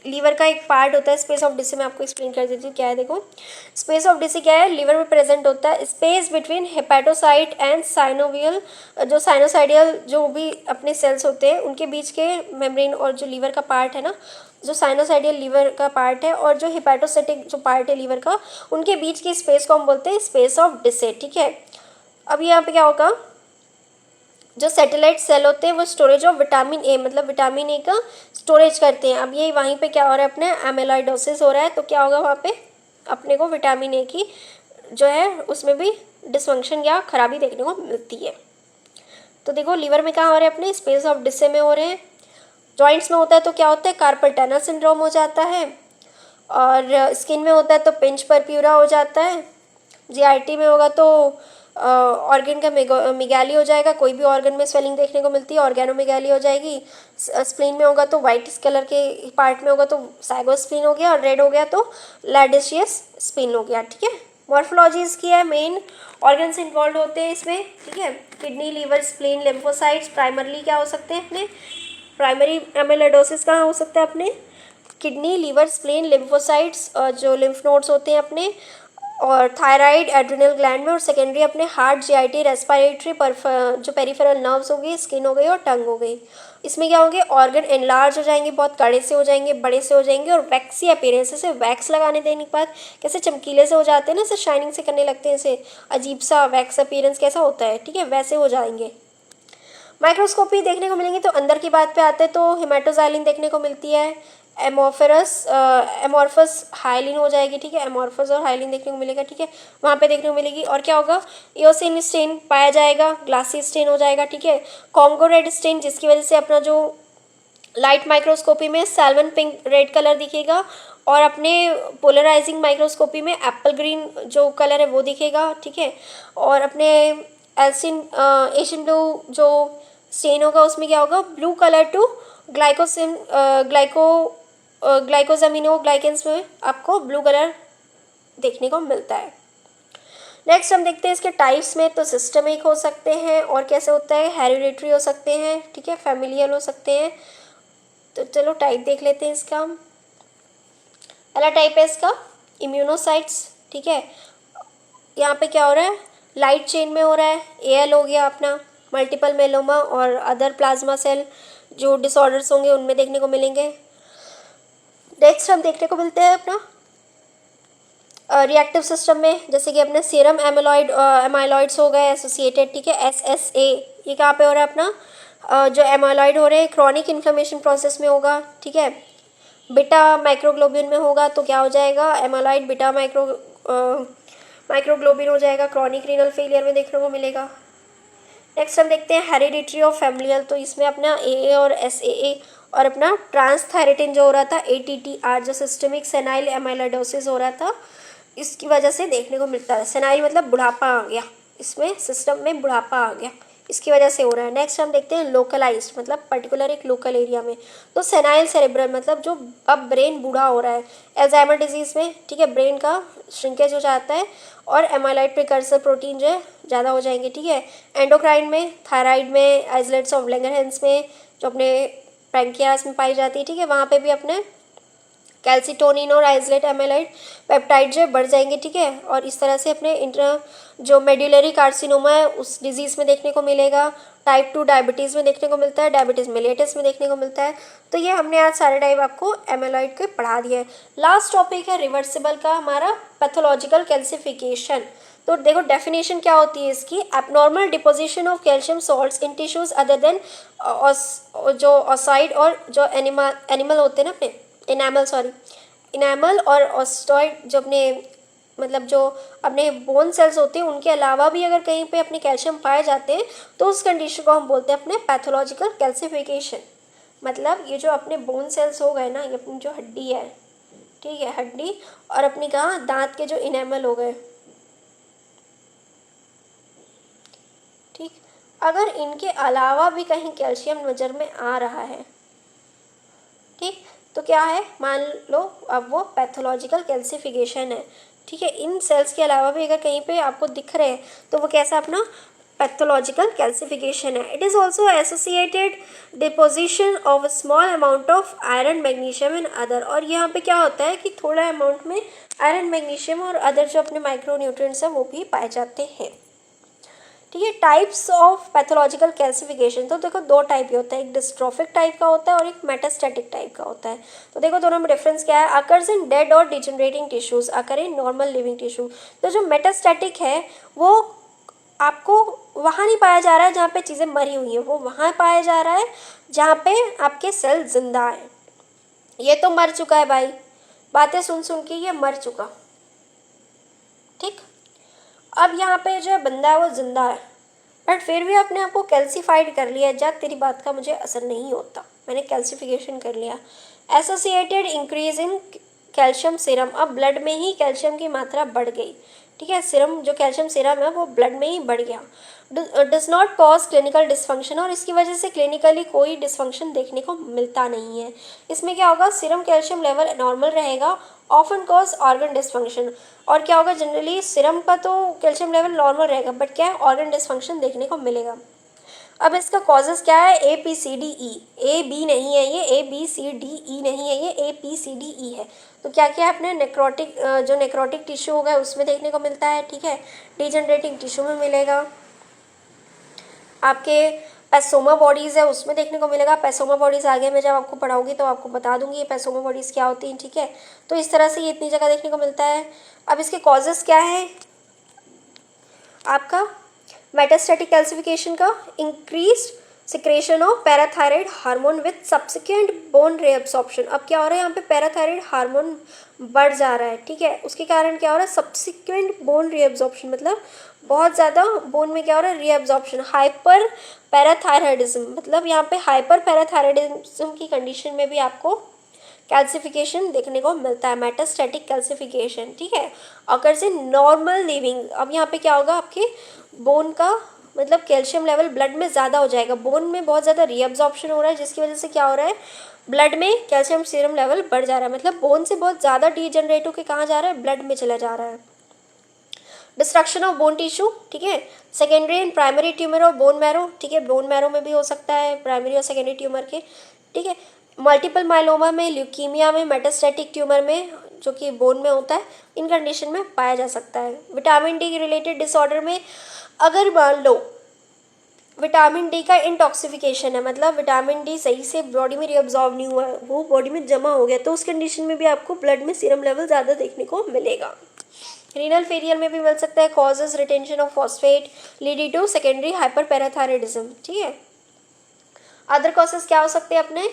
लीवर का एक पार्ट होता है, स्पेस ऑफ डिसे मैं आपको एक्सप्लेन कर देती हूँ क्या है। देखो स्पेस ऑफ डिसे क्या है, लीवर में प्रेजेंट होता है, space between hepatocyte and synovial, जो साइनोसाइडियल जो भी अपने सेल्स होते हैं उनके बीच के मेम्ब्रेन, और जो लीवर का पार्ट है ना, जो साइनोसाइडियल लीवर का पार्ट है और जो हेपेटोसाइटिक जो पार्ट है लीवर का, उनके बीच की स्पेस को हम बोलते हैं स्पेस ऑफ डिसे, ठीक है। अब यहाँ पे क्या होगा, जो सैटेलाइट सेल होते हैं वो स्टोरेज ऑफ विटामिन ए, मतलब विटामिन A का स्टोरेज करते हैं। अब ये वहीं पे क्या हो रहा है, अपने एमाइलॉइडोसिस हो रहा है, तो क्या होगा वहाँ पे अपने को विटामिन A की जो है उसमें भी डिसफंक्शन या खराबी देखने को मिलती है। तो देखो लीवर में कहाँ हो रहे हैं, अपने स्पेस ऑफ डिसे में हो रहे हैं। जॉइंट्स में होता है तो क्या होता है, कार्पल टनल सिंड्रोम हो जाता है, और स्किन में होता है तो पिंच परप्यूरा हो जाता है। GIT में होगा तो ऑर्गन का मिगैली हो जाएगा, कोई भी ऑर्गन में स्वेलिंग देखने को मिलती है ऑर्गेनोमिगैली हो जाएगी। स्प्लीन में होगा तो वाइट कलर के पार्ट में होगा तो साइगोस्प्लीन हो गया, और रेड हो गया तो लैडिशियस स्प्लीन हो गया, ठीक है। मॉर्फोलॉजी इसकी है, मेन ऑर्गन्स इन्वॉल्व होते हैं इसमें, ठीक है। Kidney, liver, spleen, lymphocytes primarily क्या हो सकते हैं अपने, प्राइमरी एमिलोइडोसिस कहाँ हो सकता है अपने, किडनी, लीवर, स्प्लीन, लिम्फोसाइट्स और जो लिम्फ नोड्स होते हैं अपने, और थायराइड, एड्रिनल ग्लैंड में, और सेकेंडरी अपने हार्ट, जीआईटी, रेस्पिरेटरी, जो पेरिफेरल नर्व्स हो गई, स्किन हो गई और टंग हो गई। इसमें क्या होंगे, ऑर्गन एनलार्ज हो जाएंगे, बहुत कड़े से हो जाएंगे, बड़े से हो जाएंगे, और वैक्सी अपीयरेंस, से वैक्स लगाने देने के बाद कैसे चमकीले से हो जाते हैं ना, ऐसे शाइनिंग से करने लगते हैं, ऐसे अजीब सा वैक्स अपीयरेंस कैसा होता है, ठीक है, वैसे हो जाएंगे। माइक्रोस्कोपी देखने को मिलेंगी तो अंदर की बात पे आते हैं तो हेमाटोजाइलिन देखने को मिलती है, एमॉर्फस हाइलिन हो जाएगी, ठीक है, एमॉर्फस और हाइलिन देखने को मिलेगा, ठीक है, वहाँ पे देखने को मिलेगी। और क्या होगा, एओसिन स्टेन पाया जाएगा, ग्लासी स्टेन हो जाएगा, ठीक है, कॉन्गो रेड स्टेन, जिसकी वजह से अपना जो लाइट माइक्रोस्कोपी में सैल्मन पिंक रेड कलर दिखेगा, और अपने पोलराइजिंग माइक्रोस्कोपी में एप्पल ग्रीन जो कलर है वो दिखेगा, ठीक है। और अपने एशियन ब्लू जो स्टेन होगा उसमें क्या होगा, ब्लू कलर टू ग्लाइकोजेमिनोग्लाइकेंस में आपको ब्लू कलर देखने को मिलता है। नेक्स्ट हम देखते हैं इसके टाइप्स में, तो सिस्टमिक हो सकते हैं, और कैसे होता है, हेरिडिटरी हो सकते हैं, ठीक है, फैमिलियल हो सकते हैं। तो चलो टाइप देख लेते हैं इसका। पहला टाइप है इसका इम्यूनोसाइट्स, ठीक है, यहाँ पे क्या हो रहा है, लाइट चेन में हो रहा है, एएल हो गया अपना, मल्टीपल मेलोमा और अदर प्लाज्मा सेल जो डिसऑर्डर्स होंगे उनमें देखने को मिलेंगे। नेक्स्ट हम देखने को मिलते हैं अपना रिएक्टिव सिस्टम में, जैसे कि अपने सीरम एमाइलॉइड्स हो गए एसोसिएटेड, ठीक है, एसएसए, ये कहाँ पे हो रहा है अपना, जो एमाइलॉइड हो रहे हैं क्रॉनिक इन्फ्लेमेशन प्रोसेस में होगा, ठीक है। बीटा माइक्रोग्लोबिन में होगा तो क्या हो जाएगा, एमाइलॉइड बीटा माइक्रोग्लोबिन हो जाएगा, क्रॉनिक रीनल फेलियर में देखने को मिलेगा। नेक्स्ट हम देखते हैं हेरिडिटरी और फैमिलियल, तो इसमें अपना ए और एसएए और अपना ट्रांसथायरेटिन जो हो रहा था एटीटीआर, जो सिस्टमिक सेनाइल एमाइलोइडोसिस हो रहा था, इसकी वजह से देखने को मिलता है। सेनाइल मतलब बुढ़ापा आ गया, इसमें सिस्टम में बुढ़ापा आ गया, इसकी वजह से हो रहा है। नेक्स्ट हम देखते हैं लोकलाइज्ड, मतलब पर्टिकुलर एक लोकल एरिया में, तो सेनाइल सेरेब्रल मतलब जो अब ब्रेन बूढ़ा हो रहा है, एल्जाइमर डिजीज़ में, ठीक है, ब्रेन का श्रिंकेज हो जाता है, और एमाइलॉइड प्रिकर्सर प्रोटीन जो है ज़्यादा हो जाएंगे, ठीक है। एंडोक्राइन में, थायराइड में, आइसोलेट्स ऑफ लैंगरहैंस में, जो अपने पैंक्रियास में पाई जाती है, ठीक है, वहाँ पे भी अपने कैल्सिटोनिन और आइसोलेट एमाइलॉइड पेप्टाइड जो बढ़ जाएंगे, ठीक है। और इस तरह से अपने जो मेड्यूलरी कार्सिनोमा है उस डिजीज़ में देखने को मिलेगा। टाइप 2 डायबिटीज़ में देखने को मिलता है, डायबिटीज़ मेलिटस में देखने को मिलता है। तो ये हमने आज सारे टाइप आपको एमाइलॉइड के पढ़ा दिया है। लास्ट टॉपिक है रिवर्सिबल का हमारा, पैथोलॉजिकल कैल्सिफिकेशन। तो देखो डेफिनेशन क्या होती है इसकी, abnormal deposition of calcium salts in tissues other than जो ऑसाइड, और जो एनिमल होते हैं ना अपने इनैमल और ऑस्टॉइड, जो अपने मतलब जो अपने बोन सेल्स होते हैं उनके अलावा भी अगर कहीं पे अपने कैल्शियम पाए जाते हैं तो उस कंडीशन को हम बोलते हैं अपने पैथोलॉजिकल कैल्सिफिकेशन। मतलब ये जो अपने बोन सेल्स हो गए ना, ये अपनी जो हड्डी है, ठीक है, हड्डी, और अपनी कहाँ दांत के जो इनैमल हो गए, ठीक, अगर इनके अलावा भी कहीं कैल्शियम नज़र में आ रहा है, ठीक, तो क्या है, मान लो अब वो पैथोलॉजिकल कैल्सिफिकेशन है, ठीक है। इन सेल्स के अलावा भी अगर कहीं पे आपको दिख रहे हैं तो वो कैसा अपना पैथोलॉजिकल कैल्सिफिकेशन है। It is also associated deposition of a small amount of iron, magnesium and other. और यहाँ पे क्या होता है कि थोड़ा अमाउंट में आयरन, मैग्नीशियम और अदर जो अपने माइक्रो न्यूट्रिएंट्स हैं वो भी पाए जाते हैं, ठीक है। टाइप्स ऑफ पैथोलॉजिकल कैल्सिफिकेशन, तो देखो दो टाइप ही होता है, एक डिस्ट्रोफिक टाइप का होता है और एक मेटास्टैटिक टाइप का होता है। तो देखो दोनों में डिफरेंस क्या है, अकर्स इन डेड और degenerating tissues, occur in normal living tissue. तो जो मेटास्टैटिक है वो आपको वहाँ नहीं पाया जा रहा है जहाँ पे चीज़ें मरी हुई हैं, वो वहाँ पाया जा रहा है जहाँ पे आपके सेल जिंदा है। ये तो मर चुका है भाई, बातें सुन सुन के ये मर चुका, ठीक। अब यहाँ पे जो बंदा है वो जिंदा है, बट फिर भी अपने आप को कैल्सीफाइड कर लिया, जब तेरी बात का मुझे असर नहीं होता, मैंने कैल्सिफिकेशन कर लिया। Associated increase in calcium serum, अब ब्लड में ही कैल्शियम की मात्रा बढ़ गई, ठीक है, सीरम जो कैल्शियम सीरम है वो ब्लड में ही बढ़ गया। Does not cause clinical dysfunction, और इसकी वजह से क्लिनिकली कोई डिसफंक्शन देखने को मिलता नहीं है। इसमें क्या होगा, सीरम कैल्शियम लेवल नॉर्मल रहेगा, ऑफन कॉज ऑर्गन डिसफंक्शन। और क्या होगा, जनरली सीरम का तो कैल्शियम लेवल नॉर्मल रहेगा, बट क्या है, ऑर्गन डिसफंक्शन देखने को मिलेगा। अब इसका कॉजेज़ क्या है, A P C D E, A B नहीं है ये, ए बी सी डी ई नहीं है ये, ए पी सी डी ई है। तो क्या क्या है, अपने नेक्रोटिक जो नेक्रोटिक टिश्यू होगा उसमें देखने को मिलता है, ठीक है, डिजनरेटिंग टिश्यू में मिलेगा, आपके पैसोमा बॉडीज़ है उसमें देखने को मिलेगा। पैसोमा बॉडीज़ आगे मैं जब आपको पढ़ाऊंगी तो आपको बता दूंगी ये पैसोमा बॉडीज़ क्या होती हैं, ठीक है। तो इस तरह से ये इतनी जगह देखने को मिलता है। अब इसके कॉजेज़ क्या है, आपका मेटास्टैटिक कैल्सिफिकेशन का increase secretion of parathyroid hormone with subsequent bone reabsorption. अब क्या हो रहा है, यहाँ पे पैराथायराइड हार्मोन बढ़ जा रहा है, ठीक है, उसके कारण क्या हो रहा है, सब्सिक्वेंट बोन रीअब्सॉर्प्शन, मतलब बहुत ज़्यादा बोन में क्या हो रहा है, रीअब्सॉर्प्शन। हाइपर पैराथायराइडिज्म, मतलब यहाँ पे हाइपर पैराथायराइडिज्म की कंडीशन में भी आपको कैल्सिफिकेशन देखने को मिलता है, मेटास्टैटिक कैल्सिफिकेशन, ठीक है, अकर्स इन नॉर्मल लिविंग। अब यहाँ पे क्या होगा, आपके बोन का मतलब कैल्शियम लेवल ब्लड में ज़्यादा हो जाएगा, बोन में बहुत ज़्यादा रीअब्जॉर्प्शन हो रहा है, जिसकी वजह से क्या हो रहा है, ब्लड में कैल्शियम सीरम लेवल बढ़ जा रहा है, मतलब बोन से बहुत ज़्यादा डीजनरेट होकर कहाँ जा रहा है, ब्लड में चला जा रहा है। डिस्ट्रक्शन ऑफ बोन टिश्यू, ठीक है, secondary and primary tumour of bone marrow, ठीक है, बोन मैरो में भी हो सकता है, प्राइमरी और सेकेंडरी ट्यूमर के, ठीक है, मल्टीपल माइलोमा में, ल्यूकीमिया में, मेटास्टैटिक ट्यूमर में जो कि बोन में होता है, इन कंडीशन में पाया जा सकता है। विटामिन डी रिलेटेड डिसऑर्डर में अगर मान लो विटामिन डी का इंटॉक्सिफिकेशन है, मतलब विटामिन डी सही से बॉडी में रिअब्जॉर्ब नहीं हुआ है, वो बॉडी में जमा हो गया, तो उस कंडीशन में भी आपको ब्लड में सीरम लेवल ज़्यादा देखने को मिलेगा। रीनल फेलियर में भी मिल सकता है, causes retention of phosphate leading to secondary hyperparathyroidism, ठीक है। अदर कॉजेज क्या हो सकते हैं अपने,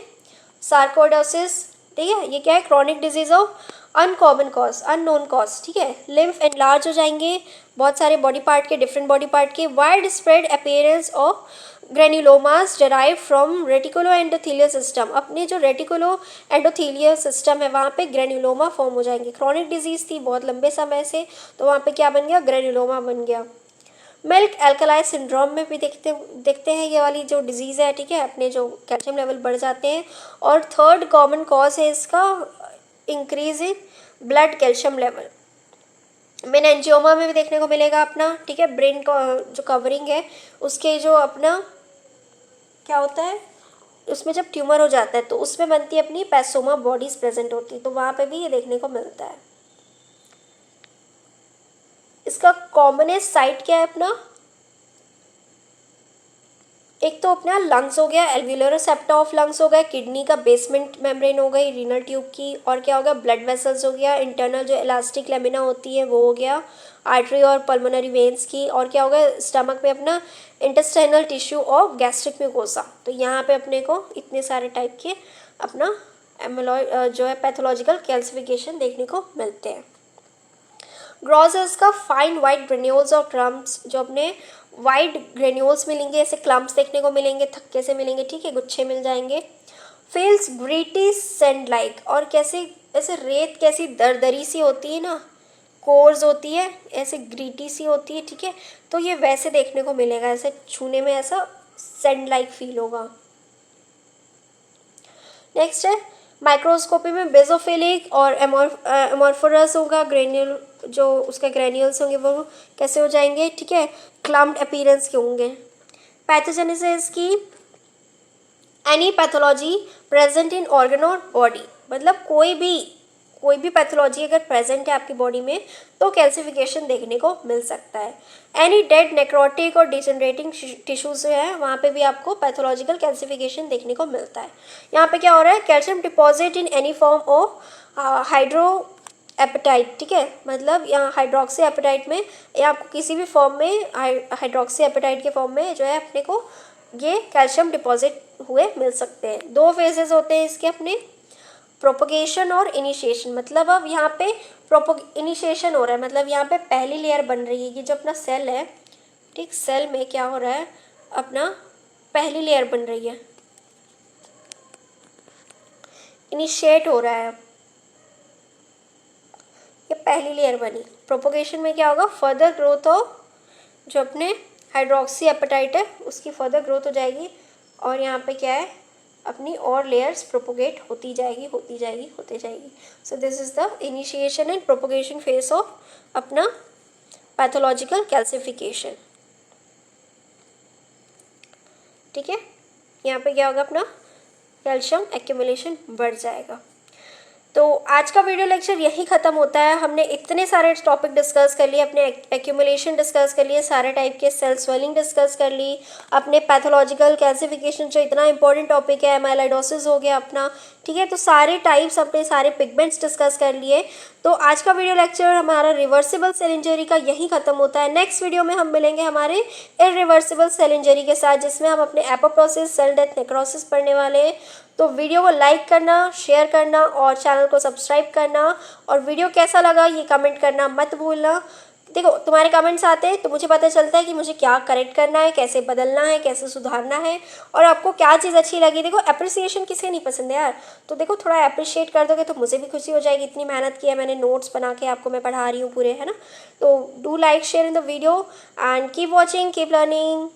सार्कोइडोसिस, ठीक है, ये क्या है, chronic disease of uncommon cause, unknown cause, ठीक है, लिम्फ एनलार्ज हो जाएंगे, बहुत सारे बॉडी पार्ट के, डिफरेंट बॉडी पार्ट के, widespread appearance of granulomas derive from reticulo endothelial system. अपने जो रेटिकुलो एंडोथीलियल सिस्टम है वहाँ पे ग्रेन्युलोमा फॉर्म हो जाएंगे। क्रॉनिक डिजीज थी बहुत लंबे समय से, तो वहाँ पे क्या बन गया, ग्रेन्युलोमा बन गया। मिल्क एल्कलाई सिंड्रोम में भी देखते हैं ये वाली जो डिजीज़ है, ठीक है, अपने जो कैल्शियम लेवल बढ़ जाते हैं। और थर्ड कॉमन कॉज है इसका increase in blood calcium level. Meningioma में भी देखने को मिलेगा अपना, ठीक है, ब्रेन का जो कवरिंग है उसके जो अपना क्या होता है, उसमें जब ट्यूमर हो जाता है तो उसमें बनती है अपनी पैसोमा बॉडीज प्रेजेंट होती है, तो वहाँ पे भी ये देखने को मिलता है। इसका कॉमनेस्ट साइट क्या है अपना, एक तो अपना लंग्स हो गया, एल्वियोलर सेप्टा ऑफ लंग्स हो गया, किडनी का बेसमेंट मेम्ब्रेन हो गई, रीनल ट्यूब की, और क्या हो गया, ब्लड वेसल्स हो गया, इंटरनल जो इलास्टिक लेमिना होती है वो हो गया, आर्टरी और पल्मोनरी वेन्स की, और क्या हो गया, स्टमक में अपना इंटेस्टाइनल टिश्यू और गैस्ट्रिक म्यूकोसा। तो यहाँ पे अपने को इतने सारे टाइप के अपना एमोलॉइड जो है पैथोलॉजिकल कैल्सिफिकेशन देखने को मिलते हैं। ग्रॉसेस का फाइन वाइट ग्रेन्यूल्स और क्लम्प्स, जो अपने वाइट ग्रेन्यूल्स मिलेंगे, ऐसे क्लम्प्स देखने को मिलेंगे, थक्के से मिलेंगे, ठीक है, गुच्छे मिल जाएंगे। फील्स ग्रीटी सैंड लाइक, और कैसे ऐसे रेत कैसी दरदरी सी होती है ना, कोर्स होती है, ऐसे ग्रीटी सी होती है, ठीक है, तो ये वैसे देखने को मिलेगा, ऐसे छूने में ऐसा सैंड लाइक फील होगा। नेक्स्ट है माइक्रोस्कोपी में बेजोफिलिक और एमोर्फोरस होगा, ग्रेन्यूल जो उसके ग्रेन्यूल्स होंगे वो कैसे हो जाएंगे, ठीक है, क्लम्प्ड अपीयरेंस के होंगे। पैथोजेनेसिस की any pathology present in organ और बॉडी, मतलब कोई भी पैथोलॉजी अगर प्रेजेंट है आपकी बॉडी में तो कैल्सिफिकेशन देखने को मिल सकता है। एनी डेड नेक्रोटिक और डिजनरेटिंग टिश्यूज जो है वहाँ पे भी आपको पैथोलॉजिकल कैल्सिफिकेशन देखने को मिलता है। यहाँ पे क्या हो रहा है, calcium deposit in any form of hydro apatite, ठीक है, मतलब यहाँ हाइड्रोक्सी एपेटाइट में या आपको किसी भी फॉर्म में हाइड्रोक्सी एपेटाइट के फॉर्म में जो है अपने को ये कैल्शियम डिपॉजिट हुए मिल सकते हैं। दो फेजेस होते हैं इसके अपने, प्रोपोगेशन और इनिशिएशन, मतलब अब यहाँ पे इनिशिएशन हो रहा है, मतलब यहाँ पे पहली लेयर बन रही है, ये जो अपना सेल है, ठीक, सेल में क्या हो रहा है, अपना पहली लेयर बन रही है, इनिशिएट हो रहा है, ये पहली लेयर बनी। प्रोपोगेशन में क्या होगा, फर्दर ग्रोथ ऑफ जो अपने हाइड्रोक्सी एपेटाइट है उसकी फर्दर ग्रोथ हो जाएगी और यहाँ पे क्या है अपनी और लेयर्स प्रोपोगेट होती जाएगी होती जाएगी. So this is the initiation and propagation phase of अपना पैथोलॉजिकल कैल्सिफिकेशन. ठीक है, यहाँ पे क्या होगा अपना कैल्शियम एक्यूमुलेशन बढ़ जाएगा. तो आज का वीडियो लेक्चर यही ख़त्म होता है. हमने इतने सारे टॉपिक डिस्कस कर लिए, अपने एक्यूमुलेशन डिस्कस कर लिए, सारे टाइप के सेल स्वेलिंग डिस्कस कर ली, अपने पैथोलॉजिकल कैल्सिफिकेशन जो इतना इंपॉर्टेंट टॉपिक है, एमाइलोइडोसिस हो गया अपना. ठीक है, तो सारे टाइप्स अपने सारे पिगमेंट्स डिस्कस कर लिए. तो आज का वीडियो लेक्चर हमारा रिवर्सिबल सेल इंजरी का यही ख़त्म होता है. नेक्स्ट वीडियो में हम मिलेंगे हमारे इरिवर्सिबल सेल इंजरी के साथ, जिसमें हम अपने एपोप्टोसिस, सेल डेथ, नेक्रोसिस पढ़ने वाले हैं. तो वीडियो को लाइक करना, शेयर करना और चैनल को सब्सक्राइब करना, और वीडियो कैसा लगा ये कमेंट करना मत भूलना. देखो तुम्हारे कमेंट्स आते हैं तो मुझे पता चलता है कि मुझे क्या करेक्ट करना है, कैसे बदलना है, कैसे सुधारना है, और आपको क्या चीज़ अच्छी लगी. देखो अप्रिसिएशन किसे नहीं पसंद है यार, तो देखो थोड़ा अप्रिशिएट कर दोगे तो मुझे भी खुशी हो जाएगी. इतनी मेहनत की है मैंने, नोट्स बना के आपको मैं पढ़ा रही हूँ पूरे, है ना. तो do like, share in the video and keep watching, keep learning.